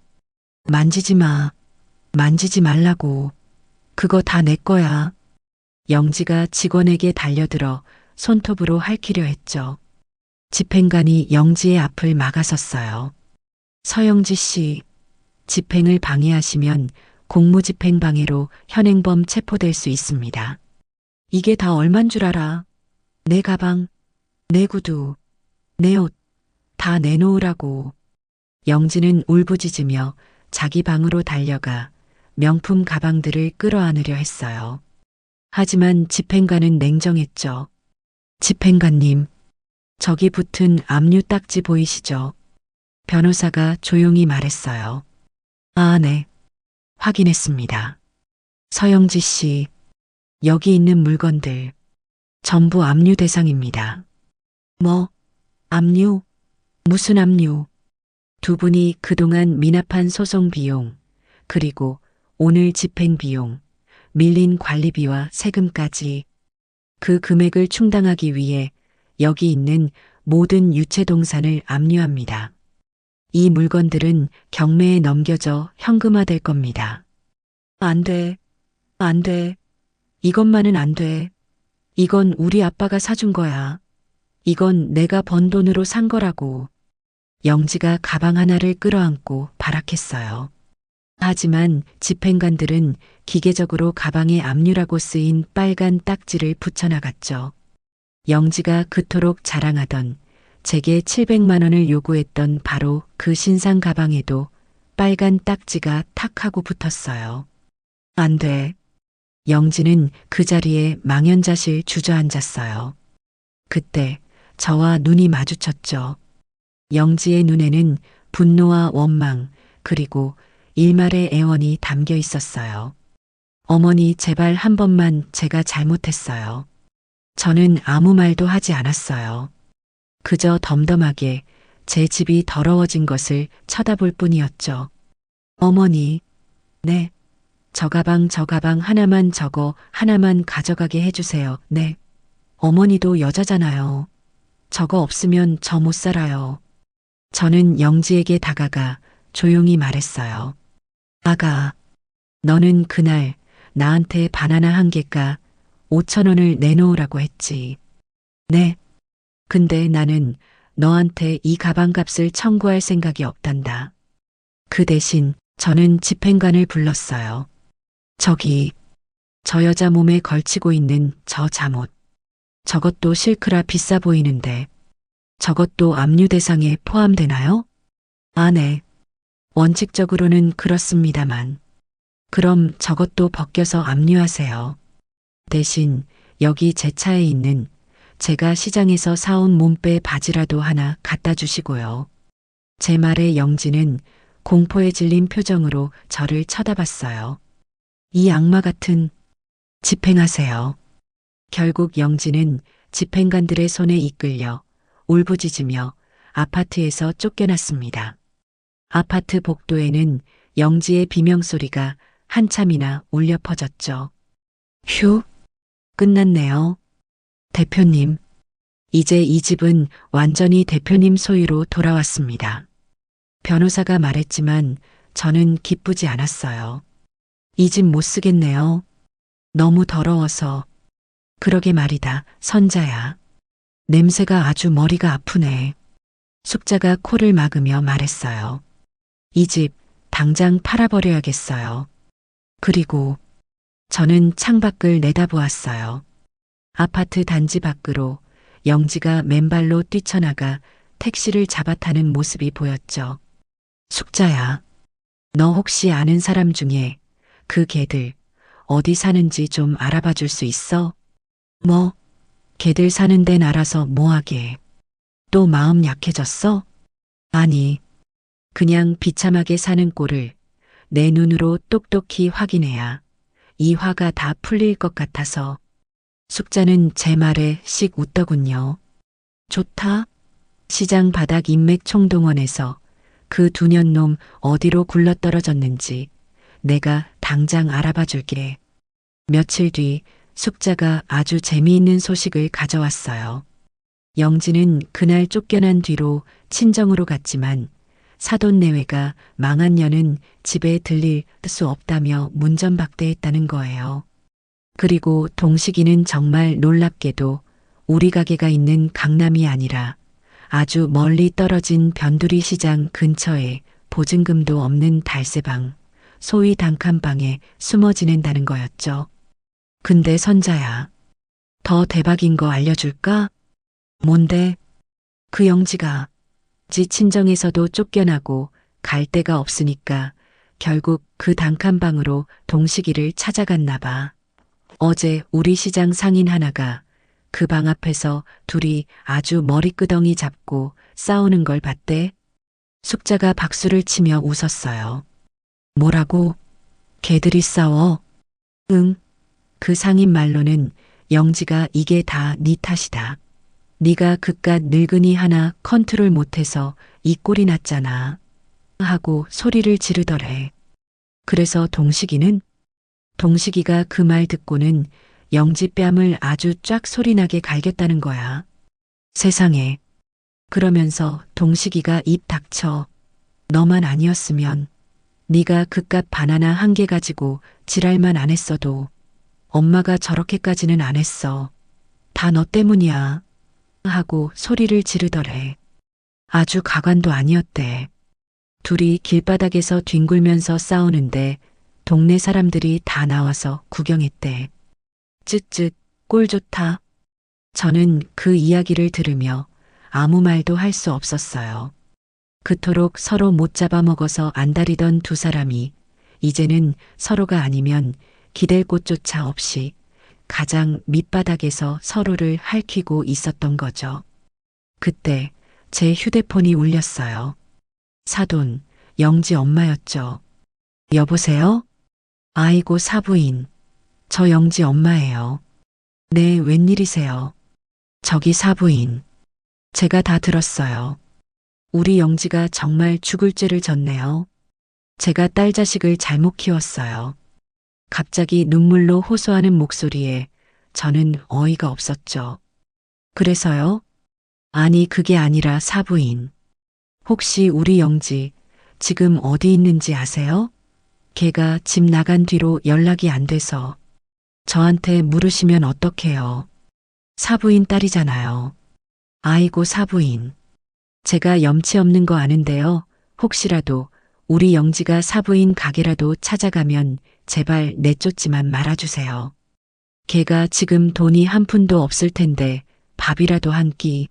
만지지 마. 만지지 말라고. 그거 다 내 거야. 영지가 직원에게 달려들어 손톱으로 핥히려 했죠. 집행관이 영지의 앞을 막아섰어요. 서영지 씨, 집행을 방해하시면 공무집행방해로 현행범 체포될 수 있습니다. 이게 다 얼만 줄 알아? 내 가방, 내 구두, 내 옷, 다 내놓으라고. 영지는 울부짖으며 자기 방으로 달려가 명품 가방들을 끌어안으려 했어요. 하지만 집행관은 냉정했죠. 집행관님, 저기 붙은 압류 딱지 보이시죠? 변호사가 조용히 말했어요. 아, 네. 확인했습니다. 서영지 씨, 여기 있는 물건들 전부 압류 대상입니다. 뭐, 압류? 무슨 압류? 두 분이 그동안 미납한 소송 비용, 그리고 오늘 집행 비용, 밀린 관리비와 세금까지 그 금액을 충당하기 위해 여기 있는 모든 유체 동산을 압류합니다. 이 물건들은 경매에 넘겨져 현금화될 겁니다. 안 돼. 안 돼. 이것만은 안 돼. 이건 우리 아빠가 사준 거야. 이건 내가 번 돈으로 산 거라고. 영지가 가방 하나를 끌어안고 발악했어요. 하지만 집행관들은 기계적으로 가방에 압류라고 쓰인 빨간 딱지를 붙여나갔죠. 영지가 그토록 자랑하던 제게 700만 원을 요구했던 바로 그 신상 가방에도 빨간 딱지가 탁 하고 붙었어요. 안 돼. 영지는 그 자리에 망연자실 주저앉았어요. 그때 저와 눈이 마주쳤죠. 영지의 눈에는 분노와 원망, 그리고 일말의 애원이 담겨 있었어요. 어머니, 제발 한 번만 제가 잘못했어요. 저는 아무 말도 하지 않았어요. 그저 덤덤하게 제 집이 더러워진 것을 쳐다볼 뿐이었죠. 어머니, 네. 저 가방 하나만, 저거 하나만 가져가게 해주세요. 네. 어머니도 여자잖아요. 저거 없으면 저 못 살아요. 저는 영지에게 다가가 조용히 말했어요. 아가, 너는 그날 나한테 바나나 한 개가 5천 원을 내놓으라고 했지. 네. 근데 나는 너한테 이 가방 값을 청구할 생각이 없단다. 그 대신 저는 집행관을 불렀어요. 저기, 저 여자 몸에 걸치고 있는 저 잠옷. 저것도 실크라 비싸 보이는데 저것도 압류 대상에 포함되나요? 아, 네. 원칙적으로는 그렇습니다만. 그럼 저것도 벗겨서 압류하세요. 대신 여기 제 차에 있는 제가 시장에서 사온 몸빼 바지라도 하나 갖다 주시고요. 제 말에 영지는 공포에 질린 표정으로 저를 쳐다봤어요. 이 악마 같은. 집행하세요. 결국 영지는 집행관들의 손에 이끌려 울부짖으며 아파트에서 쫓겨났습니다. 아파트 복도에는 영지의 비명소리가 한참이나 울려 퍼졌죠. 휴, 끝났네요. 대표님, 이제 이 집은 완전히 대표님 소유로 돌아왔습니다. 변호사가 말했지만 저는 기쁘지 않았어요. 이 집 못 쓰겠네요. 너무 더러워서. 그러게 말이다, 선자야. 냄새가 아주 머리가 아프네. 숙자가 코를 막으며 말했어요. 이 집 당장 팔아버려야겠어요. 그리고 저는 창밖을 내다보았어요. 아파트 단지 밖으로 영지가 맨발로 뛰쳐나가 택시를 잡아타는 모습이 보였죠. 숙자야, 너 혹시 아는 사람 중에 그 개들 어디 사는지 좀 알아봐 줄 수 있어? 뭐, 개들 사는 데는 알아서 뭐하게. 또 마음 약해졌어? 아니, 그냥 비참하게 사는 꼴을 내 눈으로 똑똑히 확인해야 이 화가 다 풀릴 것 같아서. 숙자는 제 말에 씩 웃더군요. 좋다. 시장 바닥 인맥 총동원에서 그 두 년놈 어디로 굴러떨어졌는지 내가 당장 알아봐 줄게. 며칠 뒤 숙자가 아주 재미있는 소식을 가져왔어요. 영지는 그날 쫓겨난 뒤로 친정으로 갔지만 사돈내외가 망한 년은 집에 들릴 수 없다며 문전박대했다는 거예요. 그리고 동식이는 정말 놀랍게도 우리 가게가 있는 강남이 아니라 아주 멀리 떨어진 변두리 시장 근처에 보증금도 없는 달새방, 소위 단칸방에 숨어 지낸다는 거였죠. 근데 선자야, 더 대박인 거 알려줄까? 뭔데? 그 영지가 지 친정에서도 쫓겨나고 갈 데가 없으니까 결국 그 단칸방으로 동식이를 찾아갔나 봐. 어제 우리 시장 상인 하나가 그 방 앞에서 둘이 아주 머리끄덩이 잡고 싸우는 걸 봤대. 숙자가 박수를 치며 웃었어요. 뭐라고? 걔들이 싸워? 응. 그 상인 말로는 영지가 이게 다 네 탓이다. 네가 그깟 늙은이 하나 컨트롤 못해서 이 꼴이 났잖아. 하고 소리를 지르더래. 그래서 동식이가 그 말 듣고는 영지 뺨을 아주 쫙 소리나게 갈겼다는 거야. 세상에. 그러면서 동식이가 입 닥쳐. 너만 아니었으면 네가 그깟 바나나 한 개 가지고 지랄만 안 했어도 엄마가 저렇게까지는 안 했어. 다 너 때문이야. 하고 소리를 지르더래. 아주 가관도 아니었대. 둘이 길바닥에서 뒹굴면서 싸우는데 동네 사람들이 다 나와서 구경했대. 쯧쯧, 꼴 좋다. 저는 그 이야기를 들으며 아무 말도 할 수 없었어요. 그토록 서로 못 잡아먹어서 안달이던 두 사람이 이제는 서로가 아니면 기댈 곳조차 없이 가장 밑바닥에서 서로를 핥히고 있었던 거죠. 그때 제 휴대폰이 울렸어요. 사돈, 영지 엄마였죠. 여보세요? 아이고 사부인. 저 영지 엄마예요. 네, 웬일이세요? 저기 사부인. 제가 다 들었어요. 우리 영지가 정말 죽을 죄를 졌네요. 제가 딸 자식을 잘못 키웠어요. 갑자기 눈물로 호소하는 목소리에 저는 어이가 없었죠. 그래서요? 아니, 그게 아니라 사부인. 혹시 우리 영지 지금 어디 있는지 아세요? 걔가 집 나간 뒤로 연락이 안 돼서 저한테 물으시면 어떡해요. 사부인 딸이잖아요. 아이고 사부인. 제가 염치 없는 거 아는데요. 혹시라도 우리 영지가 사부인 가게라도 찾아가면 제발 내쫓지만 말아주세요. 걔가 지금 돈이 한 푼도 없을 텐데 밥이라도 한 끼.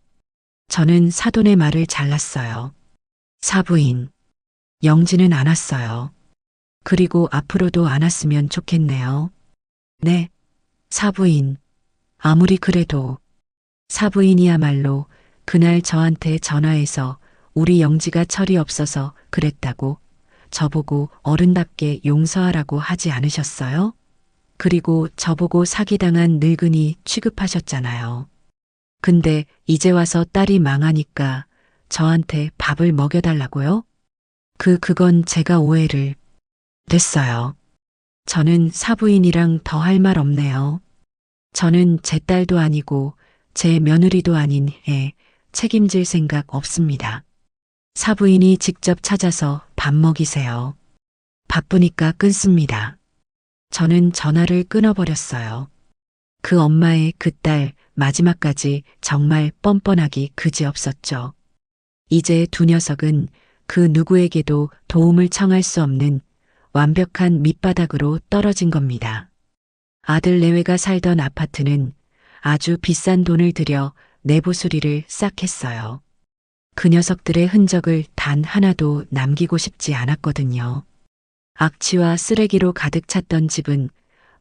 저는 사돈의 말을 잘랐어요. 사부인. 영지는 안 왔어요. 그리고 앞으로도 안 왔으면 좋겠네요. 네. 사부인. 아무리 그래도. 사부인이야말로 그날 저한테 전화해서 우리 영지가 철이 없어서 그랬다고 저보고 어른답게 용서하라고 하지 않으셨어요? 그리고 저보고 사기당한 늙은이 취급하셨잖아요. 근데 이제 와서 딸이 망하니까 저한테 밥을 먹여달라고요? 그건 제가 오해를. 됐어요. 저는 사부인이랑 더 할 말 없네요. 저는 제 딸도 아니고 제 며느리도 아닌 애 책임질 생각 없습니다. 사부인이 직접 찾아서 밥 먹이세요. 바쁘니까 끊습니다. 저는 전화를 끊어버렸어요. 그 엄마의 그 딸 마지막까지 정말 뻔뻔하기 그지없었죠. 이제 두 녀석은 그 누구에게도 도움을 청할 수 없는 완벽한 밑바닥으로 떨어진 겁니다. 아들 내외가 살던 아파트는 아주 비싼 돈을 들여 내부 수리를 싹 했어요. 그 녀석들의 흔적을 단 하나도 남기고 싶지 않았거든요. 악취와 쓰레기로 가득 찼던 집은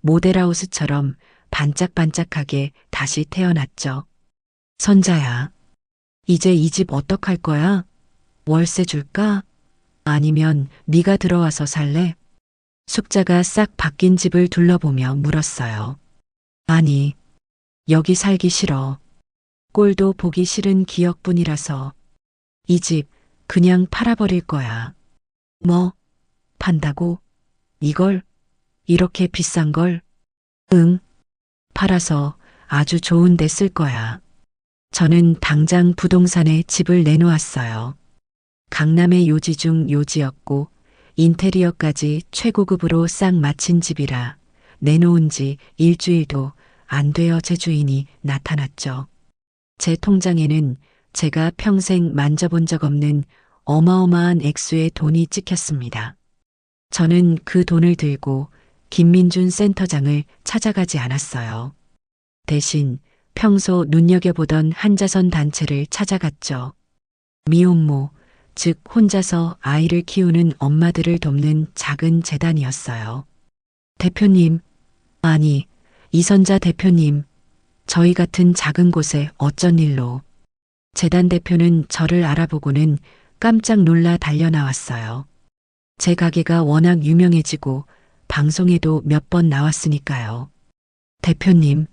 모델하우스처럼 반짝반짝하게 다시 태어났죠. 선자야, 이제 이 집 어떡할 거야? 월세 줄까? 아니면 네가 들어와서 살래? 숙자가 싹 바뀐 집을 둘러보며 물었어요. 아니, 여기 살기 싫어. 꼴도 보기 싫은 기억뿐이라서 이 집 그냥 팔아버릴 거야. 뭐? 판다고? 이걸? 이렇게 비싼 걸? 응. 팔아서 아주 좋은 데 쓸 거야. 저는 당장 부동산에 집을 내놓았어요. 강남의 요지 중 요지였고 인테리어까지 최고급으로 싹 마친 집이라 내놓은 지 일주일도 안 되어 제 주인이 나타났죠. 제 통장에는 제가 평생 만져본 적 없는 어마어마한 액수의 돈이 찍혔습니다. 저는 그 돈을 들고 김민준 센터장을 찾아가지 않았어요. 대신 평소 눈여겨보던 한자선 단체를 찾아갔죠. 미혼모, 즉 혼자서 아이를 키우는 엄마들을 돕는 작은 재단이었어요. 대표님, 아니, 이선자 대표님, 저희 같은 작은 곳에 어쩐 일로. 재단 대표는 저를 알아보고는 깜짝 놀라 달려나왔어요. 제 가게가 워낙 유명해지고 방송에도 몇 번 나왔으니까요. 대표님,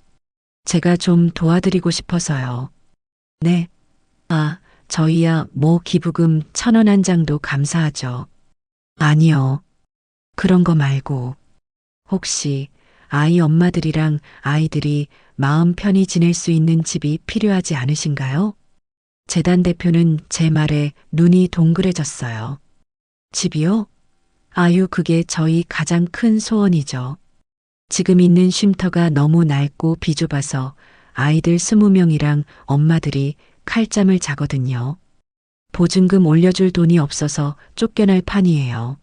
제가 좀 도와드리고 싶어서요. 네. 아, 저희야 뭐 기부금 1,000원 한 장도 감사하죠. 아니요. 그런 거 말고. 혹시 아이 엄마들이랑 아이들이 마음 편히 지낼 수 있는 집이 필요하지 않으신가요? 재단 대표는 제 말에 눈이 동그래졌어요. 집이요? 아유, 그게 저희 가장 큰 소원이죠. 지금 있는 쉼터가 너무 낡고 비좁아서 아이들 20명이랑 엄마들이 칼잠을 자거든요. 보증금 올려줄 돈이 없어서 쫓겨날 판이에요.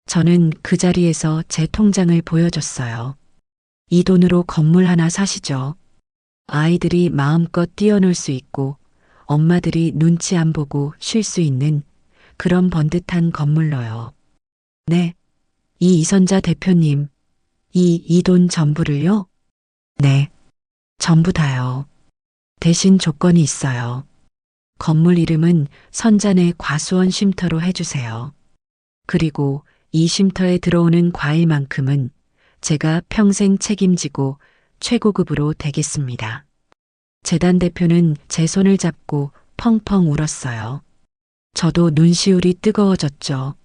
저는 그 자리에서 제 통장을 보여줬어요. 이 돈으로 건물 하나 사시죠. 아이들이 마음껏 뛰어놀 수 있고 엄마들이 눈치 안 보고 쉴 수 있는 그런 번듯한 건물로요. 네. 이 이선자 대표님, 이 돈 전부를요? 네. 전부 다요. 대신 조건이 있어요. 건물 이름은 선잔의 과수원 쉼터로 해주세요. 그리고 이 쉼터에 들어오는 과일만큼은 제가 평생 책임지고 최고급으로 대겠습니다. 재단 대표는 제 손을 잡고 펑펑 울었어요. 저도 눈시울이 뜨거워졌죠.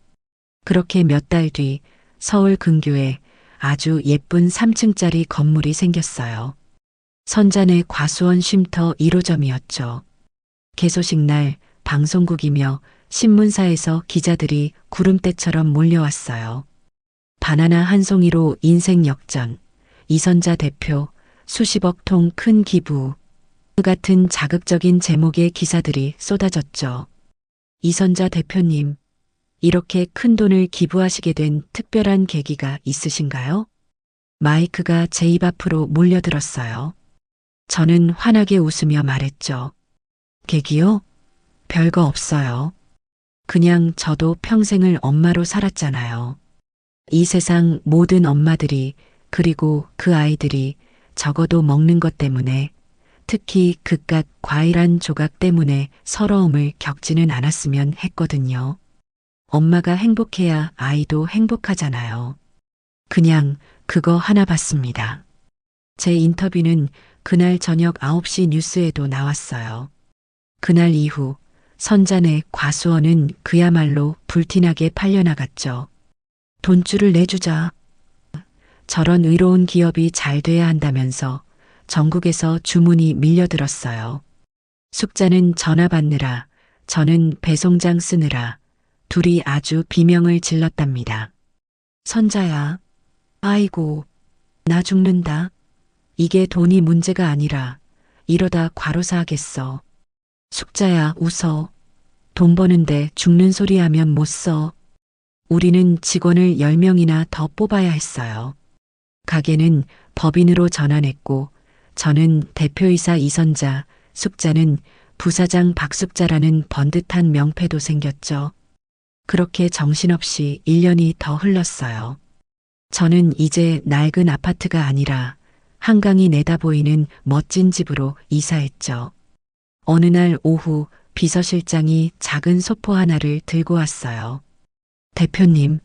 그렇게 몇 달 뒤 서울 근교에 아주 예쁜 3층짜리 건물이 생겼어요. 선잔의 과수원 쉼터 1호점이었죠. 개소식 날 방송국이며 신문사에서 기자들이 구름대처럼 몰려왔어요. 바나나 한 송이로 인생 역전, 이선자 대표, 수십억 통 큰 기부 같은 자극적인 제목의 기사들이 쏟아졌죠. 이선자 대표님, 이렇게 큰 돈을 기부하시게 된 특별한 계기가 있으신가요? 마이크가 제 입 앞으로 몰려들었어요. 저는 환하게 웃으며 말했죠. 계기요? 별거 없어요. 그냥 저도 평생을 엄마로 살았잖아요. 이 세상 모든 엄마들이 그리고 그 아이들이 적어도 먹는 것 때문에 특히 그깟 과일 한 조각 때문에 서러움을 겪지는 않았으면 했거든요. 엄마가 행복해야 아이도 행복하잖아요. 그냥 그거 하나 봤습니다. 제 인터뷰는 그날 저녁 9시 뉴스에도 나왔어요. 그날 이후 선잔의 과수원은 그야말로 불티나게 팔려나갔죠. 돈줄을 내주자. 저런 의로운 기업이 잘 돼야 한다면서 전국에서 주문이 밀려들었어요. 숙자는 전화 받느라, 저는 배송장 쓰느라 둘이 아주 비명을 질렀답니다. 선자야, 아이고, 나 죽는다. 이게 돈이 문제가 아니라 이러다 과로사 하겠어. 숙자야, 웃어. 돈 버는데 죽는 소리 하면 못 써. 우리는 직원을 10명이나 더 뽑아야 했어요. 가게는 법인으로 전환했고 저는 대표이사 이선자, 숙자는 부사장 박숙자라는 번듯한 명패도 생겼죠. 그렇게 정신없이 1년이 더 흘렀어요. 저는 이제 낡은 아파트가 아니라 한강이 내다보이는 멋진 집으로 이사했죠. 어느 날 오후 비서실장이 작은 소포 하나를 들고 왔어요. 대표님,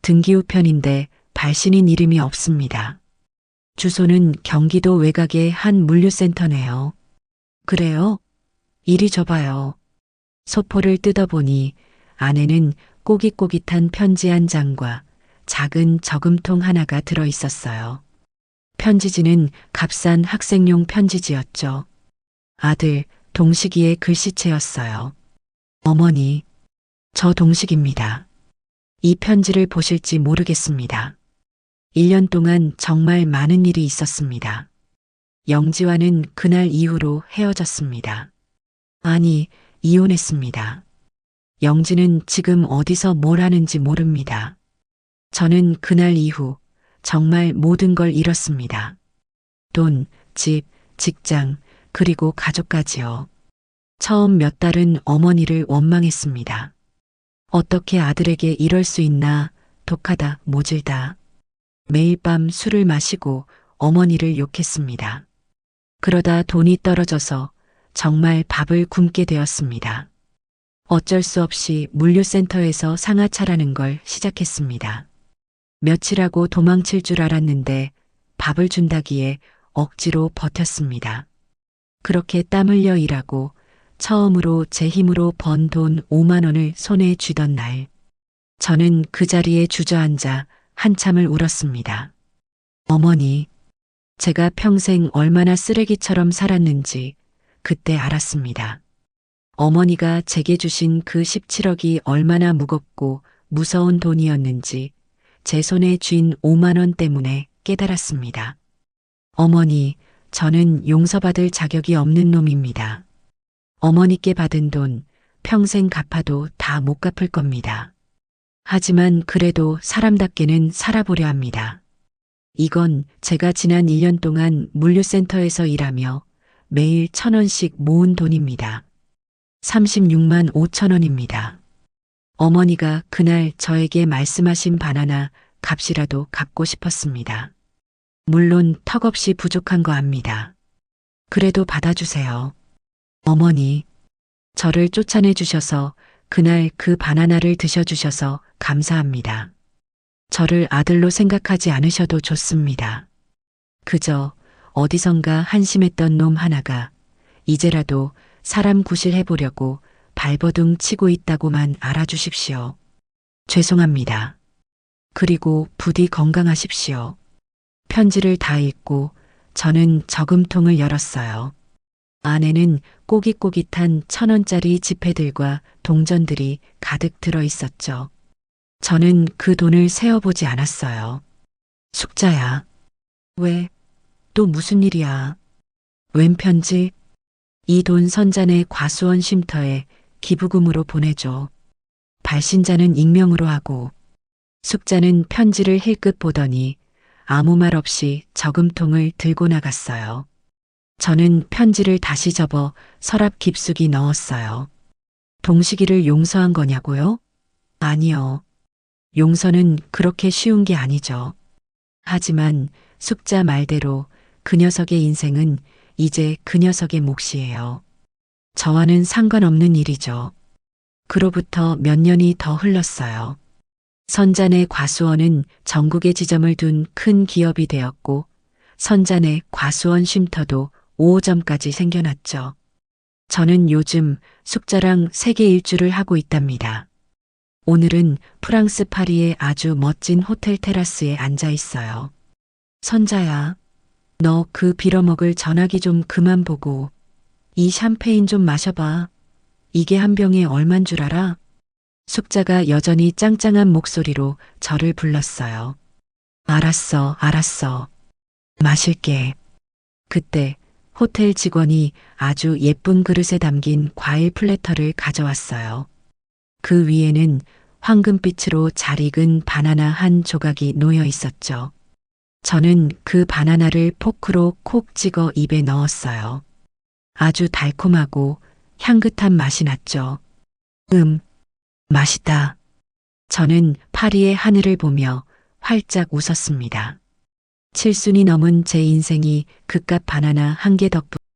등기 우편인데 발신인 이름이 없습니다. 주소는 경기도 외곽의 한 물류센터네요. 그래요? 이리 줘봐요. 소포를 뜯어보니 안에는 꼬깃꼬깃한 편지 한 장과 작은 저금통 하나가 들어 있었어요. 편지지는 값싼 학생용 편지지였죠. 아들 동식이의 글씨체였어요. 어머니, 저 동식입니다. 이 편지를 보실지 모르겠습니다. 1년 동안 정말 많은 일이 있었습니다. 영지와는 그날 이후로 헤어졌습니다. 아니, 이혼했습니다. 영지는 지금 어디서 뭘 하는지 모릅니다. 저는 그날 이후 정말 모든 걸 잃었습니다. 돈, 집, 직장, 그리고 가족까지요. 처음 몇 달은 어머니를 원망했습니다. 어떻게 아들에게 이럴 수 있나, 독하다, 모질다. 매일 밤 술을 마시고 어머니를 욕했습니다. 그러다 돈이 떨어져서 정말 밥을 굶게 되었습니다. 어쩔 수 없이 물류센터에서 상하차라는 걸 시작했습니다. 며칠하고 도망칠 줄 알았는데 밥을 준다기에 억지로 버텼습니다. 그렇게 땀 흘려 일하고 처음으로 제 힘으로 번 돈 5만 원을 손에 쥐던 날, 저는 그 자리에 주저앉아 한참을 울었습니다. 어머니, 제가 평생 얼마나 쓰레기처럼 살았는지 그때 알았습니다. 어머니가 제게 주신 그 17억이 얼마나 무겁고 무서운 돈이었는지 제 손에 쥔 5만 원 때문에 깨달았습니다. 어머니, 저는 용서받을 자격이 없는 놈입니다. 어머니께 받은 돈 평생 갚아도 다 못 갚을 겁니다. 하지만 그래도 사람답게는 살아보려 합니다. 이건 제가 지난 1년 동안 물류센터에서 일하며 매일 1,000원씩 모은 돈입니다. 36만 5천 원입니다. 어머니가 그날 저에게 말씀하신 바나나 값이라도 갚고 싶었습니다. 물론 턱없이 부족한 거 압니다. 그래도 받아주세요. 어머니, 저를 쫓아내 주셔서 그날 그 바나나를 드셔주셔서 감사합니다. 저를 아들로 생각하지 않으셔도 좋습니다. 그저 어디선가 한심했던 놈 하나가 이제라도 사람 구실해보려고 발버둥 치고 있다고만 알아주십시오. 죄송합니다. 그리고 부디 건강하십시오. 편지를 다 읽고 저는 저금통을 열었어요. 안에는 꼬깃꼬깃한 1,000원짜리 지폐들과 동전들이 가득 들어 있었죠. 저는 그 돈을 세어보지 않았어요. 숙자야. 왜? 또 무슨 일이야? 웬 편지? 이 돈 선잔의 과수원 쉼터에 기부금으로 보내줘. 발신자는 익명으로 하고. 숙자는 편지를 힐끗 보더니 아무 말 없이 저금통을 들고 나갔어요. 저는 편지를 다시 접어 서랍 깊숙이 넣었어요. 동식이를 용서한 거냐고요? 아니요. 용서는 그렇게 쉬운 게 아니죠. 하지만 숙자 말대로 그 녀석의 인생은 이제 그 녀석의 몫이에요. 저와는 상관없는 일이죠. 그로부터 몇 년이 더 흘렀어요. 선잔의 과수원은 전국에 지점을 둔 큰 기업이 되었고 선잔의 과수원 쉼터도 5호점까지 생겨났죠. 저는 요즘 숙자랑 세계 일주를 하고 있답니다. 오늘은 프랑스 파리의 아주 멋진 호텔 테라스에 앉아 있어요. 선자야, 너 그 빌어먹을 전화기 좀 그만 보고 이 샴페인 좀 마셔봐. 이게 한 병에 얼만 줄 알아? 숙자가 여전히 짱짱한 목소리로 저를 불렀어요. 알았어, 알았어. 마실게. 그때 호텔 직원이 아주 예쁜 그릇에 담긴 과일 플래터를 가져왔어요. 그 위에는 황금빛으로 잘 익은 바나나 한 조각이 놓여 있었죠. 저는 그 바나나를 포크로 콕 찍어 입에 넣었어요. 아주 달콤하고 향긋한 맛이 났죠. 맛있다. 저는 파리의 하늘을 보며 활짝 웃었습니다. 7순이 넘은 제 인생이 그깟 바나나 한 개 덕분에